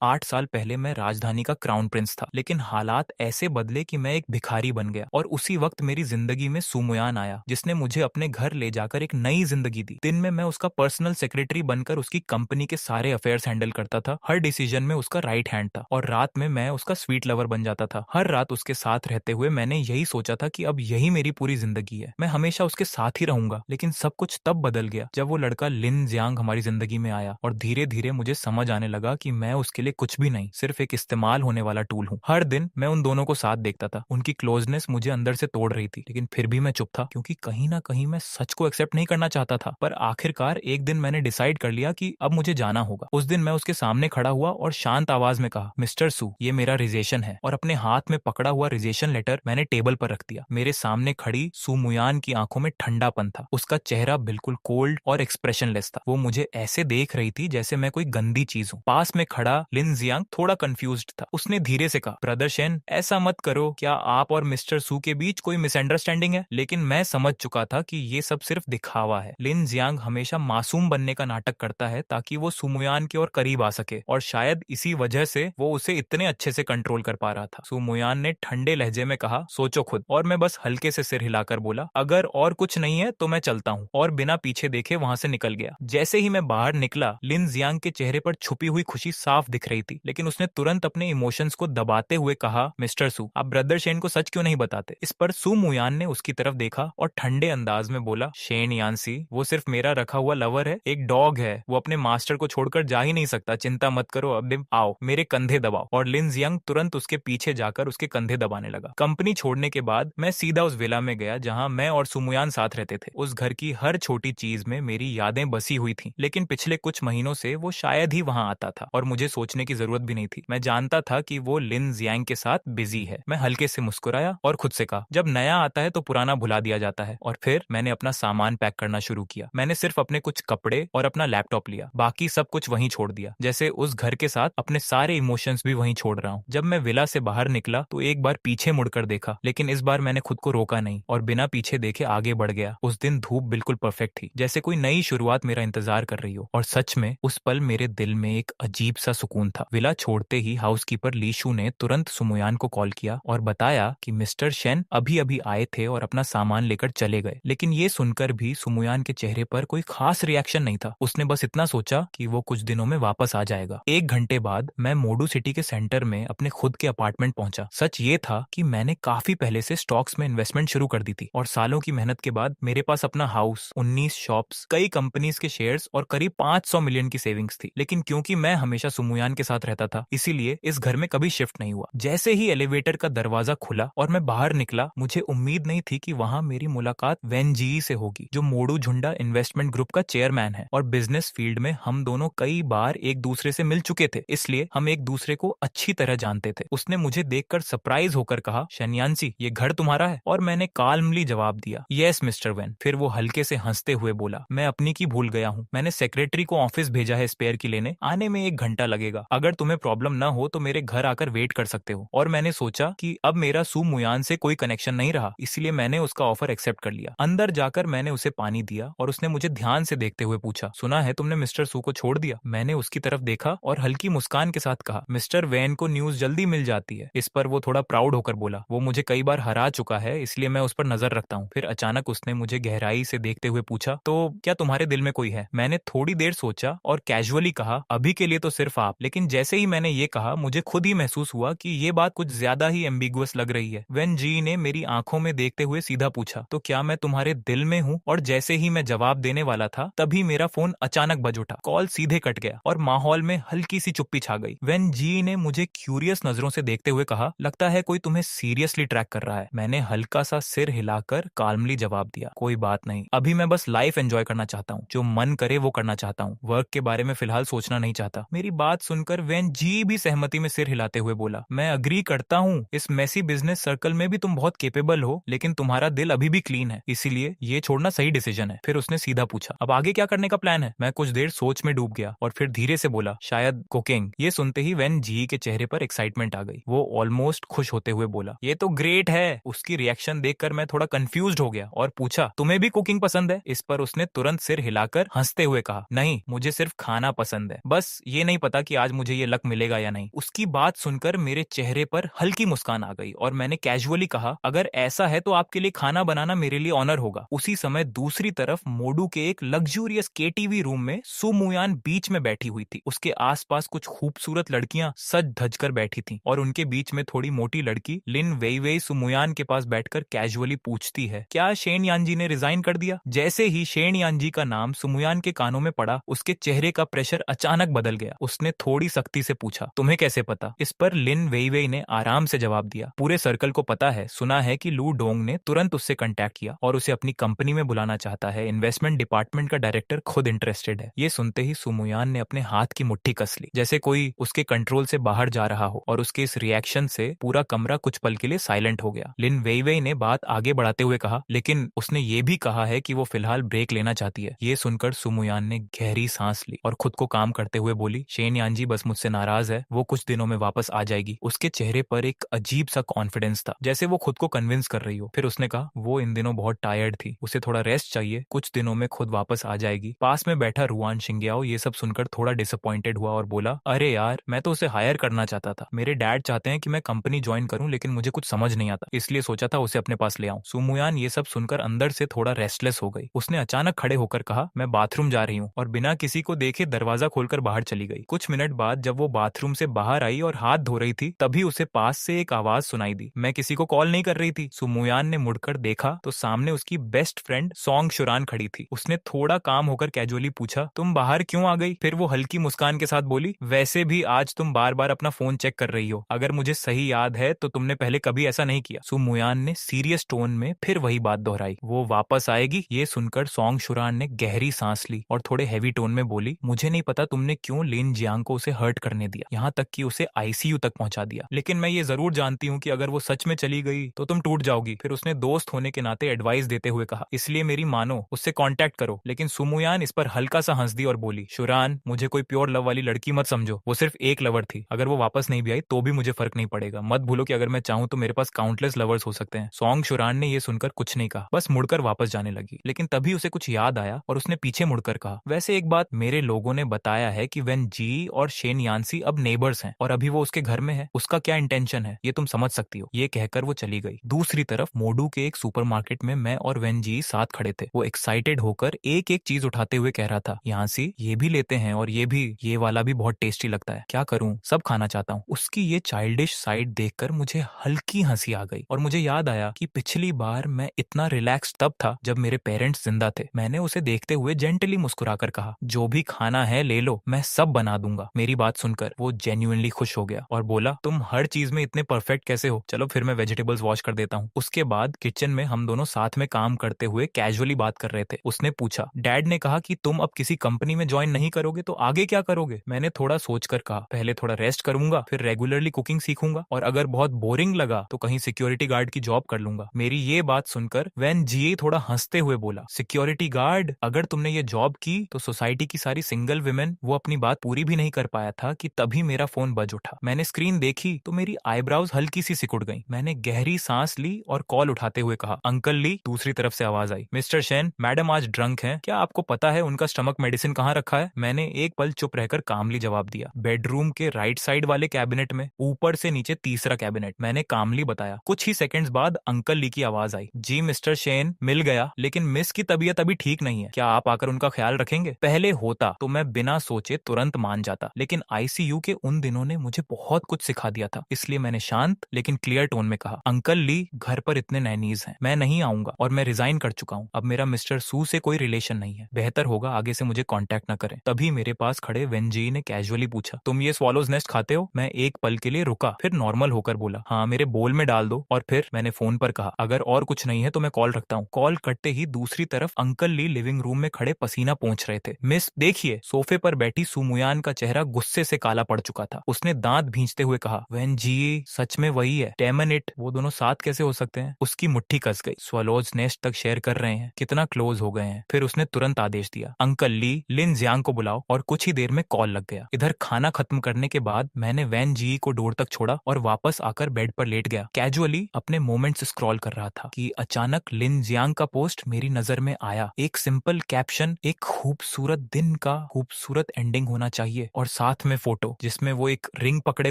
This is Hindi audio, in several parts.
8 साल पहले मैं राजधानी का क्राउन प्रिंस था, लेकिन हालात ऐसे बदले कि मैं एक भिखारी बन गया। और उसी वक्त मेरी जिंदगी में सुमुयान आया, जिसने मुझे अपने घर ले जाकर एक नई जिंदगी दी। दिन में मैं उसका पर्सनल सेक्रेटरी बनकर उसकी कंपनी के सारे अफेयर्स हैंडल करता था, हर डिसीजन में उसका राइट हैंड था। और रात में मैं उसका स्वीट लवर बन जाता था। हर रात उसके साथ रहते हुए मैंने यही सोचा था कि अब यही मेरी पूरी जिंदगी है, मैं हमेशा उसके साथ ही रहूंगा। लेकिन सब कुछ तब बदल गया जब वो लड़का लिन जियांग हमारी जिंदगी में आया। और धीरे धीरे मुझे समझ आने लगा कि मैं उसके लिए कुछ भी नहीं, सिर्फ एक इस्तेमाल होने वाला टूल हूँ। हर दिन मैं उन दोनों को साथ देखता था, उनकी क्लोजनेस मुझे अंदर से तोड़ रही थी, लेकिन फिर भी मैं चुप था, क्योंकि कहीं ना कहीं मैं सच को एक्सेप्ट नहीं करना चाहता था। पर आखिरकार एक दिन मैंने डिसाइड कर लिया कि अब मुझे जाना होगा। उस दिन मैं उसके सामने खड़ा हुआ और शांत आवाज में कहा, मिस्टर सू, ये मेरा रिजेशन है। और अपने हाथ में पकड़ा हुआ रिजेशन लेटर मैंने टेबल पर रख दिया। मेरे सामने खड़ी सू मुयान की आंखों में ठंडापन था, उसका चेहरा बिल्कुल कोल्ड और एक्सप्रेशनलेस था। वो मुझे ऐसे देख रही थी जैसे मैं कोई गंदी चीज हूँ। पास में खड़ा लिन जियांग थोड़ा कंफ्यूज्ड था। उसने धीरे से कहा, ब्रदर शेन, ऐसा मत करो, क्या आप और मिस्टर सू के बीच कोई मिसअंडरस्टैंडिंग है? लेकिन मैं समझ चुका था कि ये सब सिर्फ दिखावा है। लिन जियांग हमेशा मासूम बनने का नाटक करता है ताकि वो सुमुयान की ओर करीब आ सके, और शायद इसी वजह से वो उसे इतने अच्छे से कंट्रोल कर पा रहा था। सुमुयान ने ठंडे लहजे में कहा, सोचो खुद। और मैं बस हल्के से सिर हिलाकर बोला, अगर और कुछ नहीं है तो मैं चलता हूँ। और बिना पीछे देखे वहां से निकल गया। जैसे ही मैं बाहर निकला, लिन जियांग के चेहरे पर छुपी हुई खुशी साफ दिख रही थी, लेकिन उसने तुरंत अपने इमोशंस को दबाते हुए कहा, मिस्टर सू, आप ब्रदर शेन को सच क्यों नहीं बताते? इस पर सू मुयान ने उसकी तरफ देखा और ठंडे अंदाज में बोला, शेन यानसी, वो सिर्फ मेरा रखा हुआ लवर है, एक डॉग है। वो अपने मास्टर को छोड़कर जा ही नहीं सकता। चिंता मत करो, अब आओ, मेरे कंधे दबाओ। और लिन जियांग तुरंत उसके पीछे जाकर उसके कंधे दबाने लगा। कंपनी छोड़ने के बाद मैं सीधा उस विला में गया जहां मैं और सुमुयान साथ रहते थे। उस घर की हर छोटी चीज में मेरी यादें बसी हुई थी, लेकिन पिछले कुछ महीनों से वो शायद ही वहां आता था, और मुझे सोचने की जरूरत भी नहीं थी। मैं जानता था कि वो लिन जियांग के साथ बिजी है। मैं हल्के से मुस्कुराया और खुद से कहा, जब नया आता है तो पुराना भुला दिया जाता है। और फिर मैंने अपना सामान पैक करना शुरू किया। मैंने सिर्फ अपने कुछ कपड़े और अपना लैपटॉप लिया, बाकी सब कुछ वहीं छोड़ दिया, जैसे उस घर के साथ अपने सारे इमोशंस भी वहीं छोड़ रहा हूँ। जब मैं विला से बाहर निकला तो एक बार पीछे मुड़कर देखा, लेकिन इस बार मैंने खुद को रोका नहीं और बिना पीछे देखे आगे बढ़ गया। उस दिन धूप बिल्कुल परफेक्ट थी, जैसे कोई नई शुरुआत मेरा इंतजार कर रही हो। और सच में उस पल मेरे दिल में एक अजीब सा सुकून था। विला छोड़ते ही हाउसकीपर लीशु ने तुरंत सुमुयान को कॉल किया और बताया कि मिस्टर शेन अभी अभी आए थे और अपना सामान लेकर चले गए। लेकिन ये सुनकर भी सुमुयान के चेहरे पर कोई खास रिएक्शन नहीं था। उसने बस इतना सोचा कि वो कुछ दिनों में वापस आ जाएगा। 1 घंटे बाद मैं मोडू सिटी के सेंटर में अपने खुद के अपार्टमेंट पहुंचा। सच ये था कि मैंने काफी पहले से स्टॉक्स में इन्वेस्टमेंट शुरू कर दी थी, और सालों की मेहनत के बाद मेरे पास अपना हाउस, 19 शॉप्स, कई कंपनीज के शेयर्स और करीब 500 मिलियन की सेविंग्स थी। लेकिन क्योंकि मैं हमेशा सुमुयान के साथ रहता था, इसीलिए इस घर में कभी शिफ्ट नहीं हुआ। जैसे ही एलिवेटर का दरवाजा खुला और मैं बाहर निकला, मुझे उम्मीद नहीं थी कि वहां मेरी मुलाकात वेन जी से होगी, जो मोडू झुंडा इन्वेस्टमेंट ग्रुप का चेयरमैन है। और बिजनेस फील्ड में हम दोनों कई बार एक दूसरे से मिल चुके थे, इसलिए हम एक दूसरे को अच्छी तरह जानते थे। उसने मुझे देखकर सरप्राइज होकर कहा, शनियांसी, ये घर तुम्हारा है? और मैंने काल्मली जवाब दिया, यस मिस्टर वेन। फिर वो हल्के से हंसते हुए बोला, मैं अपनी की भूल गया हूँ, मैंने सेक्रेटरी को ऑफिस भेजा है स्पेयर की लेने, आने में 1 घंटा लगेगा। अगर तुम्हें प्रॉब्लम ना हो तो मेरे घर आकर वेट कर सकते हो। और मैंने सोचा कि अब मेरा सू मुयान से कोई कनेक्शन नहीं रहा, इसलिए मैंने उसका ऑफर एक्सेप्ट कर लिया। अंदर जाकर मैंने उसे पानी दिया और उसने मुझे ध्यान से देखते हुए पूछा, सुना है तुमने मिस्टर सू को छोड़ दिया? मैंने उसकी तरफ देखा और हल्की मुस्कान के साथ कहा, मिस्टर वेन को न्यूज जल्दी मिल जाती है। इस पर वो थोड़ा प्राउड होकर बोला, वो मुझे कई बार हरा चुका है, इसलिए मैं उस पर नजर रखता हूँ। फिर अचानक उसने मुझे गहराई से देखते हुए पूछा, तो क्या तुम्हारे दिल में कोई है? मैंने थोड़ी देर सोचा और कैजुअली कहा, अभी के लिए तो सिर्फ आप। लेकिन जैसे ही मैंने ये कहा, मुझे खुद ही महसूस हुआ कि ये बात कुछ ज्यादा ही एम्बिगुअस लग रही है। वेन जी ने मेरी आंखों में देखते हुए सीधा पूछा, तो क्या मैं तुम्हारे दिल में हूँ? और जैसे ही मैं जवाब देने वाला था, तभी मेरा फोन अचानक बज उठा। कॉल सीधे कट गया और माहौल में हल्की सी चुप्पी छा गई। वेन जी ने मुझे क्यूरियस नजरों से देखते हुए कहा, लगता है कोई तुम्हें सीरियसली ट्रैक कर रहा है। मैंने हल्का सा सिर हिलाकर काल्मली जवाब दिया, कोई बात नहीं, अभी मैं बस लाइफ एंजॉय करना चाहता हूँ, जो मन करे वो करना चाहता हूँ, वर्क के बारे में फिलहाल सोचना नहीं चाहता। मेरी बात सुनकर वेन जी भी सहमति में सिर हिलाते हुए बोला, मैं अग्री करता हूँ, इस मेसी बिजनेस सर्कल में भी तुम बहुत केपेबल हो, लेकिन तुम्हारा दिल अभी भी क्लीन है, इसीलिए ये छोड़ना सही डिसीजन है। फिर उसने सीधा पूछा, अब आगे क्या करने का प्लान है? मैं कुछ देर सोच में डूब गया और फिर धीरे से बोला, शायद कुकिंग। ये सुनते ही वेन जी के चेहरे पर एक्साइटमेंट आ गई। वो ऑलमोस्ट खुश होते हुए बोला, ये तो ग्रेट है। उसकी रिएक्शन देखकर मैं थोड़ा कंफ्यूज्ड हो गया और पूछा, तुम्हें भी कुकिंग पसंद है? इस पर उसने तुरंत सिर हिलाकर हंसते हुए कहा, नहीं, मुझे सिर्फ खाना पसंद है, बस ये नहीं पता कि आज आज मुझे ये लक मिलेगा या नहीं। उसकी बात सुनकर मेरे चेहरे पर हल्की मुस्कान आ गई और मैंने कैजुअली कहा, अगर ऐसा है तो आपके लिए खाना बनाना मेरे लिए ऑनर होगा। उसी समय दूसरी तरफ मोडू के एक लग्जूरियस केटीवी रूम में सुमुयान बीच में बैठी हुई थी। उसके आसपास कुछ खूबसूरत लड़कियां सज धज कर बैठी थीं और उनके बीच में थोड़ी मोटी लड़की लिन वेइवेई सुमुयान के पास बैठकर कैजुअली पूछती है, क्या शेन यानजी ने रिजाइन कर दिया? जैसे ही शेन यानजी का नाम सुमुयान के कानों में पड़ा, उसके चेहरे का प्रेशर अचानक बदल गया। उसने थोड़ी सख्ती से पूछा, तुम्हें कैसे पता? इस पर लिन वेइवेई ने आराम से जवाब दिया, पूरे सर्कल को पता है, सुना है कि लू डोंग ने तुरंत उससे कांटेक्ट किया और उसे अपनी कंपनी में बुलाना चाहता है। इन्वेस्टमेंट डिपार्टमेंट का डायरेक्टर खुद इंटरेस्टेड है। ये सुनते ही सुमुयान ने अपने हाथ की मुट्ठी कस ली, जैसे कोई उसके कंट्रोल से बाहर जा रहा हो, और उसके इस रिएक्शन से पूरा कमरा कुछ पल के लिए साइलेंट हो गया। लिन वेइवेई ने बात आगे बढ़ाते हुए कहा, लेकिन उसने ये भी कहा है कि वो फिलहाल ब्रेक लेना चाहती है। ये सुनकर सुमुयान ने गहरी सांस ली और खुद को काम करते हुए बोली, शेन यानजी बस मुझसे नाराज है, वो कुछ दिनों में वापस आ जाएगी। उसके चेहरे पर एक अजीब सा कॉन्फिडेंस था, जैसे वो खुद को कन्विंस कर रही हो। फिर उसने कहा, वो इन दिनों बहुत टायर्ड थी, उसे थोड़ा रेस्ट चाहिए, कुछ दिनों में खुद वापस आ जाएगी। पास में बैठा रुआन शिंग्याओ ये सब सुनकर थोड़ा डिसअपॉइंटेड हुआ और बोला, अरे यार, मैं तो उसे हायर करना चाहता था। मेरे डैड चाहते हैं कि मैं कंपनी ज्वाइन करूं, लेकिन मुझे कुछ समझ नहीं आता, इसलिए सोचा था उसे अपने पास ले आऊं। सुमुयान ये सब सुनकर अंदर से थोड़ा रेस्टलेस हो गई। उसने अचानक खड़े होकर कहा, मैं बाथरूम जा रही हूँ, और बिना किसी को देखे दरवाजा खोलकर बाहर चली गई। कुछ मिनट बाद जब वो बाथरूम से बाहर आई और हाथ धो रही थी, तभी उसे पास से एक आवाज सुनाई दी, मैं किसी को कॉल नहीं कर रही थी। सुमुयान ने मुड़कर देखा तो सामने उसकी बेस्ट फ्रेंड सोंग शुरान खड़ी थी। उसने थोड़ा काम होकर कैजुअली पूछा, तुम बाहर क्यों आ गई? फिर वो हल्की मुस्कान के साथ बोली, वैसे भी आज तुम बार बार अपना फोन चेक कर रही हो, अगर मुझे सही याद है तो तुमने पहले कभी ऐसा नहीं किया। सुमुयान ने सीरियस टोन में फिर वही बात दोहराई, वो वापस आएगी? ये सुनकर सोंग शुरान ने गहरी सांस ली और थोड़े हैवी टोन में बोली, मुझे नहीं पता तुमने क्यों लिन जियांग को उसे हर्ट करने दिया, यहाँ तक कि उसे आईसीयू तक पहुंचा दिया, लेकिन मैं ये जरूर जानती हूँ कि अगर वो सच में चली गई तो तुम टूट जाओगी। फिर उसने दोस्त होने के नाते एडवाइस देते हुए कहा, इसलिए मेरी मानो, उससे कांटेक्ट करो। लेकिन सुमुयान इस पर हल्का सा हंस दी और बोली, शुरान, मुझे कोई प्योर लव वाली लड़की मत समझो, वो सिर्फ एक लवर थी, अगर वो वापस नहीं भी आई तो भी मुझे फर्क नहीं पड़ेगा। मत भूलो कि अगर मैं चाहूँ तो मेरे पास काउंटलेस लवर्स हो सकते हैं। सोंग शुरान ने ये सुनकर कुछ नहीं कहा, बस मुड़कर वापस जाने लगी। लेकिन तभी उसे कुछ याद आया और उसने पीछे मुड़कर कहा, वैसे एक बात, मेरे लोगों ने बताया है कि वेन जी और शेन यानसी अब नेबर्स हैं और अभी वो उसके घर में है, उसका क्या इंटेंशन है ये तुम समझ सकती हो। ये कहकर वो चली गई। दूसरी तरफ मोडू के एक सुपरमार्केट में मैं और वेन जी साथ खड़े थे। वो एक्साइटेड होकर एक एक चीज उठाते हुए कह रहा था, यानसी ये भी लेते हैं, और ये भी, ये वाला भी बहुत टेस्टी लगता है, क्या करूं, सब खाना चाहता हूँ। उसकी ये चाइल्डिश साइड देखकर मुझे हल्की हंसी आ गई और मुझे याद आया कि पिछली बार मैं इतना रिलैक्स तब था जब मेरे पेरेंट्स जिंदा थे। मैंने उसे देखते हुए जेंटली मुस्कुराकर कहा, जो भी खाना है ले लो, मैं सब बना दूंगा। मेरी बात सुनकर वो जेन्युइनली खुश हो गया और बोला, तुम हर चीज में इतने परफेक्ट कैसे हो? चलो फिर मैं वेजिटेबल्स वॉश कर देता हूँ। उसके बाद किचन में हम दोनों साथ में काम करते हुए कैजुअली बात कर रहे थे। उसने पूछा, डैड ने कहा कि तुम अब किसी कंपनी में ज्वाइन नहीं करोगे तो आगे क्या करोगे? मैंने थोड़ा सोचकर कहा, पहले थोड़ा रेस्ट करूंगा, फिर रेगुलरली कुकिंग सीखूंगा, और अगर बहुत बोरिंग लगा तो कहीं सिक्योरिटी गार्ड की जॉब कर लूंगा। मेरी ये बात सुनकर वैन जी थोड़ा हंसते हुए बोला, सिक्योरिटी गार्ड? अगर तुमने ये जॉब की तो सोसाइटी की सारी सिंगल विमेन, वो अपनी बात पूरी भी नहीं कर पाया था कि तभी मेरा फोन बज उठा। मैंने स्क्रीन देखी तो मेरी आईब्राउज हल्की सी सिकुड़ गई। मैंने गहरी सांस ली और कॉल उठाते हुए कहा, अंकल ली। दूसरी तरफ से आवाज आई, मिस्टर शेन, मैडम आज ड्रंक हैं, क्या आपको पता है उनका स्टमक मेडिसिन कहाँ रखा है? मैंने एक पल चुप रहकर कामली जवाब दिया, बेडरूम के राइट साइड वाले कैबिनेट में, ऊपर से नीचे तीसरा कैबिनेट। मैंने कामली बताया। कुछ ही सेकंड्स बाद अंकल ली की आवाज आई, जी मिस्टर शेन, मिल गया, लेकिन मिस की तबीयत अभी ठीक नहीं है, क्या आप आकर उनका ख्याल रखेंगे? पहले होता तो मैं बिना सोचे तुरंत मान जाता, लेकिन आईसीयू के उन दिनों ने मुझे बहुत कुछ सिखा दिया था, इसलिए मैंने शांत लेकिन क्लियर टोन में कहा, अंकल ली, घर पर इतने नैनीज हैं, मैं नहीं आऊंगा, और मैं रिजाइन कर चुका हूँ। अब मेरा मिस्टर सू से कोई रिलेशन नहीं है, बेहतर होगा आगे से मुझे कांटेक्ट न करें। तभी मेरे पास खड़े वेनजी ने कैजुअली पूछा, तुम ये स्वॉलोज नेस्ट खाते हो? मैं एक पल के लिए रुका, फिर नॉर्मल होकर बोला, हाँ मेरे बोल में डाल दो। और फिर मैंने फोन पर कहा, अगर और कुछ नहीं है तो मैं कॉल रखता हूँ। कॉल कटते ही दूसरी तरफ अंकल ली लिविंग रूम में खड़े पसीना पोंछ रहे थे। मिस देखिए, सोफे पर बैठी सुमुयान का चेहरा गुस्से से काला पड़ चुका था। उसने दांत भींचते हुए कहा, वेन जी, सच में वही है, डैमन इट, वो दोनों साथ कैसे हो सकते हैं? उसकी मुट्ठी कस गई। स्वॉलोज नेस्ट तक शेयर कर रहे हैं, कितना क्लोज हो गए हैं। फिर उसने तुरंत आदेश दिया, अंकल ली, लिन जियांग को बुलाओ, और कुछ ही देर में कॉल लग गया। इधर खाना खत्म करने के बाद मैंने वैन जी को डोर तक छोड़ा और वापस आकर बेड पर लेट गया। कैजुअली अपने मोमेंट्स स्क्रॉल कर रहा था कि अचानक लिन जियांग का पोस्ट मेरी नजर में आया। एक सिंपल कैप्शन, एक खूबसूरत दिन का खूबसूरत एंडिंग होना चाहिए, और साथ में फोटो जिसमें वो एक रिंग पकड़े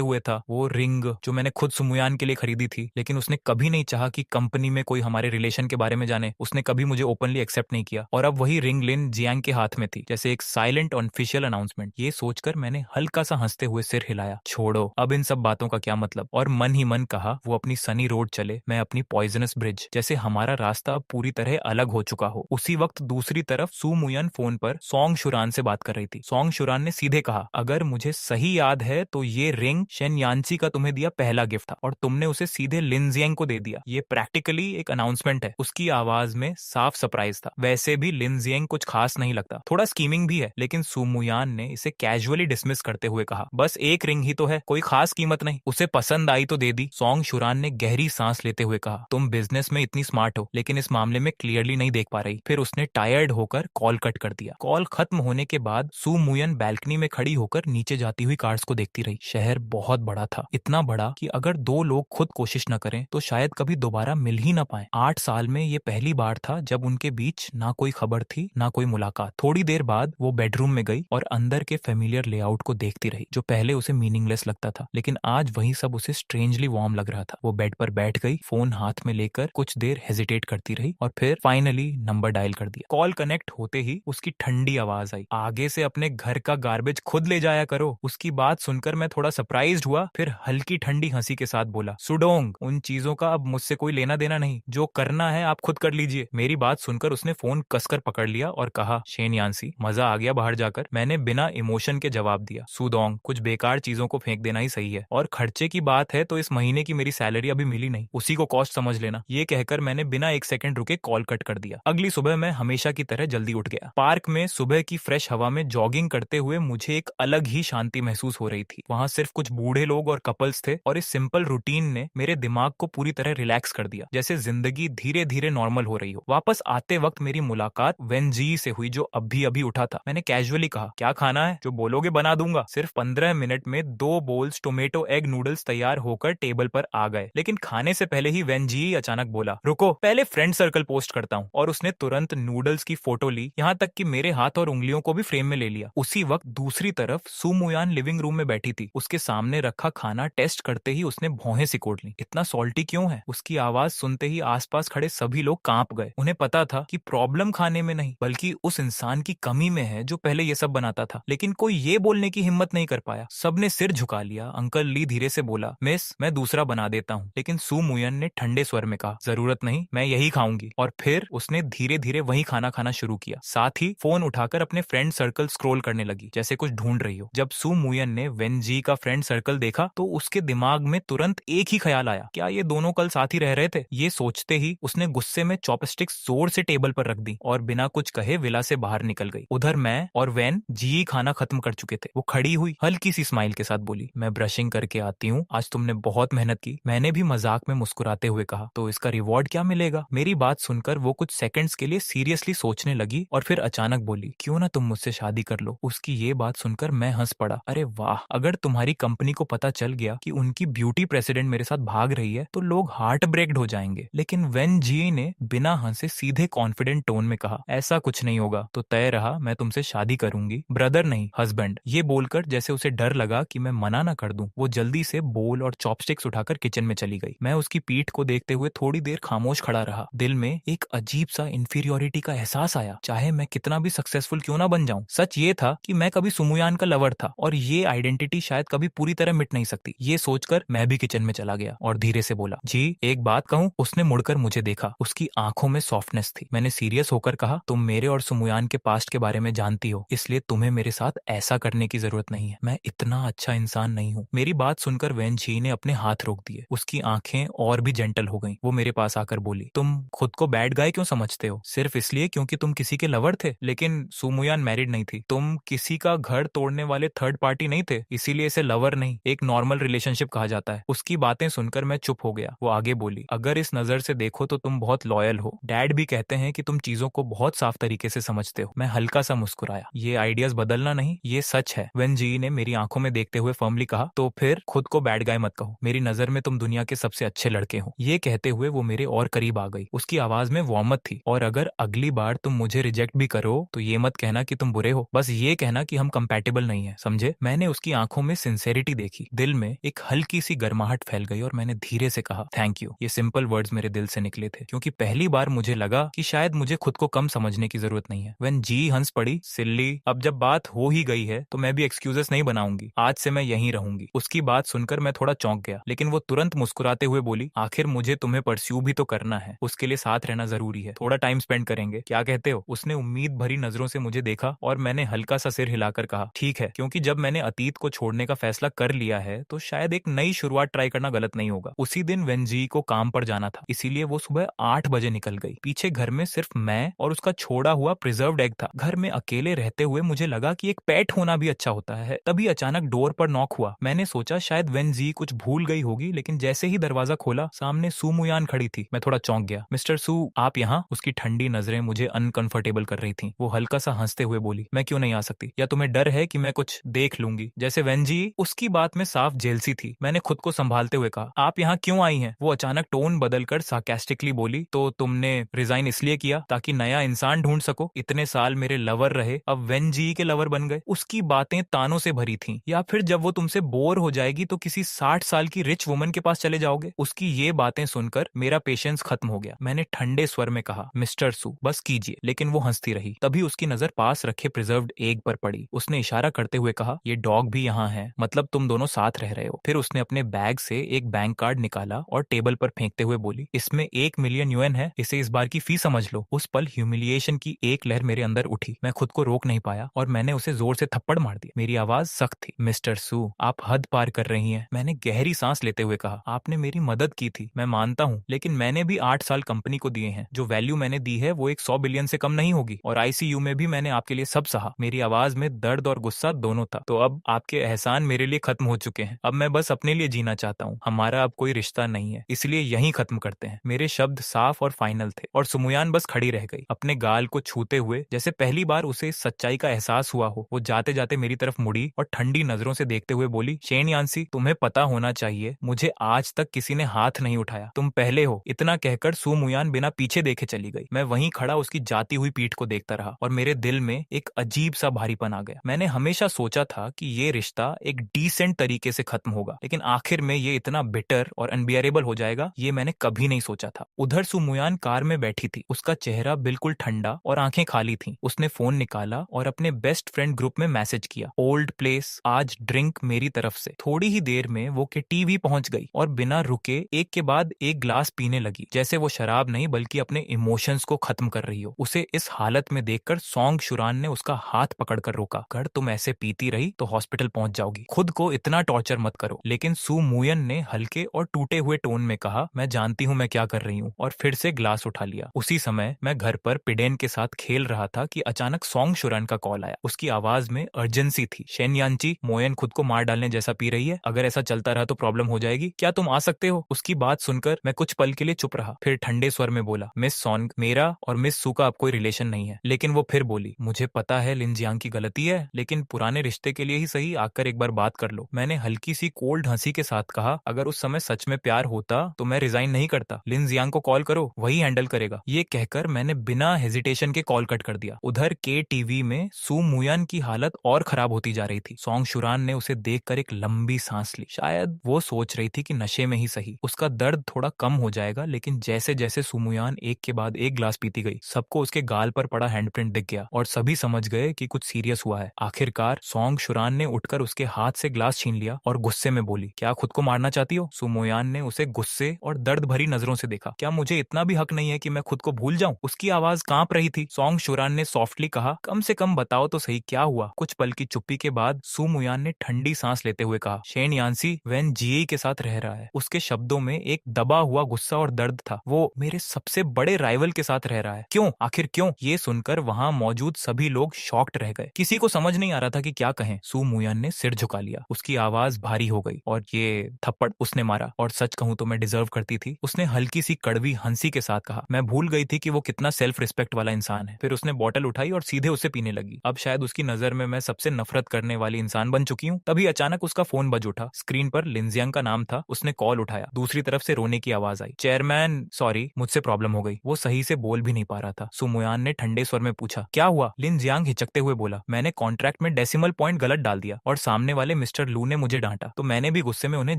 हुए था, वो रिंग जो मैंने खुद सुमुयान के लिए खरीदी थी, लेकिन उसने कभी नहीं चाहा कि कंपनी में कोई हमारे रिलेशन के बारे में जाने। उसने कभी मुझे ओपनली एक्सेप्ट नहीं किया और अब वही रिंग लिन जियांग के हाथ में थी, जैसे एक साइलेंट ऑफिशियल अनाउंसमेंट। ये सोचकर मैंने हल्का सा हंसते हुए सिर हिलाया। छोड़ो अब इन सब बातों का क्या मतलब, और मन ही मन कहा वो अपनी सनी रोड चले, मैं अपनी पॉइजनस ब्रिज, जैसे हमारा रास्ता अब पूरी तरह अलग हो चुका हो। उसी वक्त दूसरी तरफ सू मुयन फोन पर सोंग शुरान से बात कर रही थी। सोंग शुरान ने सीधे कहा, अगर मुझे सही याद है तो ये रिंग शेन यानसी का तुम्हें दिया पहला गिफ्ट था और तुमने उसे सीधे लिन जियांग को दे दिया। ये प्रैक्टिकली एक अनाउंसमेंट है। उसकी आवाज में साफ सरप्राइज था। वैसे भी लिन जियांग कुछ खास नहीं लगता, थोड़ा स्कीमिंग भी है, लेकिन सुमुयान ने इसे कैजुअली डिसमिस करते हुए कहा, बस एक रिंग ही तो है, कोई खास कीमत नहीं, उसे पसंद आई तो दे दी। सोंग शुरान ने गहरी सांस लेते हुए कहा, तुम बिजनेस में इतनी स्मार्ट हो लेकिन इस मामले में क्लियरली नहीं देख पा रही। फिर उसने टायर्ड होकर कॉल कट कर दिया। कॉल खत्म होने के बाद सू मुयन बैल्कनी में खड़ी होकर नीचे जाती हुई कार्स को देखती रही। शहर बहुत बड़ा था, इतना बड़ा कि अगर दो लोग खुद कोशिश न करें तो शायद कभी दोबारा मिल ही ना पाए। 8 साल में ये पहली बार था जब उनके बीच ना कोई खबर थी ना कोई मुलाकात। थोड़ी देर बाद वो बेडरूम में गई और अंदर के फेमिलियर लेआउट को देखती रही, जो पहले उसे मीनिंगलेस लगता था, लेकिन आज वही सब उसे स्ट्रेंजली वार्म लग रहा था। वो बेड पर बैठ गई, फोन हाथ में लेकर कुछ देर हेजिटेट करती रही और फिर फाइनली नंबर डायल कर दिया। कॉल कनेक्ट होते ही उसकी ठंडी आवाज आई, आगे से अपने घर का गार्बेज खुद ले जाया करो। उसकी बात सुनकर मैं थोड़ा सरप्राइज्ड हुआ, फिर हल्की ठंडी हंसी के साथ बोला, सुडोंग, उन चीजों का अब मुझसे कोई लेना देना नहीं, जो करना है आप खुद कर लीजिए। मेरी बात सुनकर उसने फोन कसकर पकड़ लिया और कहा, शेन यानसी, मजा आ गया बाहर जाकर। मैंने बिना इमोशन के जवाब दिया, सुडोंग, कुछ बेकार चीजों को फेंक देना ही सही है, और खर्चे की बात है तो इस महीने की मेरी सैलरी अभी मिली नहीं, उसी को कॉस्ट समझ लेना। ये कहकर मैंने बिना एक सेकंड रुके कॉल कट कर दिया। अगली सुबह मैं हमेशा की तरह जल्दी उठ गया। पार्क में सुबह की फ्रेश हवा में जॉगिंग करते हुए मुझे एक अलग ही शांति महसूस हो रही थी। वहां सिर्फ कुछ बूढ़े लोग और कपल्स थे और इस सिंपल रूटीन ने मेरे दिमाग को पूरी तरह रिलैक्स कर दिया, जैसे जिंदगी धीरे धीरे नॉर्मल हो रही हो। वापस आते वक्त मेरी मुलाकात वेन जी से हुई, जो अभी अभी उठा था। मैंने कैजुअली कहा, क्या खाना है, जो बोलोगे बना दूंगा। सिर्फ 15 मिनट में 2 बोल्स टोमेटो एग नूडल्स तैयार होकर टेबल पर आ गए, लेकिन खाने से पहले ही वेन जी अचानक बोला, रुको, पहले फ्रेंड सर्कल पोस्ट करता हूँ। और उसने तुरंत नूडल्स की फोटो ली, यहाँ तक कि मेरे हाथ और उंगलियों को भी फ्रेम में ले लिया। उसी वक्त दूसरी तरफ सुमुयान लिविंग रूम में बैठी थी। उसके सामने रखा खाना टेस्ट करते ही उसने भौहें सिकोड़ ली। इतना सॉल्टी क्यों है? उसकी आवाज सुनते ही आसपास खड़े सभी लोग कांप गए। उन्हें पता था कि प्रॉब्लम खाने में नहीं बल्कि उस इंसान की कमी में है जो पहले ये सब बनाता था, लेकिन कोई ये बोलने की हिम्मत नहीं कर पाया। सबने सिर झुका लिया। अंकल ली धीरे से बोला, मिस, मैं दूसरा बना देता हूँ। लेकिन सू मुयन ने ठंडे स्वर में कहा, जरूरत नहीं, मैं यही खाऊंगी। और फिर उसने धीरे धीरे वही खाना खाना शुरू किया, साथ ही फोन उठाकर अपने फ्रेंड सर्कल स्क्रॉल करने लगी, जैसे कुछ ढूंढ रही हो। जब सू मुयन ने वेन जी का फ्रेंड सर्कल देखा तो उसके दिमाग में तुरंत एक ही ख्याल आया, क्या ये दोनों कल साथ ही रह रहे थे? ये सोचते ही उसने गुस्से में चॉपस्टिक्स जोर से टेबल पर रख दी और बिना कुछ कहे विला से बाहर निकल गई। उधर मैं और वेन जी खाना खत्म कर चुके थे। वो खड़ी हुई हल्की सी स्माइल के साथ बोली, मैं ब्रशिंग करके आती हूँ, आज तुमने बहुत मेहनत की। मैंने भी मजाक में मुस्कुराते हुए कहा, तो इसका रिवॉर्ड क्या मिलेगा? मेरी बात सुनकर वो कुछ सेकंड्स के लिए सीरियसली सोचने लगी और फिर अचानक बोली, क्यों ना तुम मुझसे शादी कर लो। उसकी ये बात सुनकर मैं हंस पड़ा। अरे वाह, अगर तुम्हारी कंपनी को पता चल गया कि उनकी ब्यूटी प्रेसिडेंट मेरे साथ भाग रही है तो लोग हार्ट ब्रेक्ड हो जाएंगे। लेकिन वेन जी ने बिना हंसे सीधे कॉन्फिडेंट टोन में कहा, ऐसा कुछ नहीं होगा, तो तय रहा, मैं तुमसे शादी करूंगी, ब्रदर नहीं हस्बैंड। ये बोलकर जैसे उसे डर लगा कि मैं मना ना कर दूं, वो जल्दी से बोल और चॉपस्टिक्स उठाकर किचन में चली गई। मैं उसकी पीठ को देखते हुए थोड़ी देर खामोश खड़ा रहा। दिल में एक अजीब सा इंफीरियोरिटी का एहसास आया, चाहे मैं कितना भी सक्सेसफुल क्यों ना बन जाऊं। सच ये था कि मैं कभी सुमुयान का लवर था और ये आइडेंटिटी शायद कभी पूरी तरह मिट नहीं सकती। ये सोचकर मैं भी किचन में चला गया और धीरे से बोला, जी एक बात कहूं? उसने मुड़कर मुझे देखा। उसकी आंखों में सॉफ्टनेस थी। मैंने सीरियस होकर कहा, तुम मेरे और सुमुयान के पास्ट के बारे में जानती हो, इसलिए तुम्हें मेरे साथ ऐसा करने की जरूरत नहीं है। मैं इतना अच्छा इंसान नहीं हूँ। मेरी बात सुनकर वेन जी ने अपने हाथ रोक दिए। उसकी आंखें और भी जेंटल हो गईं। वो मेरे पास आकर बोली, तुम खुद को बैड गाय क्यों समझते हो? सिर्फ इसलिए क्योंकि तुम किसी के लवर थे? लेकिन सुमुयान मैरिड नहीं थी। तुम किसी का घर तोड़ने वाले थर्ड पार्टी नहीं थे, इसीलिए इसे लवर नहीं, एक नॉर्मल रिलेशनशिप कहा जाता है। उसकी बातें सुनकर मैं चुप हो गया। वो आगे बोली, अगर इस नजर से देखो तो तुम बहुत लॉयल हो। डैड भी कहते हैं कि तुम चीजों को बहुत साफ तरीके से समझते हो। मैं हल्का सा मुस्कुराया। ये आइडियाज बदलना नहीं, ये सच है। वेन जी ने मेरी आंखों में देखते हुए फर्मली कहा, तो फिर खुद को बैड गाय मत कहो। मेरी नजर में तुम दुनिया के सबसे अच्छे लड़के हो। ये कहते हुए वो मेरे और करीब आ गई। उसकी आवाज में वार्मथ थी। और अगर अगली बार तुम मुझे रिजेक्ट भी करो तो ये मत कहना कि तुम बुरे हो, बस ये कहना कि हम कंपैटिबल नहीं नहीं है, समझे? मैंने उसकी आंखों में सिंसेरिटी देखी, दिल में एक हल्की सी गर्माहट फैल गई और मैंने धीरे से कहा थैंक यू। ये सिंपल वर्ड्स मेरे दिल से निकले थे, क्योंकि पहली बार मुझे लगा कि शायद मुझे खुद को कम समझने की जरूरत नहीं है। व्हेन जी हंस पड़ी, सिल्ली, अब जब बात हो ही गई है तो मैं भी एक्सक्यूजेस नहीं बनाऊंगी, आज से मैं यहीं रहूंगी। उसकी बात सुनकर मैं थोड़ा चौंक गया, लेकिन वो तुरंत मुस्कुराते हुए बोली आखिर मुझे तुम्हें परस्यू भी तो करना है, उसके लिए साथ रहना जरूरी है, थोड़ा टाइम स्पेंड करेंगे, क्या कहते हो? उसने उम्मीद भरी नजरों से मुझे देखा और मैंने हल्का सा सिर हिलाकर कहा ठीक है, क्योंकि जब मैंने अतीत को छोड़ने का फैसला कर लिया है तो शायद एक नई शुरुआत ट्राई करना गलत नहीं होगा। उसी दिन वेंजी को काम पर जाना था, इसीलिए वो सुबह 8 बजे निकल गई। पीछे घर में सिर्फ मैं और उसका छोड़ा हुआ प्रिजर्व्ड एग था। घर में अकेले रहते हुए मुझे लगा कि एक पेट होना भी अच्छा होता है। तभी अचानक डोर पर नॉक हुआ। मैंने सोचा शायद वेंजी कुछ भूल गई होगी, लेकिन जैसे ही दरवाजा खोला सामने सू मुयान खड़ी थी। मैं थोड़ा चौंक गया। मिस्टर सू, आप यहाँ? उसकी ठंडी नजरें मुझे अनकंफर्टेबल कर रही थी। वो हल्का सा हंसते हुए बोली मैं क्यों नहीं आ सकती? या तुम्हें डर है कि मैं कुछ देख लूंगी जैसे वेंजी? उसकी बात में साफ जेलसी थी। मैंने खुद को संभालते हुए कहा आप यहाँ क्यों आई हैं? वो अचानक टोन बदलकर सार्कास्टिकली बोली तो तुमने रिजाइन इसलिए किया ताकि नया इंसान ढूंढ सको? इतने साल मेरे लवर रहे, अब वेंजी के लवर बन गए? उसकी बातें तानों से भरी थीं। या फिर जब वो तुमसे बोर हो जाएगी तो किसी 60 साल की रिच वुमन के पास चले जाओगे? उसकी ये बातें सुनकर मेरा पेशेंस खत्म हो गया। मैंने ठंडे स्वर में कहा मिस्टर सू बस कीजिए, लेकिन वो हंसती रही। तभी उसकी नजर पास रखे प्रिजर्व्ड एग पर पड़ी। उसने इशारा करते हुए कहा ये डॉग भी यहाँ है, मतलब तुम दोनों साथ रह रहे हो। फिर उसने अपने बैग से एक बैंक कार्ड निकाला और टेबल पर फेंकते हुए बोली इसमें 1 मिलियन यूएन है, इसे इस बार की फी समझ लो। उस पल ह्यूमिलिएशन की एक लहर मेरे अंदर उठी। मैं खुद को रोक नहीं पाया और मैंने उसे जोर से थप्पड़ मार दिया। मेरी आवाज सख्त थी। मिस्टर सू, आप हद पार कर रही हैं। मैंने गहरी सांस लेते हुए कहा आपने मेरी मदद की थी, मैं मानता हूँ, लेकिन मैंने भी 8 साल कंपनी को दिए हैं। जो वैल्यू मैंने दी है वो एक 100 बिलियन से कम नहीं होगी, और आईसीयू में भी मैंने आपके लिए सब सहा। मेरी आवाज में दर्द और गुस्सा दोनों था। तो अब आपके एहसान मेरे लिए खत्म हो चुके हैं। अब मैं बस अपने लिए जीना चाहता हूँ। हमारा अब कोई रिश्ता नहीं है, इसलिए यहीं खत्म करते हैं। मेरे शब्द साफ और फाइनल थे, और सुमुयान बस खड़ी रह गई, अपने गाल को छूते हुए, जैसे पहली बार उसे इस सच्चाई का एहसास हुआ हो। वो जाते जाते मेरी तरफ मुड़ी और ठंडी नजरों से देखते हुए बोली शेन यान्सी, तुम्हें पता होना चाहिए मुझे आज तक किसी ने हाथ नहीं उठाया, तुम पहले हो। इतना कहकर सू मुयान बिना पीछे देखे चली गई। मैं वहीं खड़ा उसकी जाती हुई पीठ को देखता रहा और मेरे दिल में एक अजीब सा भारीपन आ गया। मैंने हमेशा सोचा था कि ये रिश्ता एक डिसेंट तरीके से खत्म होगा, लेकिन आखिर में ये इतना बिटर और अनबियरेबल हो जाएगा ये मैंने कभी नहीं सोचा था। उधर सुमुयान कार में बैठी थी। उसका चेहरा बिल्कुल ठंडा और आंखें खाली थीं। उसने फोन निकाला और अपने बेस्ट फ्रेंड ग्रुप में मैसेज किया ओल्ड प्लेस, आज ड्रिंक मेरी तरफ से। थोड़ी ही देर में वो किटी भी पहुंच गई और बिना रुके एक के बाद एक ग्लास पीने लगी, जैसे वो शराब नहीं बल्कि अपने इमोशंस को खत्म कर रही हो। उसे इस हालत में देखकर सॉन्ग शुरान ने उसका हाथ पकड़कर रोका। अगर तुम ऐसे पीती रही तो हॉस्पिटल पहुंच जाओगी, खुद को इतना टॉर्चर मत करो। लेकिन सू मुयन ने हल्के और टूटे हुए टोन में कहा मैं जानती हूँ मैं क्या कर रही हूँ, और फिर से ग्लास उठा लिया। उसी समय मैं घर पर पिडेन के साथ खेल रहा था कि अचानक सॉन्ग शुरान का कॉल आया। उसकी आवाज में अर्जेंसी थी। शेन यान्ची, मोयन खुद को मार डालने जैसा पी रही है, अगर ऐसा चलता रहा तो प्रॉब्लम हो जाएगी, क्या तुम आ सकते हो? उसकी बात सुनकर मैं कुछ पल के लिए चुप रहा, फिर ठंडे स्वर में बोला मिस सॉन्ग, मेरा और मिस सू का अब कोई रिलेशन नहीं है। लेकिन वो फिर बोली मुझे पता है लिन जियांग की गलती है, लेकिन पुराने रिश्ते के लिए ही सही आकर एक बार बात कर लो। मैंने हल्की सी कोल्ड हंसी के साथ कहा अगर उस समय सच में प्यार होता तो मैं रिजाइन नहीं करता। लिन जियांग को कॉल करो, वही हैंडल करेगा। ये कहकर मैंने बिना हेजिटेशन के कॉल कट कर दिया। उधर के टीवी में सू मुयान की हालत और खराब होती जा रही थी। सॉन्ग शुरान ने उसे देखकर एक लंबी सांस ली। शायद वो सोच रही थी कि नशे में ही सही उसका दर्द थोड़ा कम हो जाएगा, लेकिन जैसे जैसे सुमुयान एक के बाद एक ग्लास पीती गई, सबको उसके गाल पर पड़ा हैंडप्रिंट दिख गया और सभी समझ गए कि कुछ सीरियस हुआ है। आखिरकार सॉन्ग शुरान ने उठकर उसके हाथ से ग्लास छीन लिया और गुस्से में बोली क्या खुद को मारना चाहती हो? सुमुयान ने उसे गुस्से और दर्द भरी नजरों से देखा। क्या मुझे इतना भी हक नहीं है कि मैं खुद को भूल जाऊं? उसकी आवाज कांप रही थी। सॉन्ग शुरान ने सॉफ्टली कहा कम से कम बताओ तो सही क्या हुआ? कुछ पल की चुप्पी के बाद सुमुयान ने ठंडी सांस लेते हुए कहा शेन यान्सी वैन जीई के साथ रह रहा है। उसके शब्दों में एक दबा हुआ गुस्सा और दर्द था। वो मेरे सबसे बड़े राइवल के साथ रह रहा है। क्यों? आखिर क्यों? ये सुनकर वहां मौजूद सभी लोग शॉक्ड रह गए। किसी को समझ नहीं आ रहा था कि क्या कहें। सू मुयान ने सिर झुका लिया। उसकी आवाज भारी हो गई और ये थप्पड़ उसने मारा, और सच कहूं तो मैं डिजर्व करती थी। उसने हल्की सी कड़वी हंसी के साथ कहा मैं भूल गई थी कि वो कितना सेल्फ रिस्पेक्ट वाला इंसान है। फिर उसने बोतल उठाई और सीधे उसे पीने लगी। अब शायद उसकी नजर में मैं सबसे नफरत करने वाली इंसान बन चुकी हूँ। तभी अचानक उसका फोन बज उठा। स्क्रीन पर लिन जियांग का नाम था। उसने कॉल उठाया। दूसरी तरफ से रोने की आवाज आई चेयरमैन सॉरी, मुझसे प्रॉब्लम हो गई। वो सही से बोल भी नहीं पा रहा था। सुमुयान ने ठंडे स्वर में पूछा क्या हुआ? लिन जियांग हिचकते हुए बोला मैंने कॉन्ट्रैक्ट में डेसिमल पॉइंट गलत डाल दिया और सामने वाले मिस्टर लू ने मुझे डांटा तो मैंने भी गुस्से में उन्हें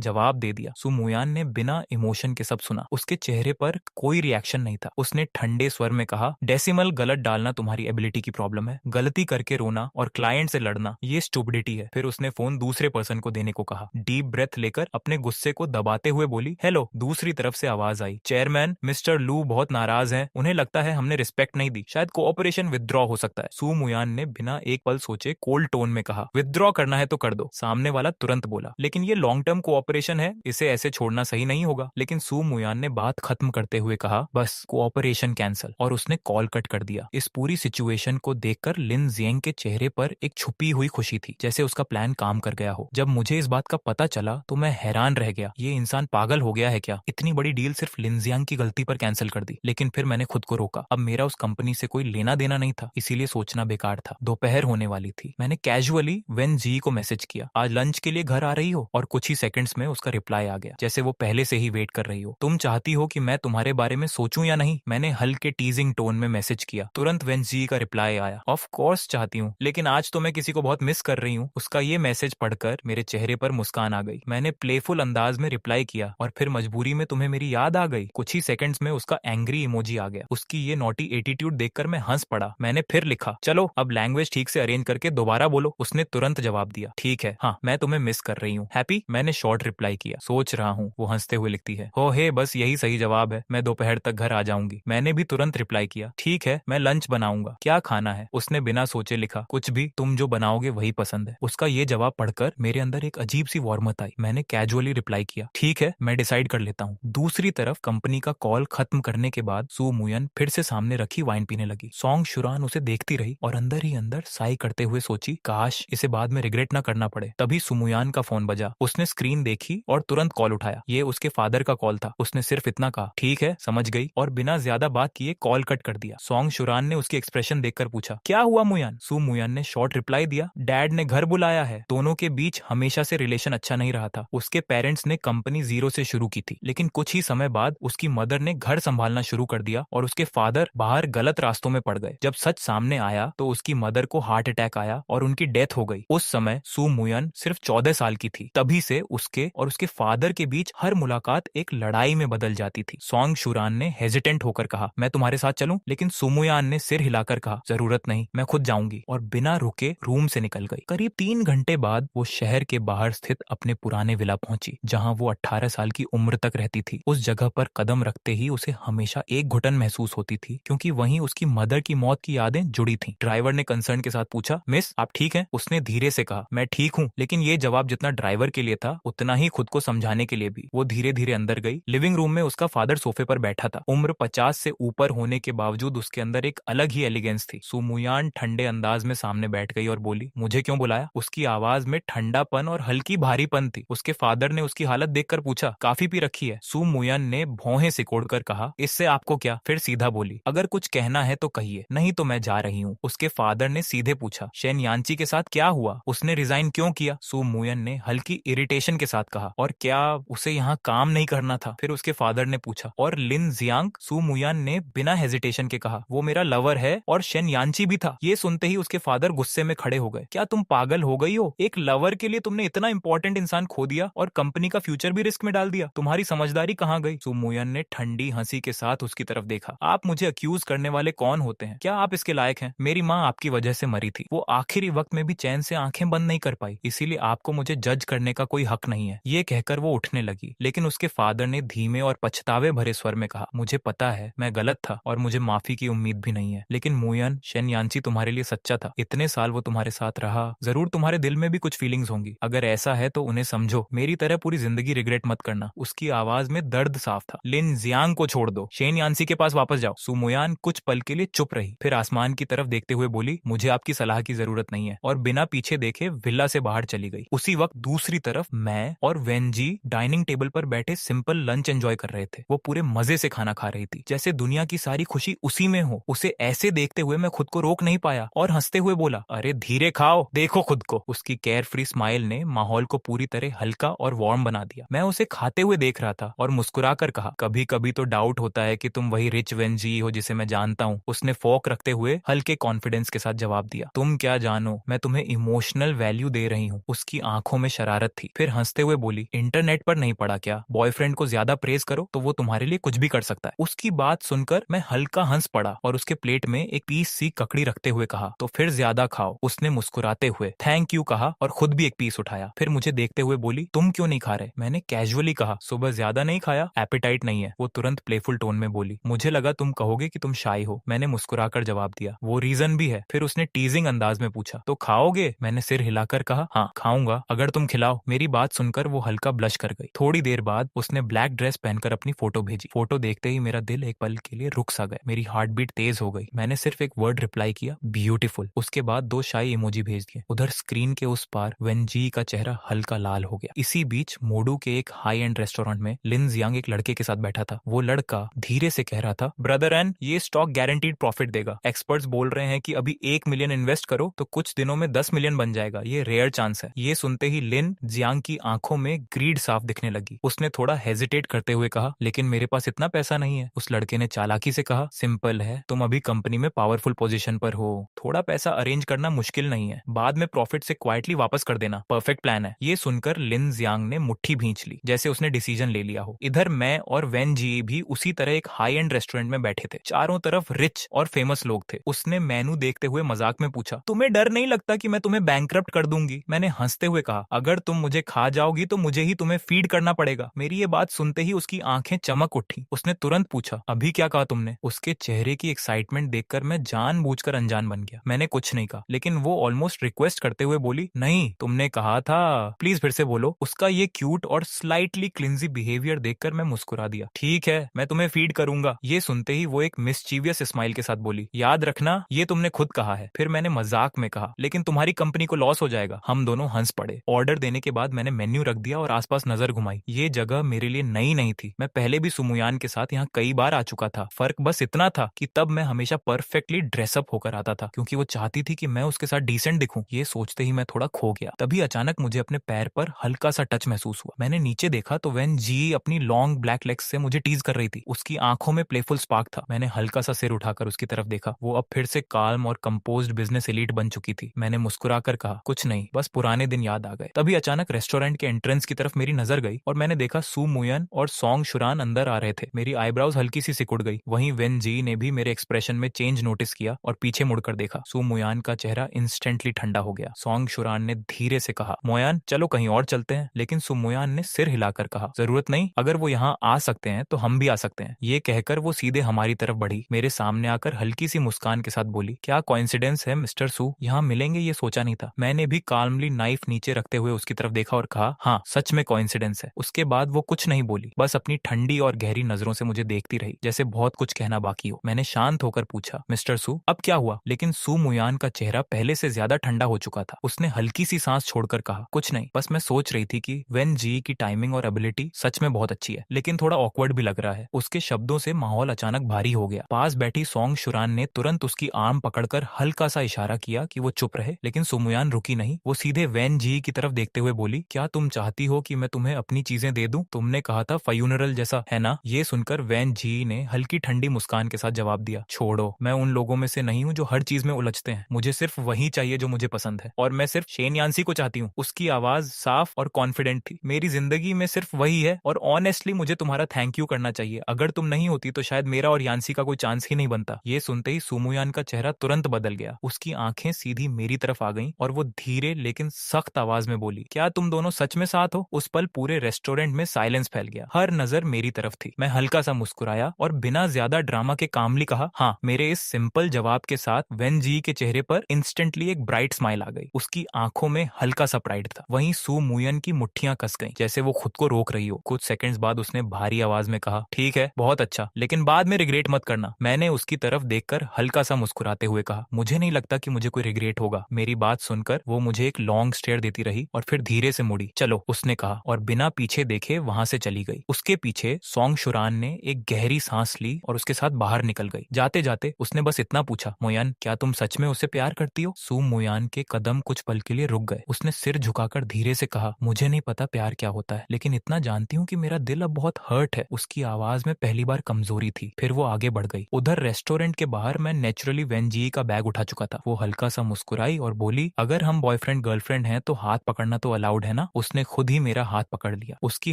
जवाब दे दिया। सु मुयान ने बिना इमोशन के सब सुना। उसके चेहरे पर कोई रिएक्शन नहीं था। उसने ठंडे स्वर में कहा, डेसिमल गलत डालना तुम्हारी एबिलिटी की प्रॉब्लम है, गलती करके रोना और क्लाइंट से लड़ना ये स्टुपिडिटी है। फिर उसने फोन दूसरे पर्सन को देने को कहा। डीप ब्रेथ लेकर अपने गुस्से को दबाते हुए बोली, हेलो। दूसरी तरफ से आवाज आई, चेयरमैन मिस्टर लू बहुत नाराज हैं, उन्हें लगता है हमने रिस्पेक्ट नहीं दी, शायद कोऑपरेशन विथड्रॉ हो सकता है। सु मुयान ने बिना एक पल सोचे कोल्ड टोन में कहा, विथड्रॉ करना है तो कर दो। सामने वाला तुरंत बोला, लेकिन ये लॉन्ग टर्म कोऑपरेशन है, इसे ऐसे छोड़ना सही नहीं होगा। लेकिन सु मुयान ने बात खत्म करते हुए कहा, बस कोऑपरेशन कैंसिल, और उसने कॉल कट कर दिया। इस पूरी सिचुएशन को देखकर लिन जियांग के चेहरे पर एक छुपी हुई खुशी थी, जैसे उसका प्लान काम कर गया हो। जब मुझे इस बात का पता चला तो मैं हैरान रह गया, ये इंसान पागल हो गया है क्या? इतनी बड़ी डील सिर्फ लिन जियांग की गलती पर कैंसिल कर दी। लेकिन फिर मैंने खुद को रोका, अब मेरा उस कंपनी से कोई लेना देना नहीं था, इसीलिए सोचना बेकार था। दोपहर होने वाली थी। मैंने कैजुअली वेन जी को मैसेज किया, आज लंच के लिए घर आ रही हो? और कुछ ही सेकंड्स में उसका रिप्लाई आ गया, जैसे वो पहले से ही वेट कर रही हो। तुम चाहती हो कि मैं तुम्हारे बारे में सोचूं या नहीं? मैंने हल्के टीजिंग टोन में मैसेज किया। तुरंत वेन जी का रिप्लाई आया, ऑफ कोर्स चाहती हूँ, लेकिन आज तो मैं किसी को बहुत मिस कर रही हूँ। उसका ये मैसेज पढ़कर मेरे चेहरे पर मुस्कान आ गई। मैंने प्लेफुल अंदाज में रिप्लाई किया, और फिर मजबूरी में तुम्हें मेरी याद आ गई। कुछ ही सेकंड्स में उसका एंग्री इमोजी आ गया। उसकी ये नॉटी एटीट्यूड देखकर मैं हंस पड़ा। मैंने फिर लिखा, चलो अब लैंग्वेज ठीक से अरेंज करके दोबारा बोलो। उसने तुरंत जवाब दिया, ठीक है, हाँ मैं तुम्हें मिस कर रही हूँ। हैप्पी? मैंने शॉर्ट रिप्लाई किया, सोच रहा हूँ। वो हंसते हुए लिखती है, हो हे बस यही सही जवाब है, मैं दोपहर तक घर आ जाऊंगी। मैंने भी तुरंत रिप्लाई किया, ठीक है मैं लंच बनाऊंगा, क्या खाना है? उसने बिना सोचे लिखा, कुछ भी, तुम जो बनाओगे वही पसंद है। उसका ये जवाब पढ़कर मेरे अंदर एक अजीब सी वार्मत आई। मैंने कैजुअली रिप्लाई किया, ठीक है मैं डिसाइड कर लेता हूँ। दूसरी तरफ कंपनी का कॉल खत्म करने के बाद सु मुयन फिर से सामने रखी वाइन पीने लगी। सॉन्ग शुरान उसे देखती रही और अंदर ही अंदर साई करते हुए सोची, काश इसे बाद में रिग्रेट ना करना पड़े। तभी सुमुयान का फोन बजा। उसने स्क्रीन देखी और तुरंत कॉल उठाया। ये उसके फादर का कॉल था। उसने सिर्फ इतना कहा, ठीक है समझ गई, और बिना ज्यादा बात किए कॉल कट कर दिया। सॉन्ग शुरान ने उसकी एक्सप्रेशन देखकर पूछा, क्या हुआ मुयान? सु मुयान ने शॉर्ट रिप्लाई दिया, डैड ने घर बुलाया है। दोनों के बीच हमेशा से रिलेशन अच्छा नहीं रहा था। उसके पेरेंट्स ने कंपनी जीरो से शुरू की थी, लेकिन कुछ ही समय बाद उसकी मदर ने घर संभालना शुरू कर दिया और उसके फादर बाहर गलत रास्तों में पड़ गए। जब सच सामने आया तो उसकी मदर को हार्ट अटैक आया और उनकी डेथ हो गई। उस समय सु मुयन सिर्फ 14 साल की थी। तभी से उसके और उसके फादर के बीच हर मुलाकात एक लड़ाई में बदल जाती थी। सॉन्ग शुरान ने हेजिटेंट होकर कहा, मैं तुम्हारे साथ चलूं? लेकिन सुमुयान ने सिर हिलाकर कहा, जरूरत नहीं, मैं खुद जाऊंगी, और बिना रुके रूम से निकल गई। करीब 3 घंटे बाद वो शहर के बाहर स्थित अपने पुराने विला पहुंची, जहां वो 18 साल की उम्र तक रहती थी। उस जगह पर कदम रखते ही उसे हमेशा एक घुटन महसूस होती थी, क्योंकि वहीं उसकी मदर की मौत की यादें जुड़ी थीं। ड्राइवर ने कंसर्न के साथ पूछा, मिस आप ठीक हैं? उसने धीरे से कहा, मैं ठीक हूँ। लेकिन ये जवाब जितना ड्राइवर के लिए था उतना ही खुद को समझाने के लिए भी। वो धीरे धीरे अंदर गई। लिविंग रूम में उसका फादर सोफे पर बैठा था। उम्र 50 से ऊपर होने के बावजूद उसके अंदर एक अलग ही एलिगेंस थी। सुमुयान ठंडे अंदाज में सामने बैठ गई और बोली, मुझे क्यों बुलाया? उसकी आवाज में ठंडापन और हल्की भारीपन थी। उसके फादर ने उसकी हालत देखकर पूछा, काफी पी रखी है? सु मुयन ने भौहें सिकोड़कर कहा, इससे आपको क्या? फिर सीधा बोली, अगर कुछ कहना है तो कहिए, नहीं तो मैं जा रही हूँ। उसके फादर ने सीधे पूछा, शेन यान्ची के साथ क्या हुआ? उसने रिजाइन क्यों किया? सु मुयन ने हल्की इरिटेशन के साथ कहा, और क्या उसे यहाँ काम नहीं करना था? फिर उसके फादर ने पूछा, और लिन जियांग? सु मुयन ने बिना हेजिटेशन के कहा, वो मेरा लवर है और शेन यान्ची भी था। ये सुनते ही उसके फादर गुस्से में खड़े हो गए। क्या तुम पागल हो गई हो? एक लवर के लिए तुमने इतना इंपॉर्टेंट इंसान खो दिया और कंपनी का फ्यूचर भी रिस्क में डाल दिया। तुम्हारी समझदारी कहाँ गई? सु मुयन ने ठंडी हंसी के साथ उसकी तरफ देखा। आप मुझे अक्यूज करने वाले कौन होते हैं? क्या आप इसके लायक हैं? मेरी माँ आपकी वजह से मरी थी। वो आखिरी वक्त में भी चैन से आंखें बंद नहीं कर पाई, इसीलिए आपको मुझे जज करने का कोई हक नहीं है। ये कहकर वो उठने लगी, लेकिन उसके फादर ने धीमे और पछतावे भरे स्वर में कहा, मुझे पता है मैं गलत था और मुझे माफी की उम्मीद भी नहीं है, लेकिन मुयन, शेन यान्ची तुम्हारे लिए सच्चा था। इतने साल वो तुम्हारे साथ रहा, जरूर तुम्हारे दिल में भी कुछ फीलिंग्स होंगी। अगर ऐसा है तो उन्हें समझो, मेरी तरह पूरी जिंदगी रिग्रेट मत करना। उसकी आवाज में दर्द साफ था। लिन जियांग को छोड़ दो, शेन यान्सी के पास वापस जाओ। सुमुयान कुछ पल के लिए चुप रही, फिर आसमान की तरफ देखते हुए बोली, मुझे आपकी सलाह की जरूरत नहीं है, और बिना पीछे देखे विला से बाहर चली गई। उसी वक्त दूसरी तरफ मैं और वेनजी डाइनिंग टेबल पर बैठे सिंपल लंच एंजॉय कर रहे थे। वो पूरे मजे से खाना खा रही थी, जैसे दुनिया की सारी खुशी उसी में हो। उसे ऐसे देखते हुए मैं खुद को रोक नहीं पाया और हंसते हुए बोला, अरे धीरे खाओ, देखो खुद को। उसकी केयर फ्री स्माइल ने माहौल को पूरी तरह हल्का और वार्म बना दिया। मैं उसे खाते हुए देख रहा था और मुस्कुरा कर कहा, कभी कभी तो डाउट होता है कि तुम वही रिच वेनजी हो जिसे मैं जानता हूँ। उसने फोक रखते हुए हल्के कॉन्फिडेंस के साथ जवाब दिया, तुम क्या जानो नो, मैं तुम्हें इमोशनल वैल्यू दे रही हूँ। उसकी आंखों में शरारत थी। फिर हंसते हुए बोली, इंटरनेट पर नहीं पढ़ा क्या, बॉयफ्रेंड को ज्यादा प्रेज करो तो वो तुम्हारे लिए कुछ भी कर सकता है। उसकी बात सुनकर मैं हल्का हंस पड़ा और उसके प्लेट में एक पीस सी ककड़ी रखते हुए कहा, तो फिर ज्यादा खाओ। उसने मुस्कुराते हुए थैंक यू कहा और खुद भी एक पीस उठाया। फिर मुझे देखते हुए बोली, तुम क्यों नहीं खा रहे? मैंने कैजुअली कहा, सुबह ज्यादा नहीं खाया, एपेटाइट नहीं है। वो तुरंत प्लेफुल टोन में बोली, मुझे लगा तुम कहोगे कि तुम शाई हो। मैंने मुस्कुराकर जवाब दिया, वो रीजन भी है। फिर उसने टीजिंग अंदाज में पूछा, तो खाओगे? मैंने सिर हिलाकर कहा, हाँ खाऊंगा, अगर तुम खिलाओ। मेरी बात सुनकर वो हल्का ब्लश कर गई। थोड़ी देर बाद उसने ब्लैक ड्रेस पहनकर अपनी फोटो भेजी। फोटो देखते ही मेरा दिल एक पल के लिए रुक सा गया, मेरी हार्ट बीट तेज हो गई। मैंने सिर्फ एक वर्ड रिप्लाई किया, ब्यूटीफुल। उसके बाद 2 शाई इमोजी भेज दिए। उधर स्क्रीन के उस पार वेनजी का चेहरा हल्का लाल हो गया। इसी बीच मोडू के एक हाई एंड रेस्टोरेंट में लिन जियांग एक लड़के के साथ बैठा था। वो लड़का धीरे से कह रहा था, ब्रदर एन, ये स्टॉक गारंटीड प्रॉफिट देगा। एक्सपर्ट्स बोल रहे हैं कि अभी 1 मिलियन इन्वेस्ट करो तो कुछ दिनों में 10 मिलियन बन जाएगा। ये रेयर चांस है। ये सुनते ही लिन जियांग की आंखों में ग्रीड साफ दिखने लगी। उसने थोड़ा हेजिटेट करते हुए कहा, लेकिन मेरे पास इतना पैसा नहीं है। उस लड़के ने चालाकी से कहा, सिंपल है, तुम अभी कंपनी में पावरफुल पोजीशन पर हो, थोड़ा पैसा अरेंज करना मुश्किल नहीं है, बाद में प्रॉफिट से क्वाइटली वापस कर देना, परफेक्ट प्लान है। ये सुनकर लिन जियांग ने मुट्ठी भींच ली, जैसे उसने डिसीजन ले लिया हो। इधर मैं और वेन जी भी उसी तरह एक हाई एंड रेस्टोरेंट में बैठे थे। चारों तरफ रिच और फेमस लोग थे। उसने मेनू देखते हुए मजाक में पूछा, तुम्हें डर नहीं लगता कि मैं तुम्हें बैंकरप्ट कर दूंगी? मैंने हंसते हुए कहा, अगर तुम मुझे खा जाओगी तो मुझे ही तुम्हें फीड करना पड़ेगा। मेरी ये बात सुनते ही उसकी आंखें चमक उठी। उसने तुरंत पूछा, अभी क्या कहा तुमने? उसके चेहरे की एक्साइटमेंट देखकर मैं जानबूझकर अनजान बन गया। मैंने कुछ नहीं कहा, लेकिन वो ऑलमोस्ट रिक्वेस्ट करते हुए बोली, नहीं तुमने कहा था, प्लीज फिर से बोलो। उसका ये क्यूट और स्लाइटली क्लिंजी बिहेवियर देखकर मैं मुस्कुरा दिया। ठीक है, मैं तुम्हें फीड करूंगा। ये सुनते ही वो एक मिस्चीवियस स्माइल के साथ बोली, याद रखना ये तुमने खुद कहा है। फिर मैंने मजाक में कहा, लेकिन तुम्हारी कंपनी को लॉस हो जाएगा। हम दोनों हंस पड़े। ऑर्डर देने के बाद मैंने मेन्यू रख दिया और आसपास नजर घुमाई। ये जगह मेरे लिए नई नहीं थी। मैं पहले भी सुमुयान के साथ यहाँ कई बार आ चुका था। फर्क बस इतना था कि तब मैं हमेशा परफेक्टली ड्रेसअप होकर आता था, क्योंकि वो चाहती थी कि मैं उसके साथ डिसेंट दिखूं। ये सोचते ही मैं थोड़ा खो गया। तभी अचानक मुझे अपने पैर पर हल्का सा टच महसूस हुआ। मैंने नीचे देखा तो वेन जी अपनी लॉन्ग ब्लैक लेग्स से मुझे टीज कर रही थी। उसकी आंखों में प्लेफुल स्पार्क था। मैंने हल्का सा सिर उठाकर उसकी तरफ देखा। वो अब फिर से काल्म और कंपोज्ड बिजनेस एलीट बन चुकी थी। मैंने मुस्कुराकर कहा, कुछ नहीं, बस पुराने दिन याद आ गए। तभी अचानक रेस्टोरेंट के एंट्रेंस की तरफ मेरी नजर गई और मैंने देखा सू मुयन और सॉन्ग शुरान अंदर आ रहे थे। मेरी आईब्राउज हल्की सी सिकुड़ गई। वहीं वेन जी ने भी मेरे एक्सप्रेशन में चेंज नोटिस किया और पीछे मुड़कर देखा। सू मुयान का चेहरा इंस्टेंटली ठंडा हो गया। सॉन्ग शुरान ने धीरे से कहा, मोयान चलो कहीं और चलते हैं। लेकिन सू मुयान ने सिर हिलाकर कहा, जरूरत नहीं, अगर वो यहाँ आ सकते हैं तो हम भी आ सकते हैं। ये कहकर वो सीधे हमारी तरफ बढ़ी। मेरे सामने आकर हल्की सी मुस्कान के साथ बोली, क्या कोइंसिडेंस है मिस्टर सू, यहाँ मिलेंगे ये सोचा नहीं था। मैंने भी काल्मली नाइफ नीचे रखते हुए उसकी तरफ देखा और कहा, हाँ सच में कोइंसिडेंस है। उसके बाद वो कुछ नहीं बोली, बस अपनी ठंडी और गहरी नजरों से मुझे देखती रही, जैसे बहुत कुछ कहना बाकी हो। मैंने शांत होकर पूछा, मिस्टर सू अब क्या हुआ? लेकिन सू मुयान का चेहरा पहले से ज्यादा ठंडा हो चुका था। उसने हल्की सी सांस छोड़कर कहा, कुछ नहीं, बस मैं सोच रही थी कि वेन जी की टाइमिंग और एबिलिटी सच में बहुत अच्छी है, लेकिन थोड़ा ऑकवर्ड भी लग रहा है। उसके शब्दों से माहौल अचानक भारी हो गया। पास बैठी सॉन्ग शुरान ने तुरंत उसकी आर्म पकड़कर हल्का सा इशारा किया कि वो चुप रहे, लेकिन सुमुयान रुकी नहीं। वो सीधे वेन जी की तरफ देखते हुए बोली, क्या तुम चाहती हो कि मैं तुम्हें अपनी चीजें दे दूं? तुमने कहा था फ्यूनरल जैसा, है ना? ये सुनकर वेन जी ने हल्की ठंडी मुस्कान के साथ जवाब दिया, छोड़ो, मैं उन लोगों में से नहीं हूँ जो हर चीज में उलझते हैं। मुझे सिर्फ वही चाहिए जो मुझे पसंद है, और मैं सिर्फ शेन यान्सी को चाहती हूँ। उसकी आवाज साफ और कॉन्फिडेंट थी। मेरी जिंदगी में सिर्फ वही है, और ऑनेस्टली मुझे तुम्हारा थैंक यू करना चाहिए। अगर तुम नहीं होती तो शायद मेरा और यान्सी का कोई चांस ही नहीं बनता। ये सुनते ही सुमुयान का चेहरा तुरंत बदल गया। उसकी आंखें सीधी मेरी तरफ आ गईं और वो धीरे लेकिन सख्त आवाज में बोली, क्या तुम दोनों सच में साथ हो? उस पल पूरे रेस्टोरेंट में साइलेंस फैल गया। हर नजर मेरी तरफ थी। मैं हल्का सा मुस्कुराया और बिना ज्यादा ड्रामा के कामली कहा, हाँ। मेरे इस सिंपल जवाब के साथ वेन जी के चेहरे पर इंस्टेंटली एक ब्राइट स्माइल आ गई। उसकी आंखों में हल्का सा प्राइड था। वहीं सू मुयन की मुट्ठियां कस गईं, जैसे वो खुद को रोक रही हो। कुछ सेकंड्स बाद उसने भारी आवाज में कहा, ठीक है, बहुत अच्छा, लेकिन बाद में रिग्रेट मत करना। मैंने उसकी तरफ देखकर हल्का सा मुस्कुराते हुए कहा, मुझे नहीं लगता कि मुझे कोई रिग्रेट होगा। मेरी बात सुनकर वो मुझे एक लॉन्ग स्टेयर देती रही और फिर धीरे से मुड़ी। चलो, उसने कहा और बिना पीछे देखे वहां से चली गई। उसके पीछे सॉन्ग शुरान ने एक गहरी सांस ली और उसके साथ बाहर निकल गई। जाते जाते उसने बस इतना पूछा, मोयान क्या तुम सच में उससे प्यार करती हो? सू मोयान के कदम कुछ पल के लिए रुक गए। उसने सिर झुकाकर धीरे से कहा, मुझे नहीं पता प्यार क्या होता है, लेकिन इतना जानती हूँ कि मेरा दिल अब बहुत हर्ट है। उसकी आवाज में पहली बार कमजोरी थी। फिर वो आगे बढ़ गई। उधर रेस्टोरेंट के बाहर मैं नेचुरली वेन जी का बैग उठा चुका था। वो हल्का सा मुस्कुराई और बोली, अगर हम बॉयफ्रेंड गर्लफ्रेंड हैं तो हाथ पकड़ना तो अलाउड है ना। उसने खुद ही मेरा हाथ पकड़ लिया। उसकी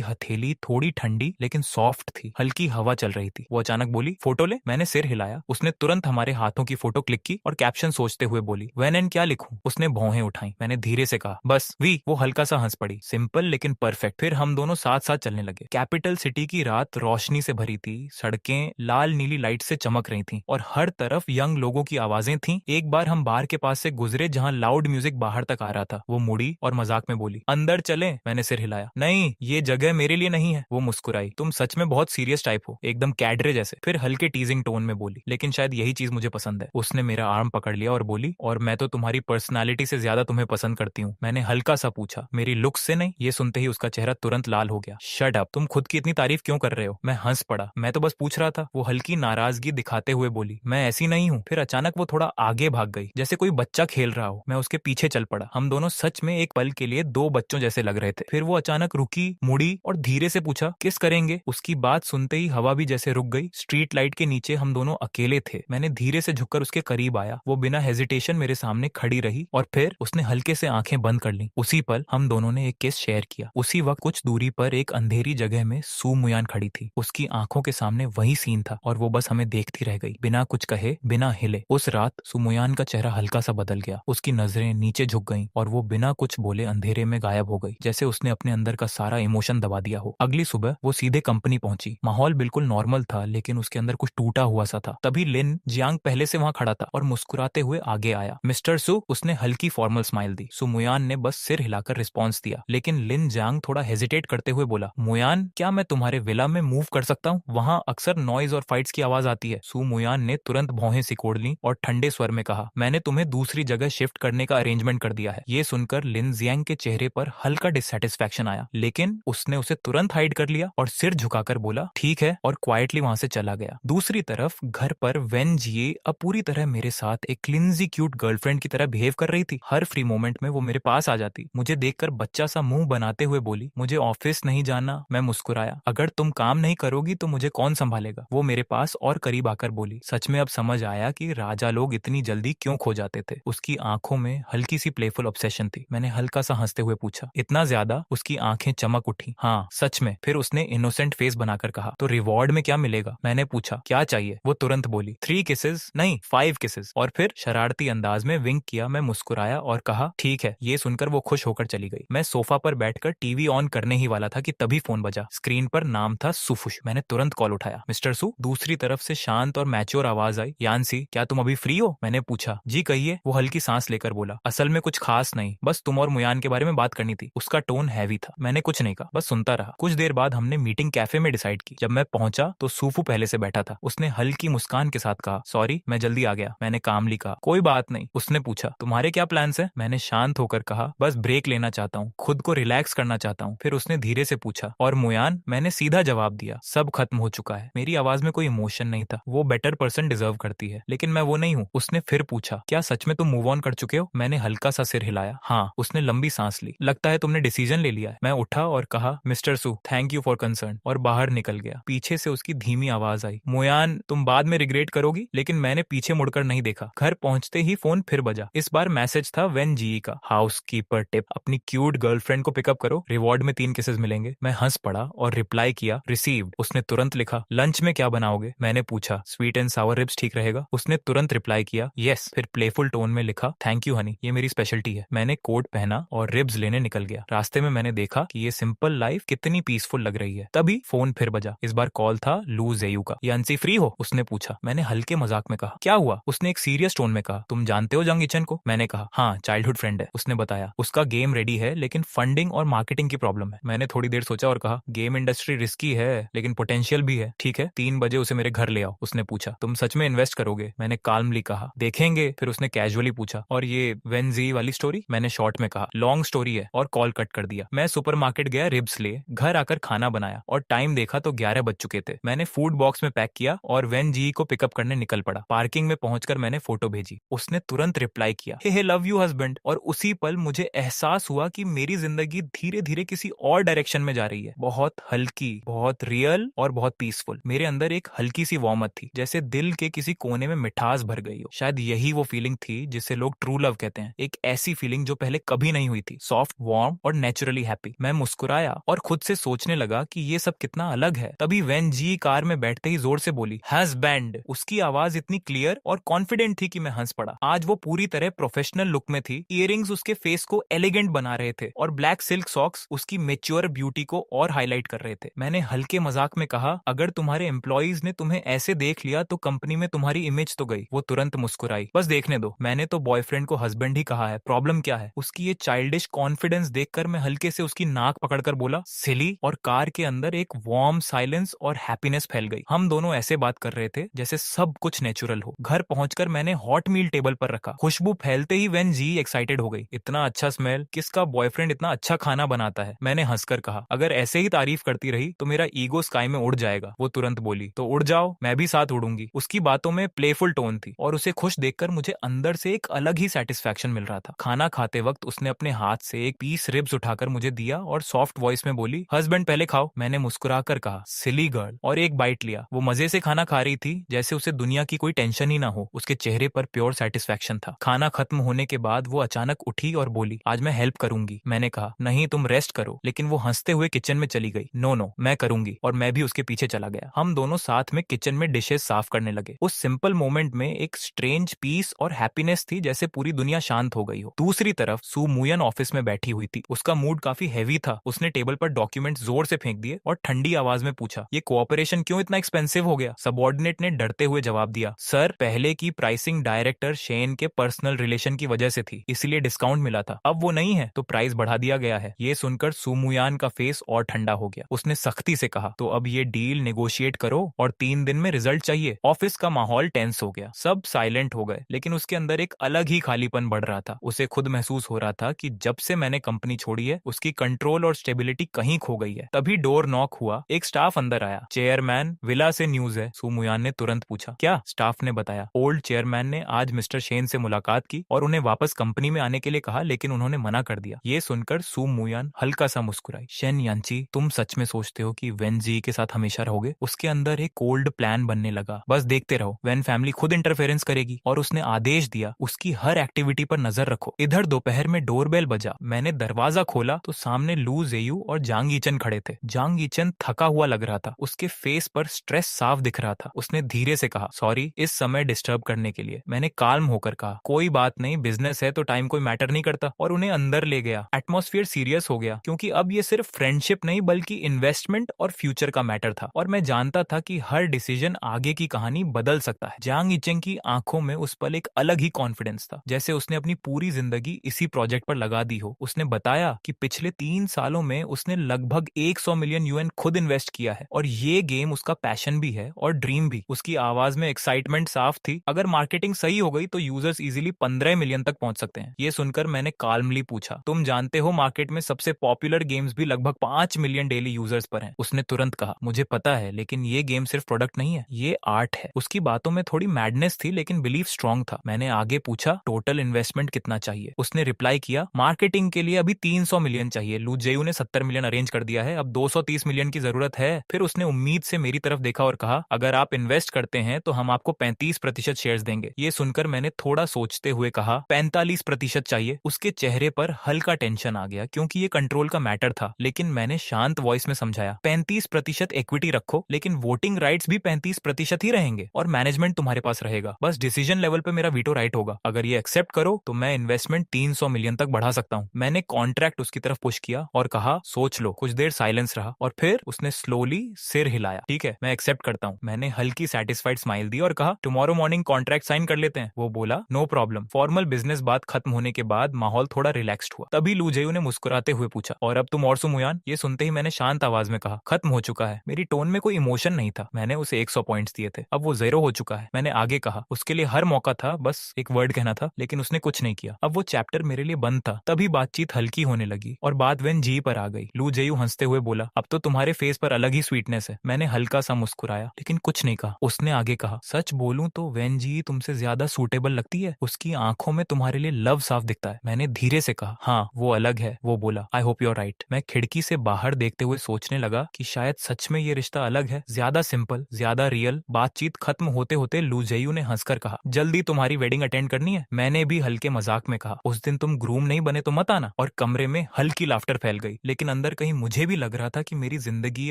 हथेली थोड़ी ठंडी लेकिन सॉफ्ट थी, हल्की हवा चल रही थी। वो अचानक बोली, फोटो ले। मैंने सिर हिलाया। उसने तुरंत हमारे हाथों की फोटो क्लिक की और कैप्शन सोचते हुए बोली, व्हेन एंड क्या लिखूं। उसने भौहें उठाई। मैंने धीरे से कहा, बस वी। वो हल्का सा हंस पड़ी। सिंपल लेकिन परफेक्ट। फिर हम दोनों साथ साथ चलने लगे। कैपिटल सिटी की रात रोशनी से भरी थी। सड़कें लाल नीली लाइट से चमक रही थीं और हर तरफ यंग लोगों की आवाजें थीं। एक बार हम बार के पास से गुजरे जहां लाउड म्यूजिक बाहर तक आ रहा था। वो मुड़ी और मजाक में बोली, अंदर चलें। मैंने सिर हिलाया, नहीं ये जगह मेरे लिए नहीं है। वो मुस्कुराई, तुम सच में बहुत सीरियस टाइप हो, एकदम कैडरे जैसे। फिर हल्के टीजिंग टोन में बोली, लेकिन शायद यही चीज मुझे पसंद है। उसने मेरा आर्म पकड़ लिया और बोली, और मैं तो तुम्हारी पर्सनालिटी से ज्यादा तुम्हें पसंद करती हूँ। मैंने हल्का सा पूछा, मेरी लुक्स से नहीं। ये सुनते ही उसका चेहरा तुरंत लाल हो गया। शट अप, तुम खुद की इतनी तारीफ क्यों कर रहे हो। मैं हंस पड़ा, मैं तो बस पूछ रहा था। वो हल्की नाराजगी दिखाते हुए बोली, मैं ऐसी नहीं हूँ। फिर अचानक वो थोड़ा आगे भाग गई, जैसे कोई बच्चा खेल रहा हो। मैं उसके पीछे चल पड़ा। हम दोनों सच में एक पल के लिए दो बच्चों जैसे लग रहे थे। फिर वो अचानक रुकी, मुड़ी और धीरे से पूछा, किस करेंगे। उसकी बात सुनते ही हवा भी जैसे रुक गई। स्ट्रीट लाइट के नीचे हम दोनों अकेले थे। मैंने धीरे से झुककर उसके करीब आया। वो बिना हेजिटेशन मेरे सामने खड़ी रही और फिर उसने हल्के से आंखें बंद कर ली। उसी पल हम दोनों ने एक किस शेयर किया। उसी वक्त कुछ दूरी पर एक अंधेरी जगह में सू मुयान खड़ी थी। उसकी आंखों के सामने वही सीन था और वो बस हमें देखती रह गई, बिना कुछ कहे, बिना हिले। उस रात सू मुयान का चेहरा हल्का सा बदल गया। उसकी नजरें नीचे झुक गईं और वो बिना कुछ बोले अंधेरे में गायब हो गई, जैसे उसने अपने अंदर का सारा इमोशन दबा दिया हो। अगली सुबह वो सीधे कंपनी पहुंची। माहौल बिल्कुल नॉर्मल था लेकिन उसके अंदर कुछ टूटा हुआ सा था। तभी लिन जियांग पहले से वहां खड़ा था और मुस्कुराते हुए आगे आया। मिस्टर सू। उसने हल्की फॉर्मल स्माइल दी। सू मुयान ने बस सिर हिलाकर रिस्पॉन्स दिया, लेकिन लिन जियांग थोड़ा हेजिटेट करते हुए बोला, मुयान क्या मैं तुम्हारे विला में मूव कर सकता हूँ। वहाँ अक्सर नॉइज और फाइट्स की आवाज आती है। सू मुयान ने तुरंत भौहें सिकोड़ ली और ठंडे स्वर में कहा, मैंने तुम्हें दूसरी जगह शिफ्ट करने का अरेंजमेंट कर दिया है। ये सुनकर लिन जियांग के चेहरे पर हल्का डिससेटिस्फैक्शन आया, लेकिन उसने उसे तुरंत हाइड कर लिया और सिर झुकाकर बोला, ठीक है, और क्वाइटली वहां से चला गया। दूसरी तरफ घर पर वेन जिए अब पूरी तरह मेरे साथ एक क्लिंजी क्यूट गर्लफ्रेंड की तरह बिहेव कर रही थी। हर फ्री मोमेंट में वो मेरे पास आ जाती। मुझे देखकर बच्चा सा मुंह बनाते हुए बोली, मुझे ऑफिस नहीं जाना। मैं मुस्कुराया, अगर तुम काम नहीं करोगी तो मुझे कौन संभालेगा। वो मेरे पास और करीब आकर बोली, सच में अब समझ आया कि राजा लोग इतनी जल्दी क्यों खो जाते थे। उसकी आंखों में हल्की सी प्लेफुल ऑब्सेशन थी। मैंने हल्का सा हंसते हुए पूछा, इतना ज्यादा। उसकी आंखें चमक उठी, हाँ सच में। फिर उसने इनोसेंट फेस बनाकर कहा, तो रिवॉर्ड में क्या मिलेगा। मैंने पूछा, क्या चाहिए। वो तुरंत बोली, 3 किसेस नहीं 5 किसेस। और फिर शरारती अंदाज में विंक किया। मैं मुस्कुराया और कहा, ठीक है। ये सुनकर वो खुश होकर चली गई। मैं सोफा पर बैठकर टीवी ऑन करने ही वाला था कि तभी फोन बजा। स्क्रीन पर नाम था सुफुश। मैंने तुरंत कॉल उठाया। मिस्टर सू। दूसरी तरफ से शांत और मैच्योर आवाज आई, यानसी क्या तुम अभी फ्री हो। मैंने पूछा, जी कहिए। वो हल्की सांस लेकर बोला, असल में कुछ खास नहीं, बस तुम और मुयान के बारे में बात करनी थी। उसका टोन हैवी था। मैंने कुछ नहीं कहा, बस सुनता रहा। कुछ देर बाद हमने मीटिंग कैफे में डिसाइड की। जब मैं पहुंचा तो सूफू पहले से बैठा था। उसने हल्की मुस्कान के साथ कहा, सॉरी मैं जल्दी आ गया। मैंने कामली कहा, कोई बात नहीं। उसने पूछा, तुम्हारे क्या प्लान्स हैं। मैंने शांत होकर कहा, बस ब्रेक लेना चाहता हूँ, खुद को रिलैक्स करना चाहता हूँ। फिर उसने धीरे से पूछा, और मुयान। मैंने सीधा जवाब दिया, सब खत्म हो चुका है। मेरी आवाज में कोई इमोशन नहीं था। वो बेटर पर्सन डिजर्व करती है, लेकिन मैं वो नहीं हूँ। उसने फिर पूछा, क्या सच में तुम मूव ऑन कर चुके हो। मैंने हल्का सा सिर हिलाया, हाँ। उसने लंबी सांस ली, लगता है तुमने डिसीजन ले लिया है। मैं उठा और कहा, mister Su thank you for concern, और बाहर निकल गया। पीछे से उसकी धीमी आवाज आई, मुयान तुम बाद में रिग्रेट करोगी। लेकिन मैंने पीछे मुड़कर नहीं देखा। घर पहुंचते ही फोन फिर बजा। इस बार मैसेज था वेन जी का, हाउसकीपर टिप, अपनी क्यूट गर्लफ्रेंड को पिकअप करो, रिवॉर्ड में 3 किसेस मिलेंगे। मैं हंस पड़ा और रिप्लाई किया, रिसीव्ड। उसने तुरंत लिखा, लंच में क्या बनाओगे। मैंने पूछा, स्वीट एंड सावर रिब्स ठीक रहेगा। उसने तुरंत रिप्लाई किया, यस। फिर प्लेफुल टोन में लिखा, थैंक यू हनी, ये मेरी स्पेशलिटी है। मैंने कोट पहना और रिब्स लेने निकल गया। रास्ते में मैंने देखा कि ये सिंपल लाइफ कितनी पीसफुल लग रही है। तभी फोन फिर बजा। इस बार कॉल था लू जेयू का। यानसी फ्री हो। उसने पूछा। मैंने हल्के मजाक में कहा, क्या हुआ। उसने एक सीरियस टोन में कहा, तुम जानते हो जंग इचन को। मैंने कहा, हाँ चाइल्डहुड फ्रेंड है। उसने बताया, उसका गेम रेडी है लेकिन फंडिंग और मार्केटिंग की प्रॉब्लम है। मैंने थोड़ी देर सोचा और कहा, गेम इंडस्ट्री रिस्की है लेकिन पोटेंशियल भी है। ठीक है 3 बजे उसे मेरे घर ले आओ। उसने पूछा, तुम सच में इन्वेस्ट करोगे। मैंने काल्मली कहा, देखेंगे। फिर उसने कैजुअली पूछा, और ये वेनजी वाली स्टोरी। मैंने शॉर्ट में कहा, लॉन्ग स्टोरी है, और कॉल कट कर दिया। मैं सुपरमार्केट गया रिब्स ले। घर आकर खाना बनाया और टाइम देखा तो 11 बज चुके थे। मैंने फूड बॉक्स में पैक किया और वेन जी को पिकअप करने निकल पड़ा। पार्किंग में पहुंचकर मैंने फोटो भेजी। उसने तुरंत रिप्लाई किया, हे लव यू हस्बैंड। और उसी पल मुझे एहसास हुआ कि मेरी जिंदगी धीरे धीरे किसी और डायरेक्शन में जा रही है। बहुत हल्की, बहुत रियल और बहुत पीसफुल। मेरे अंदर एक हल्की सी वार्मथ थी, जैसे दिल के किसी कोने में मिठास भर गई हो। शायद यही वो फीलिंग थी जिसे लोग ट्रू लव कहते हैं, एक ऐसी फीलिंग जो पहले कभी नहीं हुई थी, सॉफ्ट, वार्म और नेचुरली हैप्पी। मैं मुस्कुराया और खुद से सोचने लगा कि ये सब कितना अलग है। तभी वेन जी कार में बैठते ही जोर से बोली, हस्बैंड। उसकी आवाज इतनी क्लियर और कॉन्फिडेंट थी कि मैं हंस पड़ा। आज वो पूरी तरह प्रोफेशनल लुक में थी। इयररिंग्स उसके फेस को एलिगेंट बना रहे थे और ब्लैक सिल्क सॉक्स उसकी मेच्योर ब्यूटी को और हाईलाइट कर रहे थे। मैंने हल्के मजाक में कहा, अगर तुम्हारे एम्प्लॉइज ने तुम्हें ऐसे देख लिया तो कंपनी में तुम्हारी इमेज तो गई। वो तुरंत मुस्कुराई, बस देखने दो, मैंने तो बॉयफ्रेंड को हस्बैंड ही कहा है, प्रॉब्लम क्या है? उसकी ये चाइल्डिश कॉन्फिडेंस देखकर मैं हल्के से उसकी नाक पकड़कर बोला, सिली। और कार के अंदर एक वार्म साइलेंस और हैप्पीनेस फैल गई। हम दोनों ऐसे बात कर रहे थे जैसे सब कुछ नेचुरल हो। घर पहुंचकर मैंने हॉट मील टेबल पर रखा। खुशबू फैलते ही वेन जी एक्साइटेड हो गई। इतना अच्छा स्मेल, किसका बॉयफ्रेंड इतना अच्छा खाना बनाता है? मैंने हंसकर कहा, अगर ऐसे ही तारीफ करती रही तो मेरा ईगो स्काई में उड़ जाएगा। वो तुरंत बोली, तो उड़ जाओ, मैं भी साथ उड़ूंगी। उसकी बातों में प्लेफुल टोन थी और उसे खुश देखकर मुझे अंदर से एक अलग ही सेटिस्फैक्शन मिल रहा था। खाना खाते वक्त उसने अपने हाथ से एक पीस रिब्स उठाकर मुझे दिया और सॉफ्ट वॉइस में बोली, हस्बैंड पहले खाओ। मैंने मुस्कुराकर कहा, सिली गर्ल, और एक बाइट लिया। वो मजे से खाना खा रही थी जैसे उसे दुनिया की कोई टेंशन ही ना हो। उसके चेहरे पर प्योर सेटिस्फैक्शन था। खाना खत्म होने के बाद वो अचानक उठी और बोली, आज मैं हेल्प करूंगी। मैंने कहा, नहीं तुम रेस्ट करो। लेकिन वो हंसते हुए किचन में चली गई। नो नो, मैं करूंगी। और मैं भी उसके पीछे चला गया। हम दोनों साथ में किचन में डिशेस साफ करने लगे। उस सिंपल मोमेंट में एक स्ट्रेंज पीस और हैप्पीनेस थी, जैसे पूरी दुनिया शांत हो गई हो। दूसरी तरफ सू मुयन ऑफिस में बैठी हुई थी। उसका मूड काफी हैवी था। उसने टेबल पर डॉक्यूमेंट जोर से फेंक दिए और ठंडी आवाज में पूछा, ये कोऑपरेशन क्यों इतना एक्सपेंसिव हो गया? सबऑर्डिनेट ने डरते हुए जवाब दिया, सर पहले की प्राइसिंग डायरेक्टर शेन के पर्सनल रिलेशन की वजह से थी, इसलिए डिस्काउंट मिला था। अब वो नहीं है तो प्राइस बढ़ा दिया गया है। ये सुनकर सुमुयान का फेस और ठंडा हो गया। उसने सख्ती से कहा, तो अब ये डील नेगोशिएट करो और 3 दिन में रिजल्ट चाहिए। ऑफिस का माहौल टेंस हो गया। सब साइलेंट हो गए, लेकिन उसके अंदर एक अलग ही खालीपन बढ़ रहा था। उसे खुद महसूस हो रहा था कि जब से मैंने कंपनी छोड़ी है उसकी कंट्रोल और स्टेबिलिटी कहीं खो गई है। तभी डोर नॉक हुआ। एक स्टाफ अंदर आया। चेयरमैन, विला से न्यूज है। सुमुयान ने तुरंत पूछा, क्या? स्टाफ ने बताया। ओल्ड चेयरमैन ने आज मिस्टर शेन से मुलाकात की और उन्हें वापस कंपनी में आने के लिए कहा, लेकिन उन्होंने मना कर दिया। ये सुनकर सुमुयान हल्का सा मुस्कुराई। शेन यांची, तुम सच में सोचते हो कि वेन जी के साथ हमेशा रहोगे? उसके अंदर एक कोल्ड प्लान बनने लगा। बस देखते रहो, वेन फैमिली खुद इंटरफेरेंस करेगी। और उसने आदेश दिया, उसकी हर एक्टिविटी पर नजर रखो। इधर दोपहर में डोरबेल बजा। मैंने दरवाजा खोला तो सामने लू जेयू और जांग ईचन खड़े थे। जांग ईचन थका हुआ लग रहा था। उसके फेस पर स्ट्रेस साफ दिख रहा था। उसने धीरे से कहा, सॉरी इस समय डिस्टर्ब करने के लिए। मैंने काल्म होकर कहा, कोई बात नहीं, बिजनेस है तो टाइम कोई मैटर नहीं करता। और उन्हें अंदर ले गया। एटमॉस्फेयर सीरियस हो गया, क्योंकि अब ये सिर्फ फ्रेंडशिप नहीं बल्कि इन्वेस्टमेंट और फ्यूचर का मैटर था। और मैं जानता था कि हर डिसीजन आगे की कहानी बदल सकता है। जांग ईचन की आंखों में उस पल एक अलग ही कॉन्फिडेंस था, जैसे उसने अपनी पूरी जिंदगी इसी प्रोजेक्ट पर लगा दी हो। उसने बताया कि पिछले 3 सालों में उसने लगभग 100 मिलियन यूएन खुद इन्वेस्ट किया है और ये गेम उसका पैशन भी है और ड्रीम भी। उसकी आवाज में एक्साइटमेंट साफ थी। अगर मार्केटिंग सही हो गई तो यूजर्स इजीली 15 मिलियन तक पहुंच सकते हैं। ये सुनकर मैंने काल्मली पूछा, तुम जानते हो मार्केट में सबसे पॉपुलर गेम्स भी लगभग 5 मिलियन डेली यूजर्स पर हैं। उसने तुरंत कहा, मुझे पता है, लेकिन ये गेम सिर्फ प्रोडक्ट नहीं है, ये आर्ट है। उसकी बातों में थोड़ी मैडनेस थी, लेकिन बिलीफ स्ट्रांग था। मैंने आगे पूछा, टोटल इन्वेस्टमेंट कितना चाहिए? उसने रिप्लाई किया, मार्केटिंग के लिए अभी 300 मिलियन चाहिए। लू जेयू ने 70 मिलियन अरेंज कर दिया है, अब 230 मिलियन की जरूरत है। फिर उसने उम्मीद से मेरी तरफ देखा और कहा, अगर आप इन्वेस्ट करते हैं तो हम आपको 35% शेयर्स देंगे। ये सुनकर मैंने थोड़ा सोचते हुए कहा, 45% चाहिए। उसके चेहरे पर हल्का टेंशन आ गया, क्योंकि ये कंट्रोल का मैटर था। लेकिन मैंने शांत वॉइस में समझाया, 35% इक्विटी रखो, लेकिन वोटिंग राइट्स भी 35% ही रहेंगे और मैनेजमेंट तुम्हारे पास रहेगा। बस डिसीजन लेवल पे मेरा वीटो राइट होगा। अगर ये एक्सेप्ट करो तो मैं इन्वेस्टमेंट 300 मिलियन तक बढ़ा सकता हूँ। मैंने कॉन्ट्रैक्ट उसकी तरफ पुश किया और कहा, सोच लो। कुछ देर साइलेंस रहा और फिर उसने स्लोली सिर हिलाया। ठीक है, मैं एक्सेप्ट करता हूँ। मैंने हल्की सेटिस्फाइड स्माइल दी और कहा, टुमारो मॉर्निंग कॉन्ट्रैक्ट साइन कर लेते हैं। वो बोला, नो प्रॉब्लम। फॉर्मल बिजनेस बात खत्म होने के बाद माहौल थोड़ा रिलैक्स्ड हुआ। तभी लू जेयू ने मुस्कुराते हुए पूछा, और अब तुम और सुमुयान? ये सुनते ही मैंने शांत आवाज में कहा, खत्म हो चुका है। मेरी टोन में कोई इमोशन नहीं था। मैंने उसे 100 पॉइंट्स दिए थे, अब वो 0 हो चुका है। मैंने आगे कहा, उसके लिए हर मौका था, बस एक वर्ड कहना था, लेकिन उसने कुछ नहीं किया। अब वो चैप्टर मेरे लिए बंद था। तभी बातचीत हल्की होने लगी और बात वेन जी पर आ गई। लू जेयू हंसते हुए बोला, अब तो तुम्हारे फेस पर अलग ही स्वीटनेस है। मैंने हल्का सा मुस्कुराया, लेकिन कुछ नहीं कहा। उसने आगे कहा, सच बोलूं तो वेन जी तुमसे ज्यादा सूटेबल लगती है। उसकी आंखों में तुम्हारे लिए लव साफ दिखता है। मैंने धीरे से कहा, हाँ वो अलग है। वो बोला, I hope you are right. मैं खिड़की से बाहर देखते हुए सोचने लगा कि शायद सच में ये रिश्ता अलग है, ज्यादा सिंपल, ज्यादा रियल। बातचीत खत्म होते होते लू जेयू ने हंसकर कहा, जल्दी तुम्हारी वेडिंग अटेंड करनी है? मैंने भी हल्के मजाक में कहा, उस दिन तुम ग्रूम नहीं बने तो मत आना। और कमरे में हल्की लाफ्टर फैल गई, लेकिन अंदर कहीं मुझे भी लग रहा था कि मेरी जिंदगी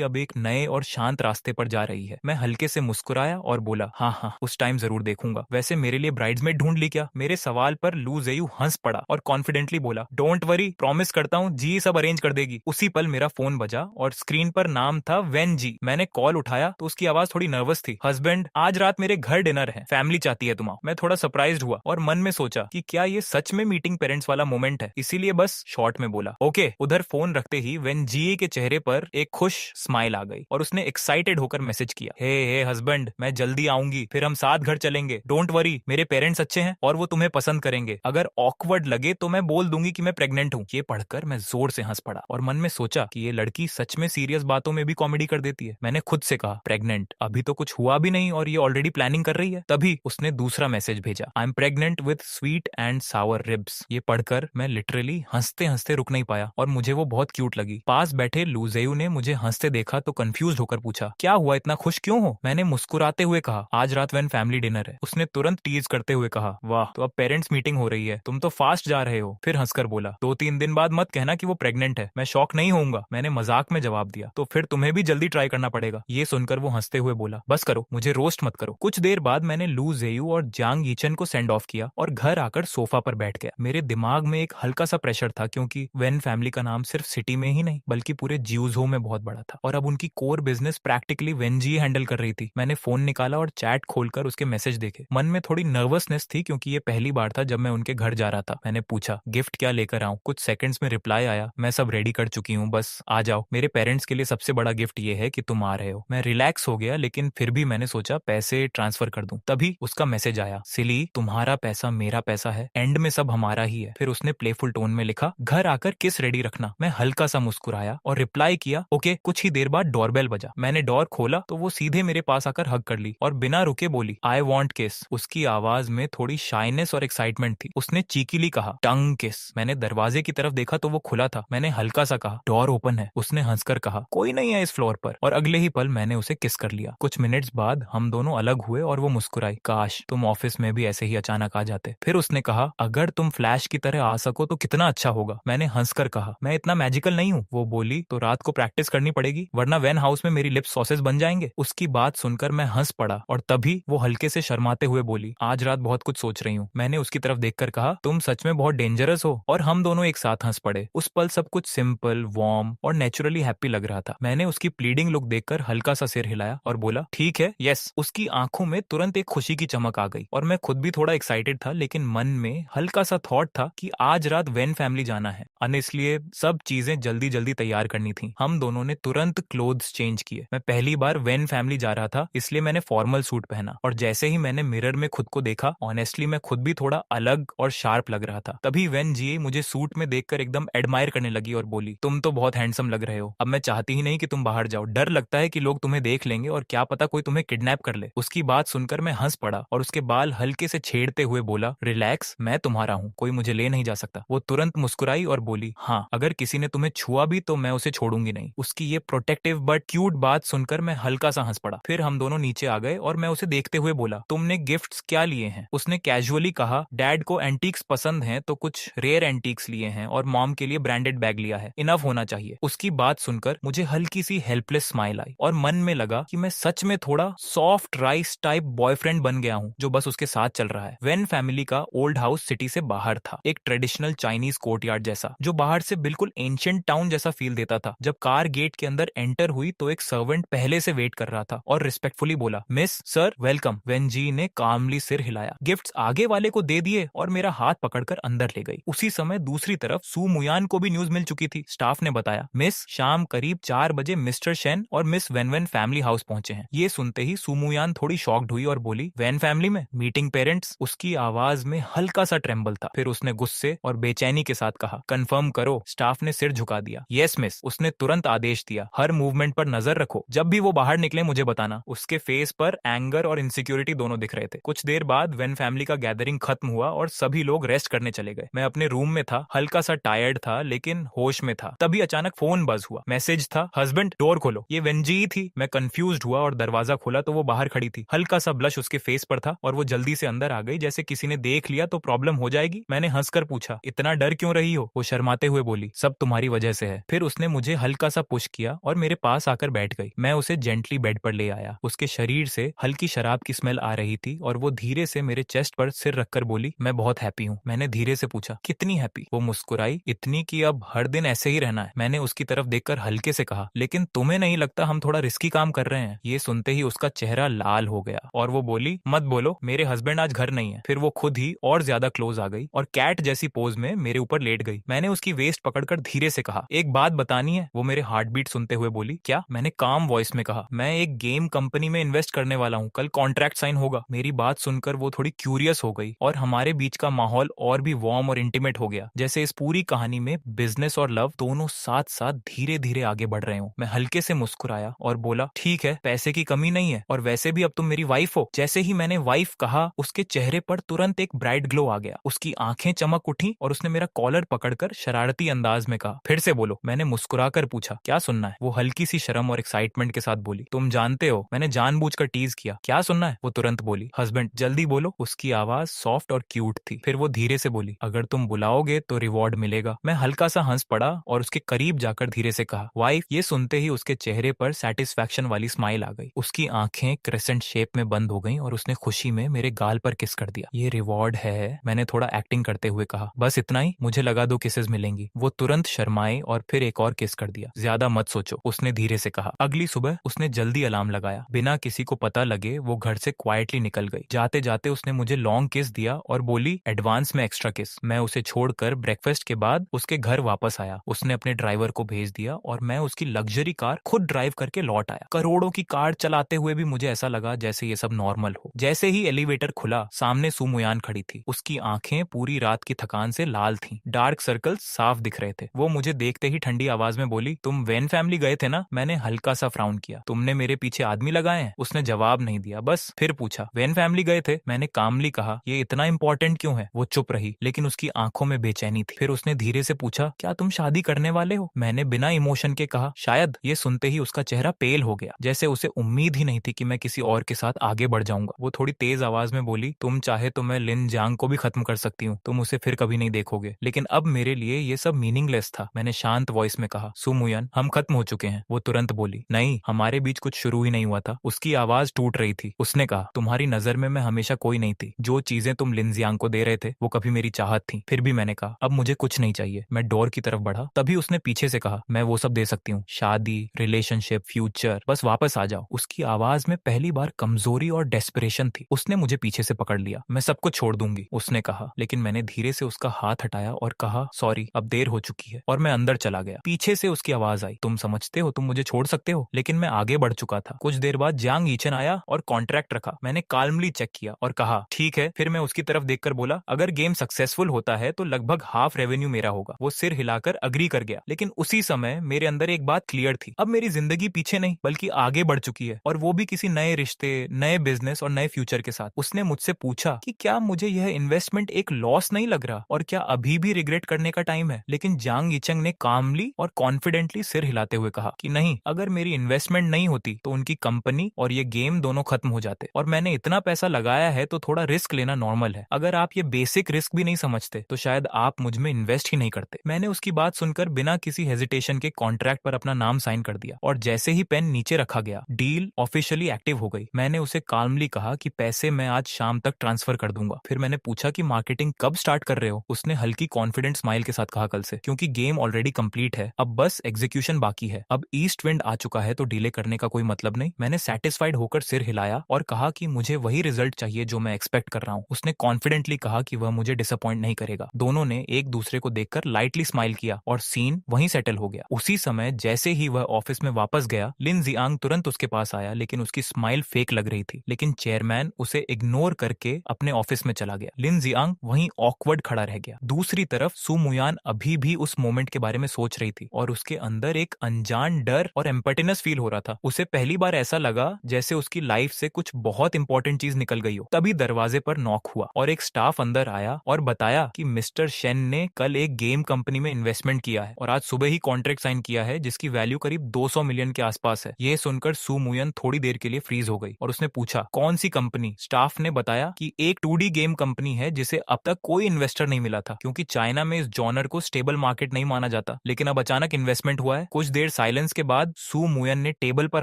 अब एक नए और शांत रास्ते पर जा रही है। मैं हल्के से मुस्कुराया और बोला, हाँ हाँ, उस टाइम जरूर देखूंगा। वैसे मेरे लिए ब्राइड्समेड ढूंढ ली क्या? मेरे सवाल पर लू जेयू हंस पड़ा और कॉन्फिडेंटली बोला, डोंट वरी, प्रॉमिस करता हूँ जी सब अरेंज कर देगी। उसी पल मेरा फोन बजा और स्क्रीन पर नाम था वेन जी। मैंने कॉल उठाया तो उसकी आवाज थोड़ी नर्वस थी। हस्बैंड, आज रात मेरे घर डिनर है, फैमिली चाहती है तुम्हारा। मैं थोड़ा सरप्राइज्ड हुआ और मन में सोचा कि क्या ये सच में मीटिंग पेरेंट्स वाला मोमेंट है, इसीलिए बस शॉर्ट में बोला ओके। उधर फोन रखते ही वेन जी के चेहरे पर एक खुश स्माइल आ गई और उसने एक्साइटेड होकर मैसेज किया, हे हस्बैंड, मैं जल्दी आऊंगी, फिर हम साथ घर चलेंगे। डोंट वरी, मेरे पेरेंट्स अच्छे हैं और वो तुम्हें पसंद करेंगे। अगर ऑकवर्ड लगे तो मैं बोल दूंगी कि मैं प्रेग्नेंट हूँ। ये पढ़कर मैं जोर से हंस पड़ा और मन में सोचा कि ये लड़की सच में सीरियस बातों में भी कॉमेडी कर देती है। मैंने खुद से कहा, प्रेग्नेंट? अभी तो कुछ हुआ भी नहीं और ये ऑलरेडी प्लानिंग कर रही है। तभी उसने दूसरा मैसेज भेजा, I am pregnant with sweet and Sawar ribs. ये पढ़कर मैं लिटरली हंसते हंसते रुक नहीं पाया और मुझे वो बहुत क्यूट लगी। पास बैठे लूजेयू ने मुझे हंसते देखा तो कंफ्यूज होकर पूछा, क्या हुआ, इतना खुश क्यों हो? मैंने मुस्कुराते हुए कहा, आज रात वेन फैमिली डिनर है। उसने तुरंत टीज करते हुए कहा, वाह, तो अब पेरेंट्स मीटिंग हो रही है, तुम तो फास्ट जा रहे हो। फिर हंसकर बोला, 2-3 दिन बाद मत कहना कि वो प्रेग्नेंट है, मैं शॉक नहीं होऊंगा। मैंने मजाक में जवाब दिया, तो फिर तुम्हें भी जल्दी ट्राई करना पड़ेगा। ये सुनकर वो हंसते हुए बोला, बस करो, मुझे रोस्ट मत करो। कुछ देर बाद मैंने लू जेयू और जांग यीचन को सेंड ऑफ किया और घर आकर सोफा पर बैठ गया। मेरे दिमाग में एक हल्का सा प्रेशर था, क्योंकि वेन फैमिली का नाम सिर्फ सिटी में ही नहीं बल्कि पूरे ज्यूजो में बहुत बड़ा था और अब उनकी core business practically Wen Ji handle कर रही थी। मैंने फोन निकाला और चैट खोलकर उसके मैसेज देखे। मन में थोड़ी नर्वसनेस थी क्योंकि ये पहली बार था जब मैं उनके घर जा रहा था। मैंने पूछा, गिफ्ट क्या लेकर आऊं? कुछ सेकंड्स में रिप्लाई आया, मैं सब रेडी कर चुकी हूँ, बस आ जाओ। मेरे पेरेंट्स के लिए सबसे बड़ा गिफ्ट ये है कि तुम आ रहे हो। मैं रिलैक्स हो गया, लेकिन फिर भी मैंने सोचा पैसे ट्रांसफर कर दूं। तभी उसका मैसेज आया, सिली, तुम्हारा पैसा मेरा पैसा है, एंड में सब हमारा ही है। फिर उसने प्लेफुल टोन में लिखा, घर आकर किस रेडी रखना। मैं हल्का सा मुस्कुराया और रिप्लाई किया, ओके। कुछ ही देर बाद डोरबेल बजा। मैंने डोर खोला तो वो सीधे मेरे पास आकर हग कर ली और बिना रुके बोली, आई वॉन्ट किस। उसकी आवाज में थोड़ी शाइनेस और एक्साइटमेंट थी। उसने चीकीली कहा, टंग किस। मैंने दरवाजे की तरफ देखा तो वो खुला था। मैंने हल्का सा कहा, डोर ओपन है। उसने हंसकर कहा, कोई नहीं है इस फ्लोर पर, और अगले ही पल मैंने उसे किस कर लिया। कुछ मिनट्स बाद हम दोनों अलग हुए और वो मुस्कुराई, काश तुम ऑफिस में भी ऐसे ही अचानक आ जाते। फिर उसने कहा, अगर तुम फ्लैश की तरह आ सको तो कितना अच्छा होगा। मैंने हंसकर कहा, मैं इतना मैजिकल नहीं हूँ। वो बोली, तो रात को प्रैक्टिस करनी पड़ेगी, वरना वेन हाउस में मेरी लिप्स सॉसेस बन जाएंगे। उसकी बात सुनकर मैं हंस पड़ा और तभी वो हल्के से शर्माते हुए बोली, आज रात बहुत कुछ सोच रही हूँ। मैंने उसकी तरफ देखकर कहा, तुम सच में बहुत डेंजरस हो। और हम दोनों एक साथ हंस पड़े। उस पल सब कुछ सिंपल, वार्म और नेचुरली हैप्पी लग रहा था। मैंने उसकी प्लीडिंग लुक देखकर हल्का सा सिर हिलाया और बोला, ठीक है, यस। उसकी आंखों में तुरंत एक खुशी की चमक आ गई और मैं खुद भी थोड़ा एक्साइटेड था, लेकिन मन में हल्का सा थॉट था कि आज रात वेन फैमिली जाना है। इसलिए सब चीजें जल्दी जल्दी तैयार करनी थी। हम दोनों ने तुरंत क्लोथ्स चेंज किए। मैं पहली बार वेन फैमिली जा रहा था, इसलिए मैंने फॉर्मल सूट पहना और जैसे ही मैंने मिरर में खुद को देखा, ऑनेस्टली मैं खुद भी थोड़ा अलग और शार्प लग रहा था। तभी वेन जी मुझे सूट में देखकर एकदम एडमायर करने लगी और बोली, तुम तो बहुत हैंडसम लग रहे हो। अब मैं चाहती ही नहीं कि तुम बाहर जाओ, डर लगता है कि लोग तुम्हें देख लेंगे और क्या पता कोई तुम्हें किडनैप कर ले। उसकी बात सुनकर मैं हंस पड़ा और उसके बाल हल्के से छेड़ते हुए बोला, रिलैक्स, मैं तुम्हारा हूँ, कोई मुझे ले नहीं जा सकता। वो तुरंत मुस्कुराई और बोली, हाँ, अगर किसी ने तुम्हें छुआ भी तो मैं उसे छोड़ूंगी नहीं। उसकी ये प्रोटेक्टिव बट क्यूट बात सुनकर मैं हल्का सा हंस पड़ा। फिर हम दोनों नीचे आ गए और मैं उसे देखते हुए बोला, तुमने गिफ्ट्स क्या लिए हैं? उसने कैजुअली कहा, डैड को एंटीक्स पसंद हैं तो कुछ रेयर एंटीक्स लिए हैं और मॉम के लिए ब्रांडेड बैग लिया है, इनफ होना चाहिए। उसकी बात सुनकर मुझे हल्की सी हेल्पलेस स्माइल आई और मन में लगा कि मैं सच में थोड़ा सॉफ्ट राइस टाइप बॉयफ्रेंड बन गया हूँ जो बस उसके साथ चल रहा है। वेन फैमिली का ओल्ड हाउस सिटी से बाहर था, एक ट्रेडिशनल चाइनीज कोर्टयार्ड जैसा, जो बाहर से बिल्कुल एंशिएंट टाउन जैसा फील देता था। जब कार गेट के अंदर एंटर हुई तो एक सर्वेंट पहले से वेट कर रहा था और रिस्पेक्टफुली बोला, मिस, सर, वेलकम। वेन जी ने कामली सिर हिलाया, गिफ्ट्स आगे वाले को दे दिए और मेरा हाथ पकड़कर अंदर ले गई। उसी समय दूसरी तरफ सू मुयान को भी न्यूज मिल चुकी थी। स्टाफ ने बताया, मिस, शाम करीब 4 बजे मिस्टर शेन और miss when when family house पहुंचे हैं। ये सुनते ही सू मुयान थोड़ी शॉक्ड हुई और बोली, वेन फैमिली में मीटिंग पेरेंट्स? उसकी आवाज में हल्का सा ट्रेम्बल था। फिर उसने गुस्से और बेचैनी के साथ कहा, कंफर्म करो। स्टाफ ने सिर झुका दिया। Yes miss. उसने तुरंत आदेश दिया, हर मूवमेंट पर नजर रखो, जब भी वो बाहर निकले मुझे बताना। उसके फेस पर एंगर और इनसिक्योरिटी दोनों दिख रहे थे। कुछ देर बाद वेन फैमिली का गैदरिंग खत्म हुआ और सभी लोग रेस्ट करने चले गए। मैं अपने रूम में था, हल्का सा टायर्ड था लेकिन होश में था। तभी अचानक फोन बज हुआ। मैसेज था, हस्बैंड डोर खोलो। ये वेंजी थी। मैं कंफ्यूज्ड हुआ और दरवाजा खोला तो वो बाहर खड़ी थी। हल्का सा ब्लश उसके फेस पर था और वो जल्दी से अंदर आ गई, मुस्कुराई जैसे किसी ने देख लिया तो प्रॉब्लम हो जाएगी। मैंने हंसकर पूछा, इतना डर क्यों रही हो? वो शर्माते हुए बोली, सब तुम्हारी वजह से है। फिर उसने मुझे हल्का सा पुश किया और मेरे पास आकर बैठ गई। मैं उसे जेंटली बेड पर ले आया। उसके शरीर से हल्की शराब की स्मेल आ रही थी और वो धीरे से मेरे चेस्ट पर सिर रखकर बोली, मैं बहुत हैप्पी हूँ। मैंने धीरे से पूछा, कितनी हैप्पी? वो मुस्कुराई, इतनी कि अब हर दिन ऐसे ही रहना है। मैंने उसकी तरफ देखकर हल्के से कहा, लेकिन तुम्हें नहीं लगता हम थोड़ा रिस्की काम कर रहे हैं? ये सुनते ही उसका चेहरा लाल हो गया और वो बोली, मत बोलो, मेरे हस्बैंड आज घर नहीं है। फिर वो खुद ही और ज्यादा क्लोज आ गई और कैट जैसी पोज में मेरे ऊपर लेट गई। मैंने उसकी वेस्ट पकड़कर धीरे से कहा, एक बात बतानी है। वो मेरे हार्ट बीट सुनते हुए बोली, क्या? मैंने काम वॉइस में कहा, मैं एक गेम कंपनी में इन्वेस्ट करने वाला हूँ, कल कॉन्ट्रैक्ट साइन होगा। मेरी बात सुनकर वो थोड़ी क्यूरियस हो गई और हमारे बीच का माहौल और भी वार्म और इंटीमेट हो गया, जैसे इस पूरी कहानी में बिजनेस और लव दोनों साथ साथ धीरे धीरे आगे बढ़ रहे हो। मैं हल्के से मुस्कुराया और बोला, ठीक है, पैसे की कमी नहीं है और वैसे भी अब तुम मेरी वाइफ हो। जैसे ही मैंने वाइफ कहा, उसके चेहरे पर तुरंत एक ब्राइट ग्लो आ गया। उसकी आंखें चमक उठी और उसने मेरा कॉलर पकड़कर शरारती अंदाज में कहा, फिर से बोलो। मैंने मुस्कुराकर पूछा, क्या सुनना है? वो हल्की सी शर्म और एक्साइटमेंट के साथ बोली, तुम जानते हो, मैंने जानबूझकर टीज किया। क्या सुनना है? वो तुरंत बोली, हस्बैंड, जल्दी बोलो। उसकी आवाज सॉफ्ट और क्यूट थी। फिर वो धीरे से बोली, अगर तुम बुलाओगे तो रिवॉर्ड मिलेगा। मैं हल्का सा हंस पड़ा और उसके करीब जाकर धीरे से कहा, वाइफ। ये सुनते ही उसके चेहरे पर सेटिस्फैक्शन वाली स्माइल आ गई। उसकी आंखें क्रेसेंट शेप में बंद हो गईं और उसने खुशी में मेरे गाल पर किस कर दिया। ये रिवॉर्ड है, मैंने थोड़ा एक्टिंग करते हुए कहा। बस इतना ही? मुझे लगा 2 किसेस मिलेंगी। वो तुरंत शर्माए और फिर एक और किस कर दिया। ज्यादा मत सोचो, उसने धीरे से कहा। अगली सुबह उसने जल्दी अलार्म लगाया। बिना किसी को पता लगे वो घर से क्वाइटली निकल गई। जाते जाते उसने मुझे लॉन्ग किस दिया और बोली, एडवांस में एक्स्ट्रा किस। मैं उसे छोड़कर ब्रेकफास्ट के बाद उसके घर वापस आया। उसने अपने ड्राइवर को भेज दिया और मैं उसकी लग्जरी कार खुद ड्राइव करके लौट आया। करोड़ों की कार चलाते हुए भी मुझे ऐसा लगा जैसे ये सब नॉर्मल हो। जैसे ही एलिवेटर खुला, सामने सू मुयान खड़ी थी। उसकी आंखें पूरी रात की थकान से लाल थीं। डार्क सर्कल्स साफ दिख रहे थे। वो मुझे देखते ही ठंडी आवाज में बोली, तुम वैन फैमिली गए थे ना? मैंने हल्का सा फ्राउन किया। तुमने मेरे पीछे आदमी लगाए हैं? उसने जवाब नहीं दिया, बस फिर पूछा, वैन फैमिली गए थे? मैंने कामली कहा, ये इतना इंपॉर्टेंट क्यों है? वो चुप रही, लेकिन उसकी आंखों में बेचैनी थी। फिर उसने धीरे से पूछा, क्या तुम शादी करने वाले हो? मैंने बिना इमोशन के कहा, शायद। ये सुनते ही उसका चेहरा पेल हो गया, जैसे उसे उम्मीद ही नहीं थी कि मैं किसी और के साथ आगे बढ़ जाऊंगा। वो थोड़ी तेज आवाज में बोली, तुम चाहे तो मैं लिन जांग को भी खत्म कर सकती हूँ, तुम उसे फिर कभी नहीं देखोगे, लेकिन अब मेरे लिए ये सब मीनिंगलेस था। मैंने शांत वॉइस में कहा, सू मुयान, हम खत्म हो चुके हैं। वो तुरंत बोली, नहीं, हमारे बीच कुछ शुरू ही नहीं हुआ था। उसकी आवाज टूट रही थी। उसने कहा, तुम्हारी नजर में मैं हमेशा कोई नहीं थी। जो चीजें तुम लिनजियांग को दे रहे थे वो कभी मेरी चाहत थी। फिर भी मैंने कहा, अब मुझे कुछ नहीं चाहिए। मैं डोर की तरफ बढ़ा, तभी उसने पीछे से कहा, मैं वो सब दे सकती हूँ, शादी, रिलेशनशिप, फ्यूचर, बस वापस आ जाओ। उसकी आवाज में पहली बार कमजोरी और डेस्परेशन थी। उसने मुझे पीछे से पकड़ लिया। मैं सब कुछ छोड़ दूंगी, उसने कहा, लेकिन मैंने धीरे से उसका हाथ हटाया और कहा, सॉरी, अब देर हो चुकी है। और मैं अंदर चला गया। पीछे से उसकी आवाज आई, तुम समझते हो तुम मुझे छोड़ सकते हो? लेकिन मैं आगे बढ़ चुका था। कुछ देर बाद जांग यीचन आया और कॉन्ट्रैक्ट रखा। मैंने काल्मली चेक किया और कहा, ठीक है। फिर मैं उसकी तरफ देखकर बोला, अगर गेम सक्सेसफुल होता है तो लगभग हाफ रेवेन्यू मेरा होगा। वो सिर हिलाकर अग्री कर गया, लेकिन उसी समय मेरे अंदर एक बात क्लियर थी। अब मेरी जिंदगी पीछे नहीं बल्कि आगे बढ़ चुकी है, और वो भी किसी नए रिश्ते, नए बिजनेस और नए फ्यूचर के साथ। उसने मुझसे पूछा कि क्या मुझे यह इन्वेस्टमेंट एक लॉस नहीं लग रहा और क्या अभी भी रिग्रेट करने का टाइम है? लेकिन जांग यीचन ने कामली और कॉन्फिडेंटली सिर हिलाते हुए कहा कि नहीं, अगर मेरी इन्वेस्टमेंट नहीं होती तो उनकी कंपनी और ये गेम दोनों खत्म हो जाते, और मैंने इतना पैसा लगाया है तो थोड़ा रिस्क लेना नॉर्मल है। अगर आप ये बेसिक रिस्क भी नहीं समझते तो शायद आप मुझ में इन्वेस्ट ही नहीं करते। मैंने उसकी बात सुनकर बिना किसी हेजिटेशन के कॉन्ट्रैक्ट पर अपना नाम साइन कर दिया, और जैसे ही पेन नीचे रखा गया, डील ऑफिशियली एक्टिव हो गई। मैंने उसे काल्मली कहा कि पैसे मैं आज शाम तक ट्रांसफर कर दूंगा। फिर मैंने पूछा कि मार्केटिंग कब स्टार्ट कर रहे हो? उसने हल्की कॉन्फिडेंट स्माइल के साथ कहा, कल से, क्योंकि गेम ऑलरेडी कंप्लीट है, अब बस एग्जीक्यूशन बाकी है। अब ईस्ट विंड आ चुका है तो डिले करने का कोई मतलब नहीं। मैंने सेटिस्फाइड होकर सिर हिलाया और कहा कि मुझे वही रिजल्ट चाहिए जो मैं एक्सपेक्ट कर रहा हूँ। उसने कॉन्फिडेंटली कहा कि वह मुझे डिसअपॉइंट नहीं करेगा। दोनों ने एक दूसरे को देखकर लाइटली स्माइल किया और सीन वहीं सेटल हो गया। उसी समय जैसे ही वह ऑफिस में वापस गया, लिन जियांग तुरंत उसके पास आया, लेकिन उसकी स्माइल फेक लग रही थी। लेकिन चेयरमैन उसे इग्नोर करके अपने ऑफिस में चला गया। लिन जियांग वहीं ऑकवर्ड खड़ा रह गया। दूसरी तरफ सू मुयान अभी भी उस मोमेंट के बारे में सोच रही थी और उसके अंदर एक अनजान डर और एम्पटीनेस फील हो रहा था। उसे पहली बार ऐसा लगा जैसे उसकी लाइफ से कुछ बहुत इंपॉर्टेंट चीज निकल गई हो। तभी दरवाजे पर नॉक हुआ और एक स्टाफ अंदर आया और बताया कि मिस्टर शेन ने कल एक गेम कंपनी में इन्वेस्टमेंट किया है और आज सुबह ही कॉन्ट्रैक्ट साइन किया है जिसकी वैल्यू करीब 200 मिलियन के आसपास है। यह सुनकर सू मुयन थोड़ी देर के लिए फ्रीज हो गई और उसने पूछा, कौन सी कंपनी? स्टाफ ने बताया कि कि एक 2D गेम कंपनी है जिसे अब तक कोई इन्वेस्टर नहीं मिला था, क्योंकि चाइना में इस जॉनर को स्टेबल मार्केट नहीं माना जाता। लेकिन अब अचानक इन्वेस्टमेंट हुआ है। कुछ देर साइलेंस के बाद सू मुयन ने टेबल पर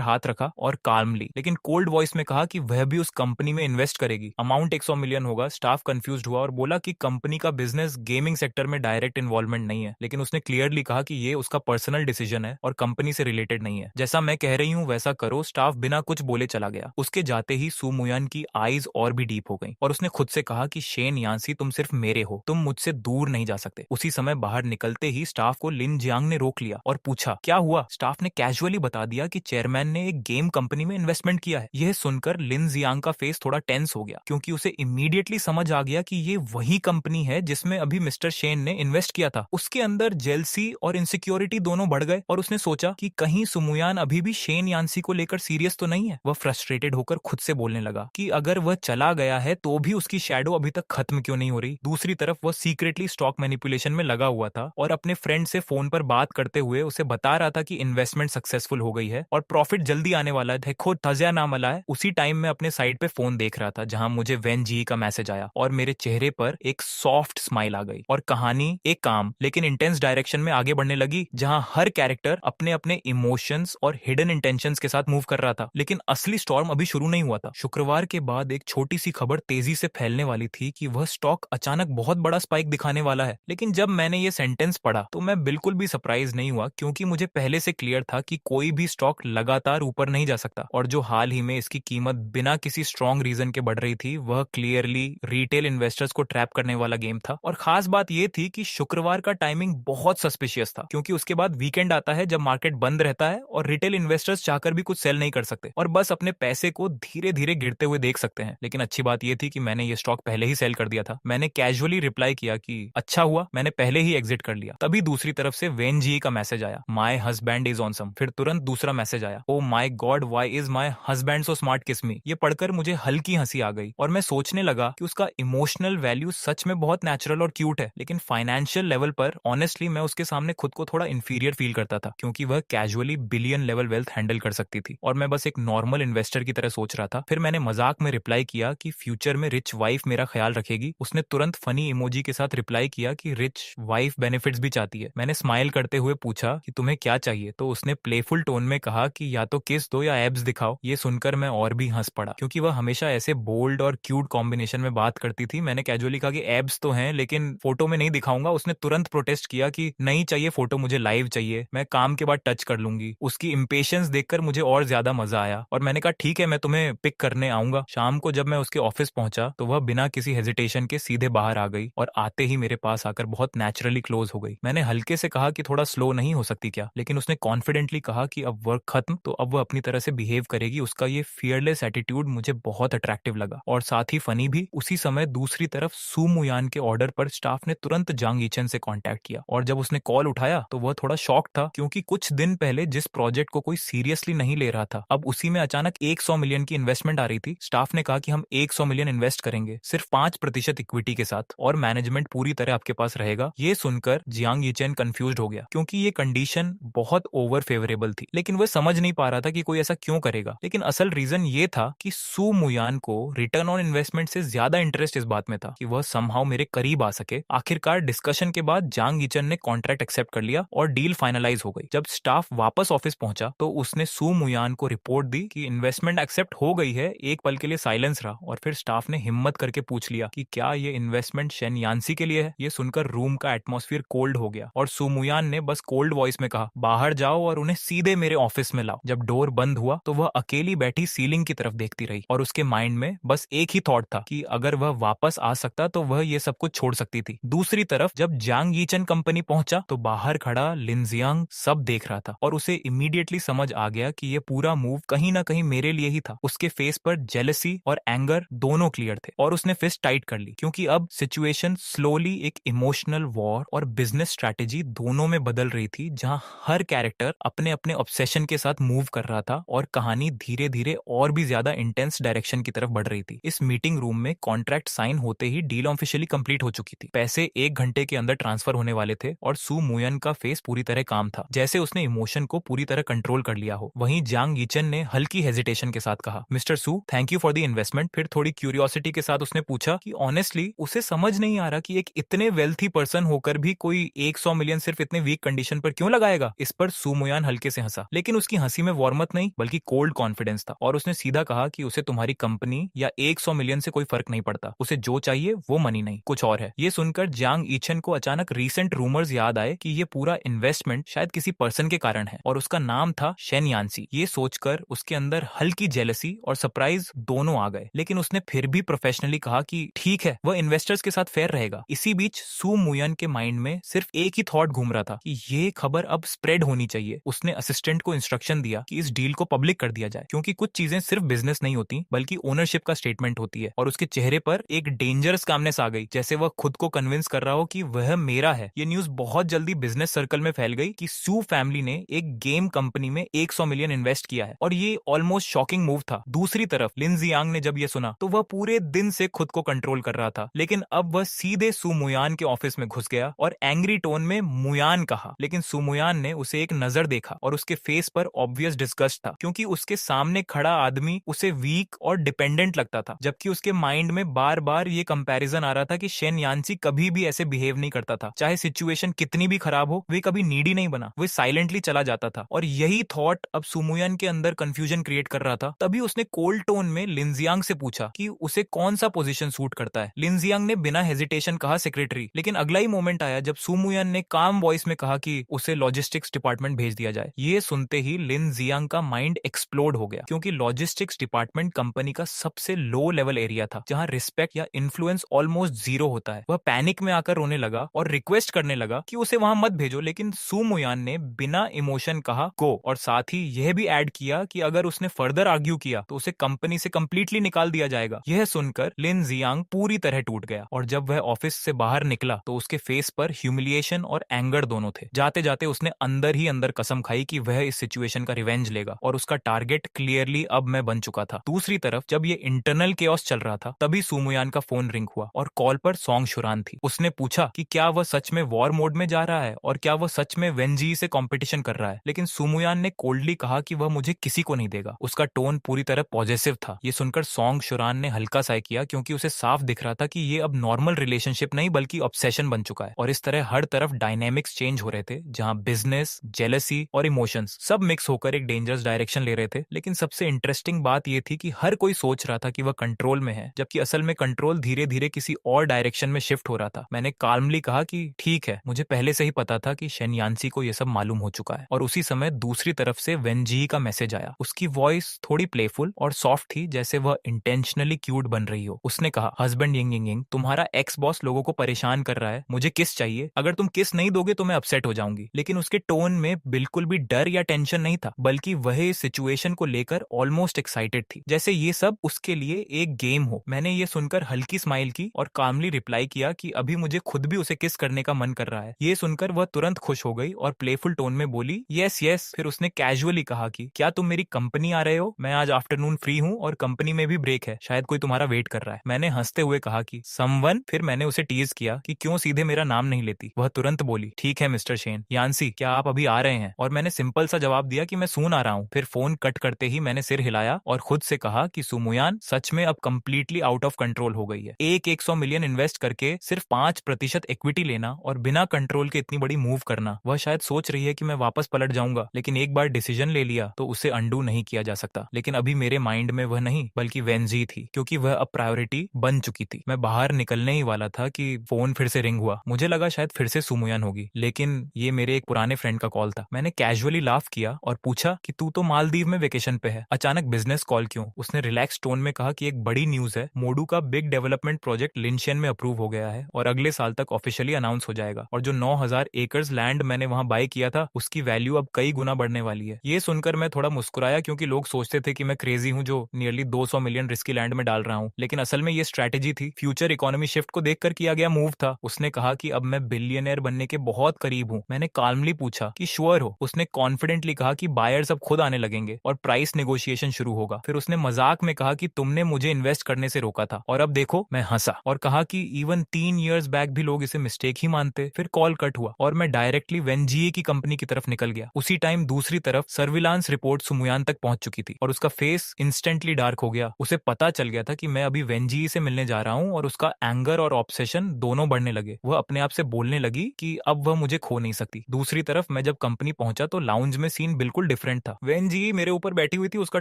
हाथ रखा और काल्मली लेकिन कोल्ड वॉइस में कहा कि वह भी उस कंपनी में इन्वेस्ट करेगी। अमाउंट 100 मिलियन होगा। स्टाफ कंफ्यूज्ड हुआ और बोला कि कंपनी का बिजनेस गेमिंग सेक्टर में डायरेक्ट इन्वॉल्वमेंट नहीं है, लेकिन उसने क्लियरली कहा कि ये उसका पर्सनल डिसीजन है और कंपनी से रिलेटेड नहीं है। जैसा मैं कह रही हूँ वैसा करो। स्टाफ बिना कुछ बोले चला गया। उसके जाते ही सू मुयन की आईज और भी डीप हो गई और उसने खुद से कहा कि शेन यांसी, तुम सिर्फ मेरे हो, तुम मुझसे दूर नहीं जा सकते। उसी समय बाहर निकलते ही स्टाफ को लिन जियांग ने रोक लिया और पूछा क्या हुआ। स्टाफ ने कैजुअली बता दिया कि चेयरमैन ने एक गेम कंपनी में इन्वेस्टमेंट किया है। यह सुनकर लिन जियांग का फेस थोड़ा टेंस हो गया, क्योंकि उसे इमीडिएटली समझ आ गया कि ये वही कंपनी है जिसमें अभी मिस्टर शेन ने इन्वेस्ट किया था। उसके अंदर जेलसी और इनसिक्योरिटी दोनों बढ़ गए और उसने सोचा कि कहीं सुमुयान अभी भी शेन यांसी को लेकर सीरियस तो नहीं है। वह फ्रस्ट्रेटेड होकर खुद से बोलने लगा कि अगर वह चला गया है तो भी उसकी शैडो अभी तक खत्म क्यों नहीं हो रही। दूसरी तरफ वह सीक्रेटली स्टॉक मैनिपुलेशन में लगा हुआ था और अपने फ्रेंड से फोन पर बात करते हुए उसे बता रहा था कि इन्वेस्टमेंट सक्सेसफुल हो गई है और प्रॉफिट जल्दी आने वाला है। देखो तजिया नाम वाला है। उसी टाइम में अपने साइड पे फोन देख रहा था जहां मुझे वेन जी का मैसेज आया और मेरे चेहरे पर एक सॉफ्ट स्माइल आ गई और कहानी एक काम लेकिन इंटेंस डायरेक्शन में आगे बढ़ने लगी, जहां हर कैरेक्टर अपने अपने इमोशंस और हिडन इंटेंशंस के साथ मूव कर रहा था। लेकिन असली स्टॉर्म अभी शुरू नहीं हुआ था। शुक्रवार के बाद एक छोटी सी खबर तेजी से फैलने वाली थी कि वह स्टॉक अचानक बहुत बड़ा स्पाइक दिखाने वाला है। लेकिन जब मैंने ये सेंटेंस पढ़ा तो मैं बिल्कुल भी सरप्राइज नहीं हुआ, क्योंकि मुझे पहले से क्लियर था कि कोई भी स्टॉक लगातार ऊपर नहीं जा सकता। और जो हाल ही में इसकी कीमत बिना किसी स्ट्रॉन्ग रीजन के बढ़ रही थी, वह क्लियरली रिटेल इन्वेस्टर्स को ट्रैप करने वाला गेम था। और खास बात यह थी कि शुक्रवार का टाइमिंग बहुत सस्पिशियस था, क्योंकि उसके बाद वीकेंड आता है जब मार्केट बंद रहता है और रिटेल इन्वेस्टर्स चाहकर भी कुछ सेल नहीं कर सकते और बस अपने पैसे को धीरे धीरे गिरते हुए देख सकते हैं। लेकिन अच्छी बात यह थी कि मैंने ये स्टॉक पहले ही सेल कर दिया था। मैंने कैजुअली रिप्लाई किया कि अच्छा हुआ मैंने पहले ही एग्जिट कर लिया। तभी दूसरी तरफ से वेन जी का मैसेज आया, माई हस्बैंड इज ऑनसम। फिर तुरंत दूसरा मैसेज आया, oh my god why is my husband so smart kiss me. ये पढ़कर मुझे हल्की हंसी आ गई और मैं सोचने लगा कि उसका इमोशनल वैल्यू सच में बहुत नेचुरल और क्यूट है, लेकिन फाइनेंशियल लेवल पर ऑनेस्टली मैं उसके सामने खुद को थोड़ा इंफीरियर फील करता था, क्योंकि वह casually billion level wealth handle कर सकती थी और मैं बस एक नॉर्मल इन्वेस्टर की तरह सोच रहा था। फिर मैंने मजाक में रिप्लाई किया कि फ्यूचर में रिच वाइफ मेरा ख्याल रखेगी। उसने तुरंत फनी इमोजी के साथ रिप्लाई किया कि रिच वाइफ बेनिफिट्स भी चाहती है। मैंने स्माइल करते हुए पूछा कि तुम्हें क्या चाहिए, तो उसने प्लेफुल टोन में कहा कि या तो किस दो या एब्स दिखाओ। ये सुनकर मैं और भी हंस पड़ा, क्योंकि वह हमेशा ऐसे बोल्ड और क्यूट कॉम्बिनेशन में बात करती थी। मैंने कैजुअली कहा कि एब्स तो हैं लेकिन फोटो में नहीं दिखाऊंगा। उसने तुरंत प्रोटेस्ट किया कि नहीं चाहिए फोटो, मुझे लाइव चाहिए, मैं काम के बाद टच कर लूंगी। उसकी इंपेशंस देखकर मुझे और ज्यादा मजा आया और मैंने कहा ठीक है मैं तुम्हें पिक करने आऊंगा। शाम को जब मैं उसके ऑफिस पहुंचा तो वह बिना किसी हेजिटेशन के सीधे बाहर आ गई और आते ही मेरे पास आकर बहुत नेचुरली क्लोज हो गई। मैंने हल्के से कहा कि थोड़ा स्लो नहीं हो सकती क्या, लेकिन उसने कॉन्फिडेंटली कहा कि अब वर्क खत्म तो अब वह अपनी तरह से बिहेव करेगी। उसका ये फियरलेस एटीट्यूड मुझे बहुत अट्रैक्टिव लगा और साथ ही फनी भी। उसी समय दूसरी तरफ सू मुयान के ऑर्डर पर स्टाफ ने तुरंत जांग यीचन से कांटेक्ट किया और जब उसने कॉल उठाया तो वह थोड़ा शॉक था, क्योंकि कुछ दिन पहले जिस प्रोजेक्ट को कोई सीरियसली नहीं ले रहा था, अब उसी में अचानक 100 मिलियन की इन्वेस्टमेंट आ रही थी। स्टाफ ने कहा कि हम 100 मिलियन इन्वेस्ट करेंगे सिर्फ 5% इक्विटी के साथ और मैनेजमेंट पूरी तरह आपके पास रहेगा। ये सुनकर जियांग यीचन कंफ्यूज्ड हो गया, क्योंकि ये कंडीशन बहुत ओवर फेवरेबल थी, लेकिन वह समझ नहीं पा रहा था कि कोई ऐसा क्यों करेगा। लेकिन असल रीजन ये था कि सू मुयान को रिटर्न ऑन इन्वेस्टमेंट से ज्यादा इंटरेस्ट इस बात में था कि वह समहाउ मेरे करीब आ सके। आखिरकार डिस्कशन के बाद जांग यीचन ने कॉन्ट्रैक्ट एक्सेप्ट कर लिया और डील फाइनलाइज हो गई। जब स्टाफ वापस ऑफिस पहुंचा तो उसने सू मुयान को रिपोर्ट दी कि इन्वेस्टमेंट एक्सेप्ट हो गई है। एक पल के लिए साइलेंस रहा और फिर स्टाफ ने हिम्मत करके पूछ लिया कि क्या ये इन्वेस्टमेंट शेन यांसी के लिए है। ये सुनकर रूम का एटमॉस्फेयर कोल्ड हो गया और सू मुयान ने बस कोल्ड वॉइस में कहा, बाहर जाओ और उन्हें सीधे मेरे ऑफिस में लाओ। जब डोर बंद हुआ तो वह अकेली बैठी सीलिंग की तरफ देखती रही और उसके माइंड में बस एक ही थॉट था कि अगर वह वापस आ सकता तो वह ये सब कुछ छोड़ सकती थी। दूसरी तरफ जब जांग यीचन कंपनी पहुंचा तो बाहर खड़ा लिन जियांग सब देख रहा था और उसे इमीडिएटली समझ आ गया कि ये पूरा मूव कहीं ना कहीं मेरे लिए ही था। उसके फेस पर जेलसी और एंगर दोनों क्लियर थे और उसने फिस्ट टाइट कर ली, क्योंकि अब सिचुएशन स्लोली एक इमोशनल वॉर और बिजनेस स्ट्रैटेजी दोनों में बदल रही थी, जहां हर कैरेक्टर अपने अपने ऑब्सेशन के साथ मूव कर रहा था और कहानी धीरे धीरे और भी ज्यादा इंटेंस डायरेक्शन की तरफ बढ़ रही थी। इस मीटिंग रूम में कॉन्ट्रैक्ट साइन होते ही डील ऑफिशियली कंप्लीट हो चुकी थी। पैसे 1 घंटे के अंदर ट्रांसफर होने वाले थे और सू मुयन का फेस पूरी तरह काम था, जैसे उसने इमोशन को पूरी तरह कंट्रोल कर लिया हो। वहीं जांग यीचन ने हल्की हेजिटेशन के साथ कहा, mister Su thank you for the investment. फिर थोड़ी क्यूरियस क्यूरियोसिटी के साथ उसने पूछा कि ऑनेस्टली उसे समझ नहीं आ रहा कि एक इतने वेल्थी पर्सन होकर भी कोई 100 मिलियन सिर्फ इतने वीक कंडीशन पर क्यों लगाएगा। इस पर सू मुयान हल्के से हंसा, लेकिन उसकी हंसी में वार्मथ नहीं बल्कि कोल्ड कॉन्फिडेंस था, और उसने सीधा कहा कि उसे तुम्हारी कंपनी या 100 मिलियन से कोई फर्क नहीं पड़ता, उसे जो चाहिए वो मनी नहीं कुछ और है। ये सुनकर जियांग ईचन को अचानक रीसेंट रूमर्स याद आए कि ये पूरा इन्वेस्टमेंट शायद किसी पर्सन के कारण है और उसका नाम था शेन यान्सी। ये सोचकर उसके अंदर हल्की जेलसी और सरप्राइज दोनों आ गए, लेकिन उसने फिर भी प्रोफेशनली कहा कि ठीक है, वह इन्वेस्टर्स के साथ फेयर रहेगा। इसी बीच सू मुयन के माइंड में सिर्फ एक ही थॉट घूम रहा था कि ये खबर अब स्प्रेड होनी चाहिए। उसने असिस्टेंट को इंस्ट्रक्शन दिया कि इस डील को पब्लिक कर दिया जाए, क्योंकि कुछ चीजें सिर्फ बिजनेस नहीं होती बल्कि ओनरशिप का स्टेटमेंट होती है। और उसके चेहरे पर एक डेंजरस कामनेस आ गई, जैसे वह खुद को कन्विंस कर रहा हो कि वह मेरा है। ये न्यूज बहुत जल्दी बिजनेस सर्कल में फैल गई कि सू फैमिली ने एक गेम कंपनी में 100 मिलियन इन्वेस्ट किया है, और ये ऑलमोस्ट शॉकिंग मूव था। दूसरी तरफ लिन जियांग ने जब ये सुना तो वह पूरे दिन से खुद को कंट्रोल कर रहा था, लेकिन अब वह सीधे सू मुयान के ऑफिस में घुस गया और एंग्री टोन में मुयान कहा। लेकिन सू मुयान ने उसे एक नजर देखा और उसके फेस पर ऑब्वियस डिस्गस्ट था, क्योंकि उसके सामने खड़ा आदमी उसे वीक और डिपेंडेंट लगता था, जबकि उसके माइंड में बार बार ये कंपैरिजन आ रहा था कि शेन यान्सी कभी भी ऐसे बिहेव नहीं करता था। चाहे सिचुएशन कितनी भी खराब हो, वे कभी नीडी नहीं बना, वे साइलेंटली चला जाता था। और यही थॉट अब सुमुयन के अंदर कंफ्यूजन क्रिएट कर रहा था। तभी उसने कोल्ड टोन में लिनजियांग से पूछा कि उसे कौन सा पोजीशन सूट करता है। लिनजियांग ने बिना हेजिटेशन कहा सेक्रेटरी, लेकिन अगला ही मोमेंट आया जब सुमुयन ने काम वॉइस में कहा कि उसे लॉजिस्टिक्स डिपार्टमेंट भेज दिया जाए। ये सुनते ही लिनजियांग का माइंड एक्सप्लोड हो गया, क्योंकि लॉजिस्टिक्स डिपार्टमेंट कंपनी का सबसे लो लेवल एरिया था, जहां रिस्पेक्ट या इन्फ्लुएंस ऑलमोस्ट जीरो होता है। वह पैनिक में आकर रोने लगा और रिक्वेस्ट करने लगा कि उसे वहां मत भेजो, लेकिन सू मुयान ने बिना इमोशन कहा गो, और साथ ही यह भी ऐड किया कि अगर उसने फर्दर आर्ग्यू किया तो उसे कंपनी से कंप्लीटली निकाल दिया जाएगा। यह सुनकर लिन जियांग पूरी तरह टूट गया, और जब वह ऑफिस से बाहर निकला तो उसके फेस पर ह्यूमिलिएशन और एंगर दोनों थे। जाते जाते उसने अंदर ही अंदर कसम खाई कि वह इस सिचुएशन का रिवेंज लेगा, और उसका टारगेट क्लियरली अब मैं बन चुका था। दूसरी तरफ जब ये इंटरनल केओस चल रहा था, तभी सुमुयान का फोन रिंग हुआ और कॉल पर सॉन्ग शुरान थी। उसने पूछा कि क्या वह सच में वॉर मोड में जा रहा है और क्या वह सच में वेंजी से कंपटीशन कर रहा है, लेकिन सुमुयान ने कोल्डली कहा कि वह मुझे किसी को नहीं देगा। उसका टोन पूरी तरह पॉजिटिव था। ये सुनकर सॉन्ग शुरान ने हल्का सा किया, क्योंकि उसे साफ दिख रहा था कि ये अब नॉर्मल रिलेशनशिप नहीं बल्कि ऑब्सेशन बन चुका है। और इस तरह हर तरफ डायनेमिक्स चेंज हो रहे थे, जहां बिजनेस, जेलसी और इमोशंस सब मिक्स होकर एक डेंजरस डायरेक्शन ले रहे थे। लेकिन सबसे इंटरेस्टिंग बात यह थी कि हर कोई सोच रहा था कि वह कंट्रोल में है, जबकि असल में कंट्रोल धीरे धीरे किसी और डायरेक्शन में शिफ्ट हो रहा था। मैंने काल्मली कहा कि ठीक है, मुझे पहले से ही पता था कि शेन यान्सी को यह सब मालूम हो चुका है। और उसी समय दूसरी तरफ से वेनजी का मैसेज आया। उसकी वॉइस थोड़ी प्लेफुल और सॉफ्ट थी, जैसे वह इंटेंशनली क्यूट बन रही हो। उसने कहा, हस्बैंड यिंग यिंग यिंग, तुम्हारा एक्स बॉस लोगों को परेशान कर रहा है, मुझे किस चाहिए, अगर तुम किस नहीं दोगे तो मैं अपसेट हो जाऊंगी। लेकिन उसके टोन में बिल्कुल भी डर या टेंशन नहीं था, बल्कि वह इस सिचुएशन को लेकर ऑलमोस्ट एक्साइटेड थी, जैसे ये सब उसके लिए एक गेम हो। मैंने ये सुनकर हल्की स्माइल की और कामली रिप्लाई किया कि अभी मुझे खुद भी उसे किस करने का मन कर रहा है। ये सुनकर वह तुरंत खुश हो गई और प्लेफुल टोन में बोली, यस यस। फिर उसने कैजुअली कहा कि क्या तुम मेरी कंपनी आ रहे हो, मैं आज आफ्टरनून फ्री हूँ और कंपनी में भी ब्रेक है, शायद कोई तुम्हारा वेट कर रहा है। मैंने हंसते हुए कहा कि समवन। फिर मैंने उसे टीज किया कि क्यों सीधे मेरा नाम नहीं लेती। वह तुरंत बोली, ठीक है मिस्टर शेन यान्सी, क्या आप अभी आ रहे हैं? और मैंने सिंपल सा जवाब दिया कि मैं सून आ रहा हूँ। फिर फोन कट करते ही मैंने सिर हिलाया और खुद से कहा कि सुमुयान सच में अब कंप्लीटली आउट ऑफ कंट्रोल हो गई है। 100 मिलियन इन्वेस्ट करके सिर्फ 5% इक्विटी लेना और बिना कंट्रोल के इतनी बड़ी मूव करना। वह शायद सोच रही है कि मैं वापस पलट जाऊंगा, लेकिन एक बार डिसीजन ले लिया तो उसे अंडू नहीं किया जा सकता। लेकिन अभी मेरे माइंड में वह नहीं बल्कि वेंजी थी, क्योंकि वह अब प्रायोरिटी बन चुकी थी। मैं बाहर निकलने ही वाला था कि फोन फिर से रिंग हुआ। मुझे लगा शायद फिर से सुमुयान होगी, लेकिन ये मेरे एक पुराने फ्रेंड का कॉल था। मैंने कैजुअली लाफ किया और पूछा कि तू तो मालदीव में वेकेशन पे है, अचानक बिजनेस कॉल क्यों? उसने रिलैक्स टोन में कहा कि एक बड़ी न्यूज है, मोडू का बिग डेवलपमेंट प्रोजेक्ट लिनशियन में अप्रूव हो गया है और अगले साल तक ऑफिशियली अनाउंस हो जाएगा, और जो 9000 एकर्स लैंड मैंने वहां बाय किया था उसकी वैल्यू अब कई गुना बढ़ने वाली है। ये सुनकर मैं थोड़ा मुस्कुराया, क्योंकि लोग सोचते थे कि मैं क्रेजी हूं जो नियरली 200 मिलियन रिस्की लैंड में डाल रहा हूं, लेकिन असल में ये स्ट्रैटेजी थी, फ्यूचर इकोनॉमी शिफ्ट को देखकर किया गया मूव था। उसने कहा कि अब मैं बिलियनर बनने के बहुत करीब हूं। मैंने काल्मली पूछा कि श्योर हो? उसने कॉन्फिडेंटली कहा कि बायर्स अब खुद आने लगेंगे और प्राइस नेगोशिएशन शुरू होगा। फिर उसने मजाक में कहा कि तुमने मुझे इन्वेस्ट करने से रोका था, और अब देखो। मैं हंसा और कहा कि इवन 3 इयर्स बैक भी लोग इसे मिस्टेक ही मानते। फिर कॉल कट हुआ और मैं डायरेक्टली वेनजीए की कंपनी की तरफ निकल गया। उसी टाइम दूसरी तरफ सर्विलांस रिपोर्ट सुमुयान तक पहुंच चुकी थी और उसका फेस इंस्टेंटली डार्क हो गया। उसे पता चल गया था कि मैं अभी वेंजी से मिलने जा रहा हूँ और उसका एंगर और ऑब्सेशन दोनों बढ़ने लगे। वह अपने आप से बोलने लगी कि अब वह मुझे खो नहीं सकती। दूसरी तरफ मैं जब कंपनी पहुंचा तो लाउंज में सीन बिल्कुल डिफरेंट था। वेंजी मेरे ऊपर बैठी हुई थी, उसका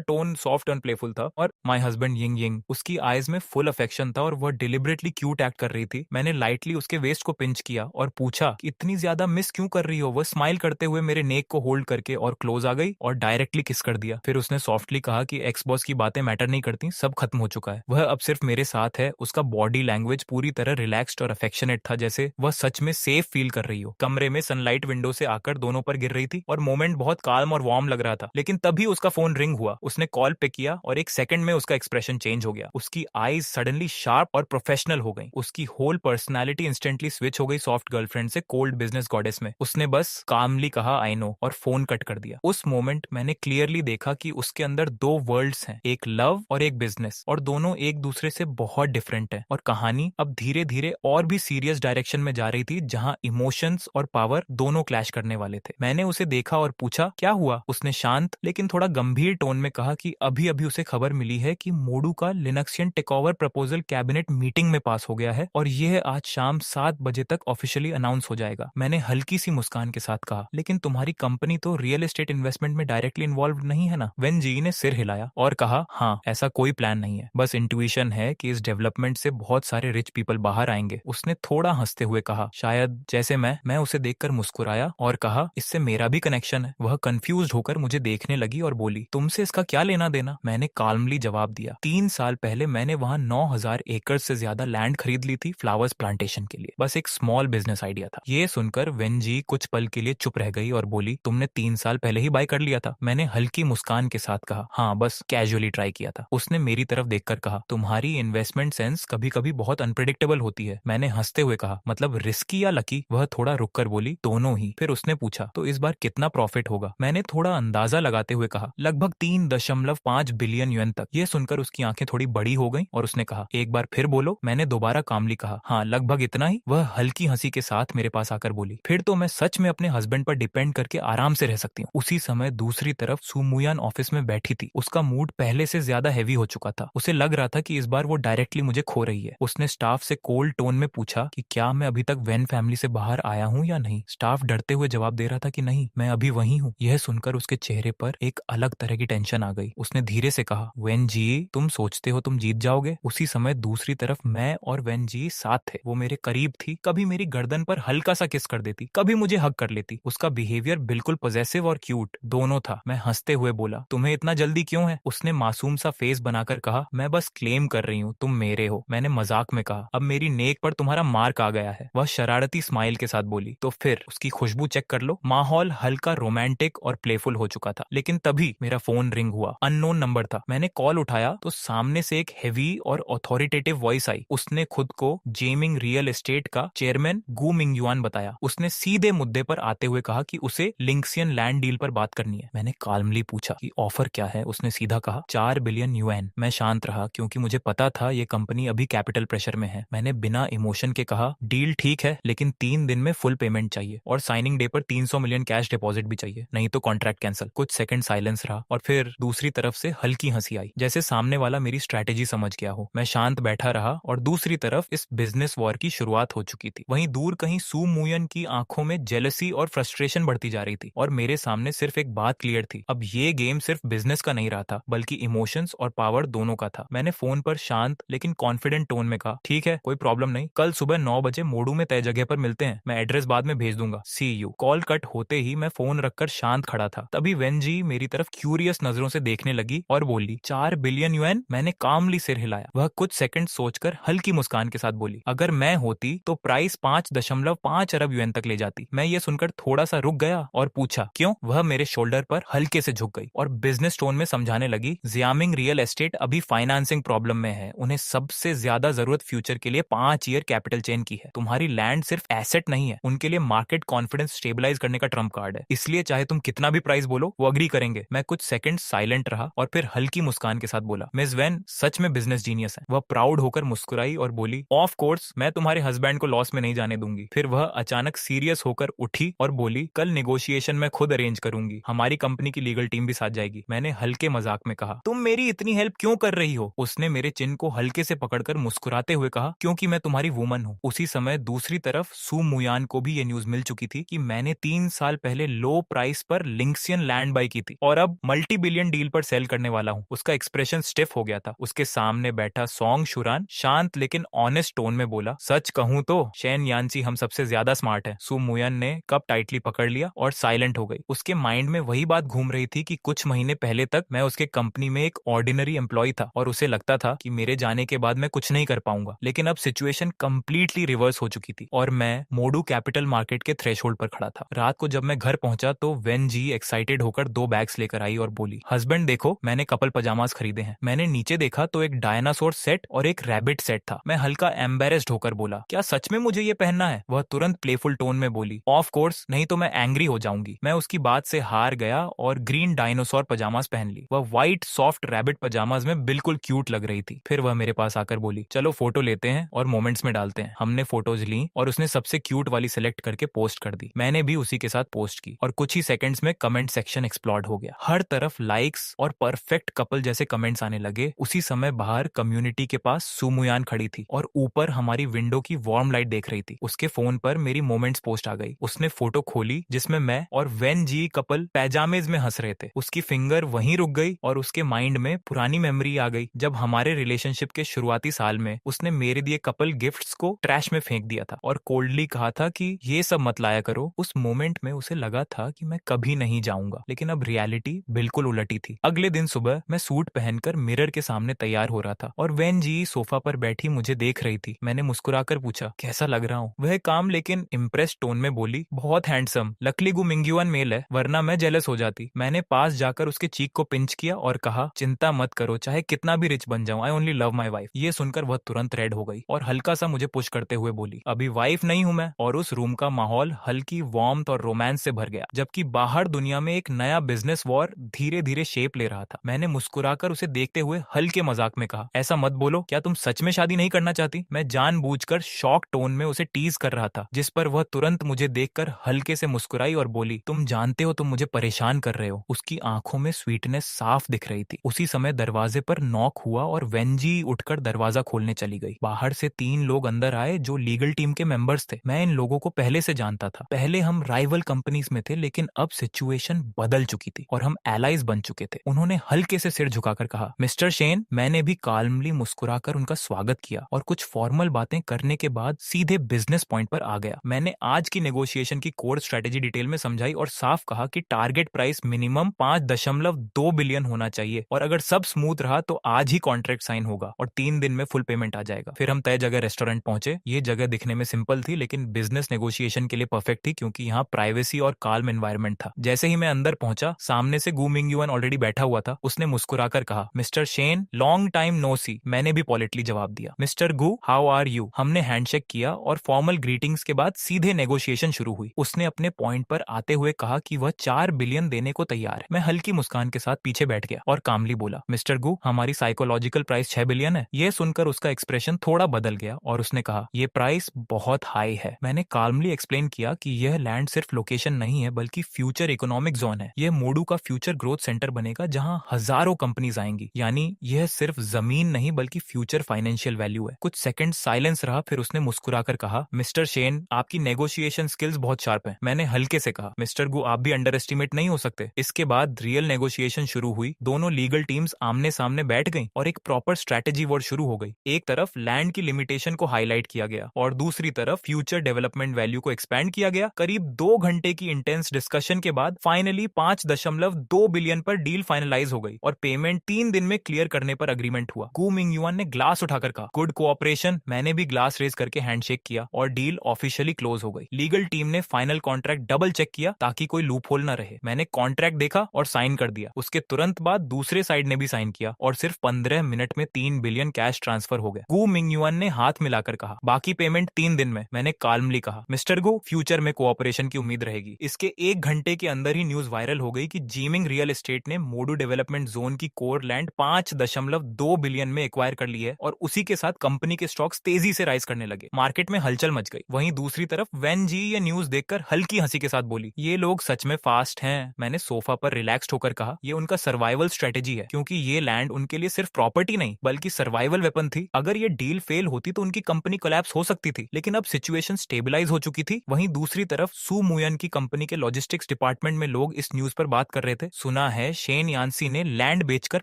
टोन सॉफ्ट एंड प्लेफुल था और माय हस्बैंड यिंग यिंग, उसकी आईज में फुल अफेक्शन था और वह डिलिबरेटली क्यूट एक्ट कर रही थी। मैंने लाइटली उसके वेस्ट को पिंच किया और पूछा कि इतनी ज्यादा मिस क्यों कर रही हो। वह स्माइल करते हुए मेरे नेक को होल्ड करके और क्लोज आ गई और डायरेक्टली किस कर दिया। फिर उसने सॉफ्टली कहा कि एक्स बॉस की बातें मैटर नहीं करती, सब खत्म हो चुका है, वह अब सिर्फ मेरे साथ है। उसका बॉडी लैंग्वेज पूरी तरह रिलैक्स्ड और अफेक्शनेट था, जैसे वह सच में सेफ फील कर रही हो। कमरे में सनलाइट विंडो से आकर दोनों पर गिर रही थी और मोमेंट बहुत काल्म और वार्म लग रहा था। लेकिन तभी उसका फोन रिंग हुआ। उसने कॉल पिक किया और एक सेकंड में उसका एक्सप्रेशन चेंज हो गया। उसकी आईज सडनली शार्प और प्रोफेशनल हो गई। उसकी होल पर्सनैलिटी इंस्टेंटली स्विच हो गई सॉफ्ट गर्लफ्रेंड से कोल्ड बिजनेस गॉडेस में। उसने बस कामली कहा आई नो और फोन कट कर दिया। उस मोमेंट मैंने क्लियरली देखा कि उसके अंदर दो वर्ल्ड्स हैं, एक लव और एक बिजनेस, और दोनों एक दूसरे से बहुत डिफरेंट है। और कहानी अब धीरे धीरे और भी सीरियस डायरेक्शन में जा रही थी, जहां इमोशंस और पावर दोनों क्लैश करने वाले थे। मैंने उसे देखा और पूछा क्या हुआ। उसने शांत लेकिन थोड़ा गंभीर टोन में कहा कि अभी अभी उसे खबर मिली है कि मोडू का लिनक्सियन टेकओवर प्रपोजल कैबिनेट मीटिंग में पास हो गया है और यह आज शाम 7 बजे तक ऑफिशियली अनाउंस हो जाएगा। मैंने हल्की सी मुस्कान के साथ कहा लेकिन तुम्हारी कंपनी तो रियल एस्टेट इन्वेस्टमेंट में डायरेक्टली इन्वॉल्व नहीं है ना। वेन जी ने सिर हिलाया और कहा हाँ, ऐसा कोई प्लान नहीं है, बस इंट्यूशन है कि इस डेवलपमेंट से बहुत सारे रिच पीपल बाहर आएंगे। उसने थोड़ा हंसते हुए कहा शायद जैसे मैं उसे देखकर मुस्कुराया और कहा इससे मेरा भी कनेक्शन है। वह कंफ्यूज होकर मुझे देखने लगी और बोली तुमसे इसका क्या लेना देना। मैंने काल्मली जवाब दिया 3 साल पहले मैंने वहां 9,000 एकड़ से ज्यादा लैंड खरीद ली थी फ्लावर्स प्लांटेशन के लिए, बस एक स्मॉल बिजनेस आइडिया था। ये सुनकर वेंजी कुछ पल के लिए चुप रह गई और बोली तुमने 3 साल पहले ही बाय कर लिया था। मैंने हल्की मुस्कान के साथ कहा हाँ, बस कैजुअली ट्राई किया था। उसने मेरी तरफ देखकर कहा तुम्हारी इन्वेस्टमेंट सेंस कभी कभी बहुत अनप्रेडिक्टेबल होती है। मैंने हंसते हुए कहा मतलब रिस्की या लकी। वह थोड़ा रुककर बोली दोनों ही। फिर उसने पूछा तो इस बार कितना प्रॉफिट होगा। मैंने थोड़ा अंदाजा लगाते हुए कहा लगभग 3.5 बिलियन युएन तक। यह सुनकर उसकी आंखें थोड़ी बड़ी हो गईं और उसने कहा एक बार फिर बोलो। मैंने दोबारा कामली कहा हाँ, लगभग इतना ही। वह हल्की हंसी के साथ मेरे पास आकर बोली फिर तो मैं सच में अपने हस्बैंड पर डिपेंड करके आराम से रह सकती हूँ। उसी समय दूसरी तरफ सुमुयान ऑफिस में बैठी थी। उसका मूड पहले से ज्यादा हैवी हो चुका था। उसे लग रहा था कि इस बार वो डायरेक्टली मुझे खो रही है। उसने स्टाफ से कोल्ड टोन में पूछा कि क्या मैं अभी तक वेन फैमिली से बाहर आया हूँ या नहीं। स्टाफ डरते हुए जवाब दे रहा था कि नहीं, मैं अभी वही हूँ। यह सुनकर उसके चेहरे पर एक अलग तरह की टेंशन आ गई। उसने धीरे से कहा वेन जी तुम सोचते हो तुम जीत जाओगे। उसी समय दूसरी तरफ मैं और वेन जी साथ थे। वो मेरे करीब थी, कभी मेरी गर्दन पर हल्का सा किस कर देती, कभी मुझे हक कर लेती। उसका बिहेवियर बिल्कुल पॉजेसिव और क्यूट दोनों था। मैं हंसते हुए बोला तुम्हें इतना जल्दी क्यों है। उसने मासूम सा फेस बनाकर कहा मैं बस क्लेम कर रही हूँ तुम मेरे हो। मैंने मजाक में कहा अब मेरी नेक पर तुम्हारा मार्क आ गया है। वह शरारती स्माइल के साथ बोली तो फिर उसकी खुशबू चेक कर लो। माहौल हल्का रोमांटिक और प्लेफुल हो चुका था। लेकिन तभी मेरा फोन रिंग हुआ। अननोन नंबर था। मैंने कॉल उठाया तो सामने से एक हेवी और ऑथोरिटेटिव वॉइस आई। उसने खुद को जेमिंग रियल एस्टेट का चेयरमैन गू मिंगयुआन बताया। उसने सीधे मुद्दे पर आते हुए कहा कि उसे लिंक्सियन लैंड डील पर बात करनी है। मैंने काल्मली पूछा कि ऑफर क्या है। उसने सीधा कहा 4 बिलियन युएन। मैं शांत रहा क्योंकि मुझे पता था ये कंपनी अभी कैपिटल प्रेशर में है। मैंने बिना इमोशन के कहा डील ठीक है लेकिन 3 दिन में फुल पेमेंट चाहिए और साइनिंग डे पर 300 मिलियन कैश डिपॉजिट भी चाहिए, नहीं तो कॉन्ट्रैक्ट कैंसिल। कुछ सेकंड साइलेंस रहा और फिर दूसरी तरफ से हल्की हंसी आई, जैसे सामने वाला मेरी स्ट्रैटेजी समझ गया हो। मैं शांत बैठा रहा और दूसरी तरफ इस बिजनेस वॉर की शुरुआत हो चुकी थी। वहीं दूर कहीं सू मुयन की आंखों में जेलसी और फ्रस्ट्रेशन बढ़ती जा रही थी और मेरे सामने सिर्फ एक बात क्लियर थी, अब ये गेम सिर्फ बिजनेस का नहीं रहा था बल्कि इमोशंस और पावर दोनों का था। मैंने फोन पर शांत लेकिन कॉन्फिडेंट टोन में कहा ठीक है, कोई प्रॉब्लम नहीं, कल सुबह 9 बजे मोडू में तय जगह पर मिलते हैं, मैं एड्रेस बाद में भेज दूंगा, सी यू। कॉल कट होते ही मैं फोन रखकर शांत खड़ा था। तभी वेन जी मेरी तरफ क्यूरियस नजरों से देखने लगी और बोली 4 बिलियन युएन। मैंने कामली सिर हिलाया। वह कुछ सेकंड सोचकर हल्की मुस्कान के साथ बोली अगर मैं होती तो प्राइस 5.5 अरब युएन तक ले जाती। मैं ये सुनकर थोड़ा सा रुक गया और पूछा क्यों। वह मेरे शोल्डर पर हल्के से झुक गई और बिजनेस टोन में समझाने लगी जियामिंग रियल एस्टेट अभी फाइनेंसिंग प्रॉब्लम में है, उन्हें सबसे ज्यादा जरूरत फ्यूचर के लिए 5 ईयर कैपिटल चेन की है। तुम्हारी लैंड सिर्फ एसेट नहीं है, उनके लिए मार्केट कॉन्फिडेंस स्टेबलाइज करने का ट्रम्प कार्ड है, इसलिए चाहे तुम कितना भी प्राइस बोलो वो अग्री करेंगे। मैं कुछ सेकंड साइलेंट रहा और फिर हल्की मुस्कान के साथ बोला मिस वेन सच में बिजनेस जीनियस है। वह प्राउड होकर मुस्कुराई और बोली ऑफ कोर्स मैं तुम्हारे हस्बैंड को लॉस में नहीं जाने दूंगी। फिर वह अचानक सीरियस होकर उठी और बोली कल नेगोशिएशन मैं खुद अरेंज करूंगी, हमारी कंपनी की लीगल टीम भी साथ जाएगी। मैंने हल्के मजाक में कहा तुम मेरी इतनी हेल्प क्यों कर रही हो, उसने मेरे चिन को हल्के से पकड़कर मुस्कुराते हुए कहा, क्योंकि मैं तुम्हारी वुमन हूँ। उसी समय दूसरी तरफ सू मुयान को भी ये न्यूज मिल चुकी थी कि मैंने 3 साल पहले लो प्राइस पर लिंक्सियन लैंड बाय की थी और अब मल्टी बिलियन डील पर सेल करने वाला हूँ। उसका एक्सप्रेशन स्टिफ हो गया था। उसके सामने बैठा सोंग शुरान शांत लेकिन ऑनेस्ट टोन में बोला, सच कहूं तो शेन यानसी हम सबसे ज्यादा स्मार्ट है। सू मुयान ने कप टाइटली पकड़ लिया और साइलेंट हो गई। उसके माइंड में वही बात घूम रही थी कि कुछ महीने पहले तक मैं उसके कंपनी में एक ऑर्डिनरी एम्प्लॉय था और उसे लगता था कि मेरे जाने के बाद मैं कुछ नहीं कर पाऊंगा। लेकिन अब सिचुएशन कंप्लीटली रिवर्स हो चुकी थी और मैं मोडू कैपिटल मार्केट के थ्रेशोल्ड पर खड़ा था। रात को जब मैं घर पहुंचा तो वेन जी एक्साइटेड होकर 2 बैग्स लेकर आई और बोली, हस्बैंड देखो मैंने कपल पजामास खरीदे हैं। मैंने नीचे देखा तो एक डायनासोर सेट और एक रैबिट सेट था। मैं हल्का एम्बेरेस्ड होकर बोला, क्या सच में मुझे ये पहनना है? वह तुरंत प्लेफुल टोन में बोली, ऑफ कोर्स, नहीं तो मैं एंग्री हो जाऊंगी। मैं उसकी बात से हार गया और ग्रीन डायनासोर पजामास पहन ली। वह व्हाइट सॉफ्ट रैबिट पजामास में बिल्कुल क्यूट लग रही थी। फिर वह मेरे पास आकर बोली, चलो फोटो लेते हैं और मोमेंट्स में डालते हैं। हमने फोटोज ली और उसने सबसे क्यूट वाली सिलेक्ट करके पोस्ट कर दी। मैंने भी उसी के साथ पोस्ट की और कुछ ही सेकंड्स में कमेंट सेक्शन एक्सप्लोड हो गया। हर तरफ लाइक्स और परफेक्ट कपल जैसे कमेंट्स आने लगे। उसी समय बाहर कम्युनिटी के पास सुमुयान खड़ी थी और ऊपर हमारी विंडो की वार्म लाइट देख रही थी। उसके फोन पर मेरी मोमेंट्स पोस्ट आ गई। उसने फोटो खोली जिसमें मैं और वेन जी कपल पैजामेज में हंस रहे थे। उसकी फिंगर वहीं रुक गई और उसके माइंड में पुरानी मेमोरी आ गई जब हमारे रिलेशनशिप के शुरुआती साल में उसने मेरे दिए कपल गिफ्ट्स को ट्रैश में फेंक दिया था और कोल्डली कहा था कि ये सब मत लाया करो। उस मोमेंट में उसे लगा था कि मैं कभी नहीं जाऊंगा, लेकिन अब रियलिटी बिल्कुल उलटी थी। अगले दिन सुबह मैं सूट पहनकर मिरर के सामने तैयार हो रहा था और वेन जी सोफा पर बैठी मुझे देख रही थी। मैंने मुस्कुराकर पूछा, कैसा लग रहा हूँ? वह काम लेकिन इम्प्रेस टोन में बोली, बहुत हैंडसम। लकली गु मिंग्युआन मेल है, वरना मैं जेलस हो जाती। मैंने पास जाकर उसके चीक को पिंच किया और कहा, चिंता मत करो, चाहे कितना भी रिच बन जाऊं, I only love my wife. ये सुनकर वह तुरंत रेड हो गई और हल्का सा मुझे पुश करते हुए बोली, अभी वाइफ नहीं हूं मैं। और उस रूम का माहौल हल्की वार्मथ और रोमांस से भर गया, जबकि बाहर दुनिया में एक नया बिजनेस वॉर धीरे धीरे शेप ले रहा था। मैंने मुस्कुराकर उसे देखते हुए हल्के मजाक में कहा, ऐसा मत बोलो, क्या तुम सच में शादी नहीं करना चाहती? मैं जानबूझकर शॉक टोन में उसे टीज कर रहा था, जिस पर वह तुरंत मुझे देखकर हल्के से मुस्कुराई और बोली, तुम जानते हो तुम मुझे परेशान कर रहे हो। उसकी आंखों में स्वीटनेस साफ दिख रही थी। उसी समय दरवाजे पर नॉक हुआ और वेंजी उठकर दरवाजा खोलने चली गई। बाहर से 3 लोग अंदर आए जो लीगल टीम के मेंबर्स थे। मैं इन लोगों को पहले से जानता था। पहले हम राइवल कंपनीज में थे, लेकिन अब सिचुएशन बदल चुकी थी और हम एलाइज बन चुके थे। उन्होंने हल्के से सिर झुकाकर कहा, मिस्टर शेन। मैंने भी काल्मली मुस्कुराकर उनका स्वागत किया और कुछ फॉर्मल बातें करने के बाद सीधे बिजनेस पॉइंट पर आ गया। मैंने आज की नेगोशिएशन की कोर स्ट्रेटेजी डिटेल में समझाई और साफ कहा कि टारगेट प्राइस मिनिमम 5.2 बिलियन होना चाहिए और अगर सब स्मूथ रहा तो आज ही कॉन्ट्रैक्ट साइन होगा और 3 दिन में फुल पेमेंट आ जाएगा। फिर हम तय जगह रेस्टोरेंट पहुंचे। ये जगह दिखने में सिंपल थी लेकिन बिजनेस नेगोशिएशन के लिए परफेक्ट थी, क्योंकि यहाँ प्राइवेसी और काल्म एनवायरनमेंट था। जैसे ही मैं अंदर पहुंचा, सामने से गु मिंग्युआन ऑलरेडी बैठा हुआ था। उसने मुस्कुराकर कहा, mister Shen, long time no see. मैंने भी पॉलिटली जवाब दिया, mister Gu, how are you? हमने हैंडशेक किया और फॉर्मल ग्रीटिंग्स के बाद सीधे नेगोशिएशन शुरू हुई। उसने अपने पॉइंट पर आते हुए कहा कि वह 4 बिलियन देने को तैयार है। मैं हल्की मुस्कान के साथ पीछे बैठ गया और कामली बोला, मिस्टर गु, हमारी साइकोलॉजिकल प्राइस 6 बिलियन है। यह सुनकर उसका एक्सप्रेशन थोड़ा बदल गया और उसने कहा, यह प्राइस बहुत हाई है। मैंने काल्मली एक्सप्लेन किया कि यह लैंड सिर्फ लोकेशन नहीं है बल्कि फ्यूचर इकोनॉमिक जोन है। यह मोडू का फ्यूचर ग्रोथ सेंटर बनेगा जहां हजारों कंपनीज आएंगी। यानी यह सिर्फ जमीन नहीं बल्कि फ्यूचर फाइनेंशियल वैल्यू है। कुछ सेकंड साइलेंस रहा, फिर उसने मुस्कुराकर कहा, मिस्टर शेन, आपकी नेगोशिएशन स्किल्स बहुत शार्प है। मैंने हल्के से कहा, मिस्टर गु, आप भी अंडर एस्टिमेट नहीं हो सकते। इसके बाद रियल नेगोशिएशन शुरू हुई। दोनों लीगल टीम्स आमने सामने बैठ गईं और एक प्रॉपर स्ट्रैटेजी वॉर शुरू हो गई। एक तरफ लैंड की लिमिटेशन को हाईलाइट किया गया और दूसरी तरफ फ्यूचर डेवलपमेंट वैल्यू को एक्सपैंड किया गया। करीब 2 घंटे की इंटेंस डिस्कशन के बाद फाइनली 5.2 बिलियन पर डील फाइनलाइज हो गई और पेमेंट 3 दिन में क्लियर करने पर अग्रीमेंट हुआ। गु मिंग्युआन ने ग्लास उठाकर कहा, गुड कोऑपरेशन। मैंने भी ग्लास रेज करके हैंडशेक किया और डील ऑफिशियली क्लोज हो गई। लीगल टीम ने फाइनल कॉन्ट्रैक्ट डबल चेक किया ताकि कोई लूप होल न रहे। मैंने कॉन्ट्रैक्ट देखा और साइन कर दिया। उसके तुरंत बाद दूसरे साइड ने भी साइन किया और सिर्फ 15 मिनट में 3 बिलियन कैश ट्रांसफर हो गया। गु मिंग्युआन ने हाथ मिलाकर कहा, बाकी पेमेंट 3 दिन में। मैंने काल्मली कहा, मिस्टर गु, फ्यूचर में कोऑपरेशन की उम्मीद रहेगी। इसके 1 घंटे के अंदर ही न्यूज वायरल हो गई कि जीमिंग रियल एस्टेट ने मोडू डेवलपमेंट जोन की कोर लैंड 5.2 बिलियन में एक्वायर कर ली है और उसी के साथ कंपनी के स्टॉक्स तेजी से राइज करने लगे। मार्केट में हलचल मच गई। वहीं दूसरी तरफ वेन जी ये न्यूज देखकर हल्की हंसी के साथ बोली, ये लोग सच में फास्ट हैं। मैंने सोफा पर रिलैक्स्ड होकर कहा, ये उनका सर्वाइवल स्ट्रेटेजी है, क्योंकि ये लैंड उनके लिए सिर्फ प्रॉपर्टी नहीं बल्कि सर्वाइवल वेपन थी। अगर ये डील फेल होती तो उनकी कंपनी कोलैप्स हो सकती थी, लेकिन अब सिचुएशन स्टेबलाइज हो चुकी थी। वहीं दूसरी तरफ सू मुयन की कंपनी के लॉजिस्टिक्स डिपार्टमेंट में लोग इस न्यूज पर बात कर रहे थे। सुना है शेन यान्सी ने लैंड बेचकर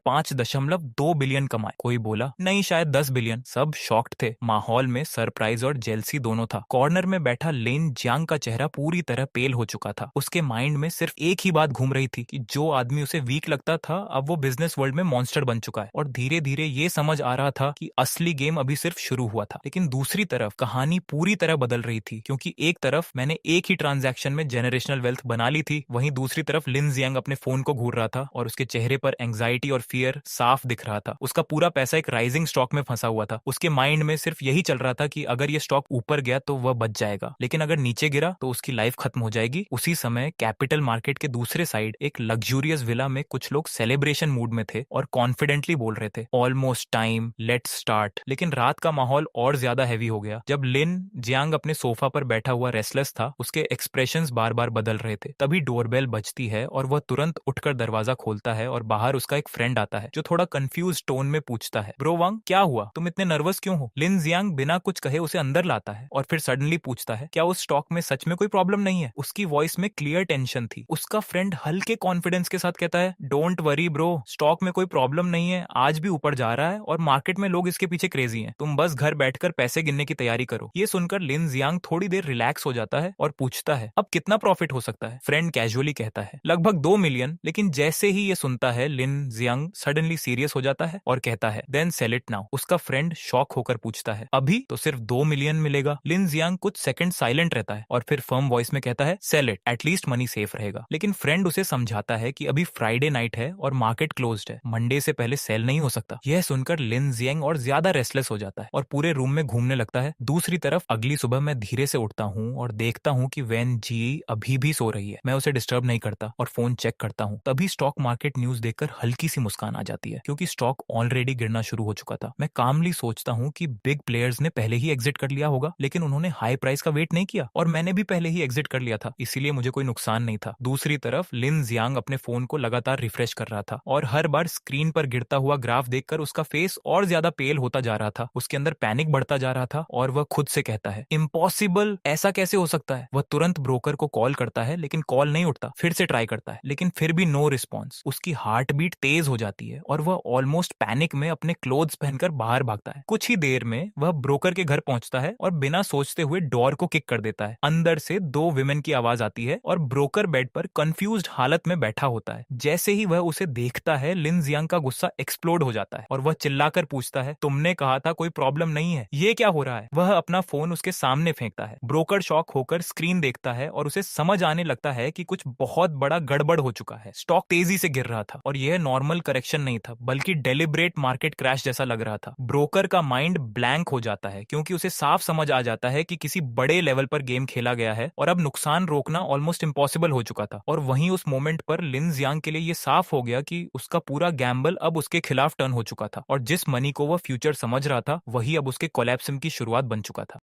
5.2 बिलियन कमाए। कोई बोला नहीं शायद 10 बिलियन। सब शॉक्ड थे। माहौल में सरप्राइज और जेलसी दोनों था। कॉर्नर में बैठा लिन जियांग का चेहरा पूरी तरह पेल हो चुका था। उसके माइंड में सिर्फ एक ही बात घूम रही थी कि जो आदमी उसे वीक लगता था अब वो बिजनेस वर्ल्ड में मॉन्स्टर बन चुका है। और धीरे धीरे ये समझ आ रहा था कि असली गेम अभी सिर्फ शुरू हुआ था। लेकिन दूसरी तरफ कहानी पूरी तरह बदल रही थी, क्योंकि एक तरफ मैंने एक ही ट्रांजैक्शन में जेनरेशनल वेल्थ बना ली थी, वहीं दूसरी तरफ लिन जियांग अपने फोन को घूर रहा था और उसके चेहरे पर एंग्जाइटी और फियर साफ दिख रहा था। उसका पूरा पैसा एक राइजिंग स्टॉक में फंसा हुआ था। उसके माइंड में सिर्फ यही चल रहा था कि अगर ये स्टॉक ऊपर गया तो वह बच जाएगा, लेकिन अगर नीचे गिरा तो उसकी लाइफ खत्म हो जाएगी। उसी समय कैपिटल मार्केट के दूसरे साइड एक लग्जूरियस विला में कुछ लोग सेलिब्रेशन मूड में थे और कॉन्फिडेंटली बोल रहे थे ऑलमोस्ट टाइम, लेट्स स्टार्ट। लेकिन रात का माहौल और ज्यादा हैवी हो गया। जब लिन जियांग अपने सोफा पर बैठा हुआ रेस्टलेस था, उसके एक्सप्रेशंस बार बार बदल रहे थे। तभी डोरबेल बजती है और वह तुरंत उठकर दरवाजा खोलता है और बाहर उसका एक फ्रेंड आता है जो थोड़ा कंफ्यूज टोन में पूछता है, ब्रो वांग क्या हुआ, तुम इतने नर्वस क्यों हो? लिन जियांग बिना कुछ कहे उसे अंदर लाता है और फिर सडनली पूछता है क्या उस स्टॉक में सच में कोई प्रॉब्लम नहीं है? उसकी वॉइस में क्लियर टेंशन थी। उसका फ्रेंड हल्के कॉन्फिडेंस के साथ कहता है डोंट वरी ब्रो, स्टॉक में कोई प्रॉब्लम नहीं है, आज भी ऊपर जा रहा है और मार्केट में लोग इसके पीछे क्रेजी हैं, तुम बस घर बैठकर पैसे गिनने की तैयारी करो। ये सुनकर लिन जियांग थोड़ी देर रिलैक्स हो जाता है और पूछता है अब कितना प्रॉफिट हो सकता है? फ्रेंड कैजुअली कहता है लगभग 2 मिलियन। लेकिन जैसे ही ये सुनता है लिन जियांग सडनली सीरियस हो जाता है और कहता है देन सेल इट नाउ। उसका फ्रेंड शॉक होकर पूछता है अभी तो सिर्फ 2 मिलियन मिलेगा। लिन जियांग कुछ सेकंड साइलेंट रहता है और फिर फर्म वॉइस में कहता है sell it, at least money safe रहेगा। लेकिन फ्रेंड उसे समझाता है कि अभी फ्राइडे नाइट है और मार्केट क्लोज्ड है, मंडे से पहले सेल नहीं हो सकता। यह सुनकर लिन जियांग और ज्यादा रेस्टलेस हो जाता है और पूरे रूम में घूमने लगता है। दूसरी तरफ अगली सुबह मैं धीरे से उठता हूँ और देखता हूँ कि वैन जी अभी भी सो रही है। मैं उसे डिस्टर्ब नहीं करता और फोन चेक करता हूँ। तभी स्टॉक मार्केट न्यूज देखकर हल्की सी मुस्कान आ जाती है, क्योंकि स्टॉक ऑलरेडी गिरना शुरू हो चुका था। मैं कामली सोचता हूँ कि बिग प्लेयर्स ने पहले ही एग्जिट कर लिया होगा, लेकिन उन्होंने हाई प्राइस का वेट नहीं किया और मैंने भी पहले ही एग्जिट कर लिया था, इसीलिए मुझे कोई नुकसान नहीं था। दूसरी तरफ लिन जियांग अपने फोन को लगातार रिफ्रेश कर रहा था और हर बार स्क्रीन पर गिरता हुआ ग्राफ देखकर उसका फेस और ज्यादा पेल होता जा रहा था। उसके अंदर पैनिक बढ़ता जा रहा था और वह खुद से कहता है इम्पॉसिबल, ऐसा कैसे हो सकता है? वह तुरंत ब्रोकर को कॉल करता है लेकिन कॉल नहीं उठता। फिर से ट्राई करता है लेकिन फिर भी नो रिस्पॉन्स। उसकी हार्ट बीट तेज हो जाती है और वह ऑलमोस्ट पैनिक में अपने क्लोथ्स पहनकर बाहर भागता है। कुछ ही देर में वह ब्रोकर के घर पहुंचता है और बिना सोचते हुए डोर को किक कर देता है। अंदर से 2 विमेन की आवाज आती है और ब्रोकर बेड पर कंफ्यूज्ड हालत में बैठा होता है। जैसे ही वह उसे देखता है लिन जियांग का गुस्सा एक्सप्लोड हो जाता है और वह चिल्लाकर पूछता है तुमने कहा था कोई प्रॉब्लम नहीं है, ये क्या हो रहा है? वह अपना फोन उसके सामने फेंकता है। ब्रोकर शॉक होकर स्क्रीन देखता है और उसे समझ आने लगता है कि कुछ बहुत बड़ा गड़बड़ हो चुका है। स्टॉक तेजी से गिर रहा था और यह नॉर्मल करेक्शन नहीं था बल्कि डेलिब्रेट मार्केट क्रैश जैसा लग रहा था। ब्रोकर का माइंड ब्लैंक हो जाता है क्योंकि उसे साफ समझ आ जाता है कि किसी बड़े लेवल पर गेम खेला गया है और अब नुकसान रोकना ऑलमोस्ट इम्पॉसिबल हो चुका था। और वहीं उस मोमेंट पर लिन जियांग के लिए यह साफ हो गया कि उसका पूरा गैम्बल अब उसके खिलाफ टर्न हो चुका था और जिस मनी को वह फ्यूचर समझ रहा था वही अब उसके कोलैप्स की शुरुआत बन चुका था।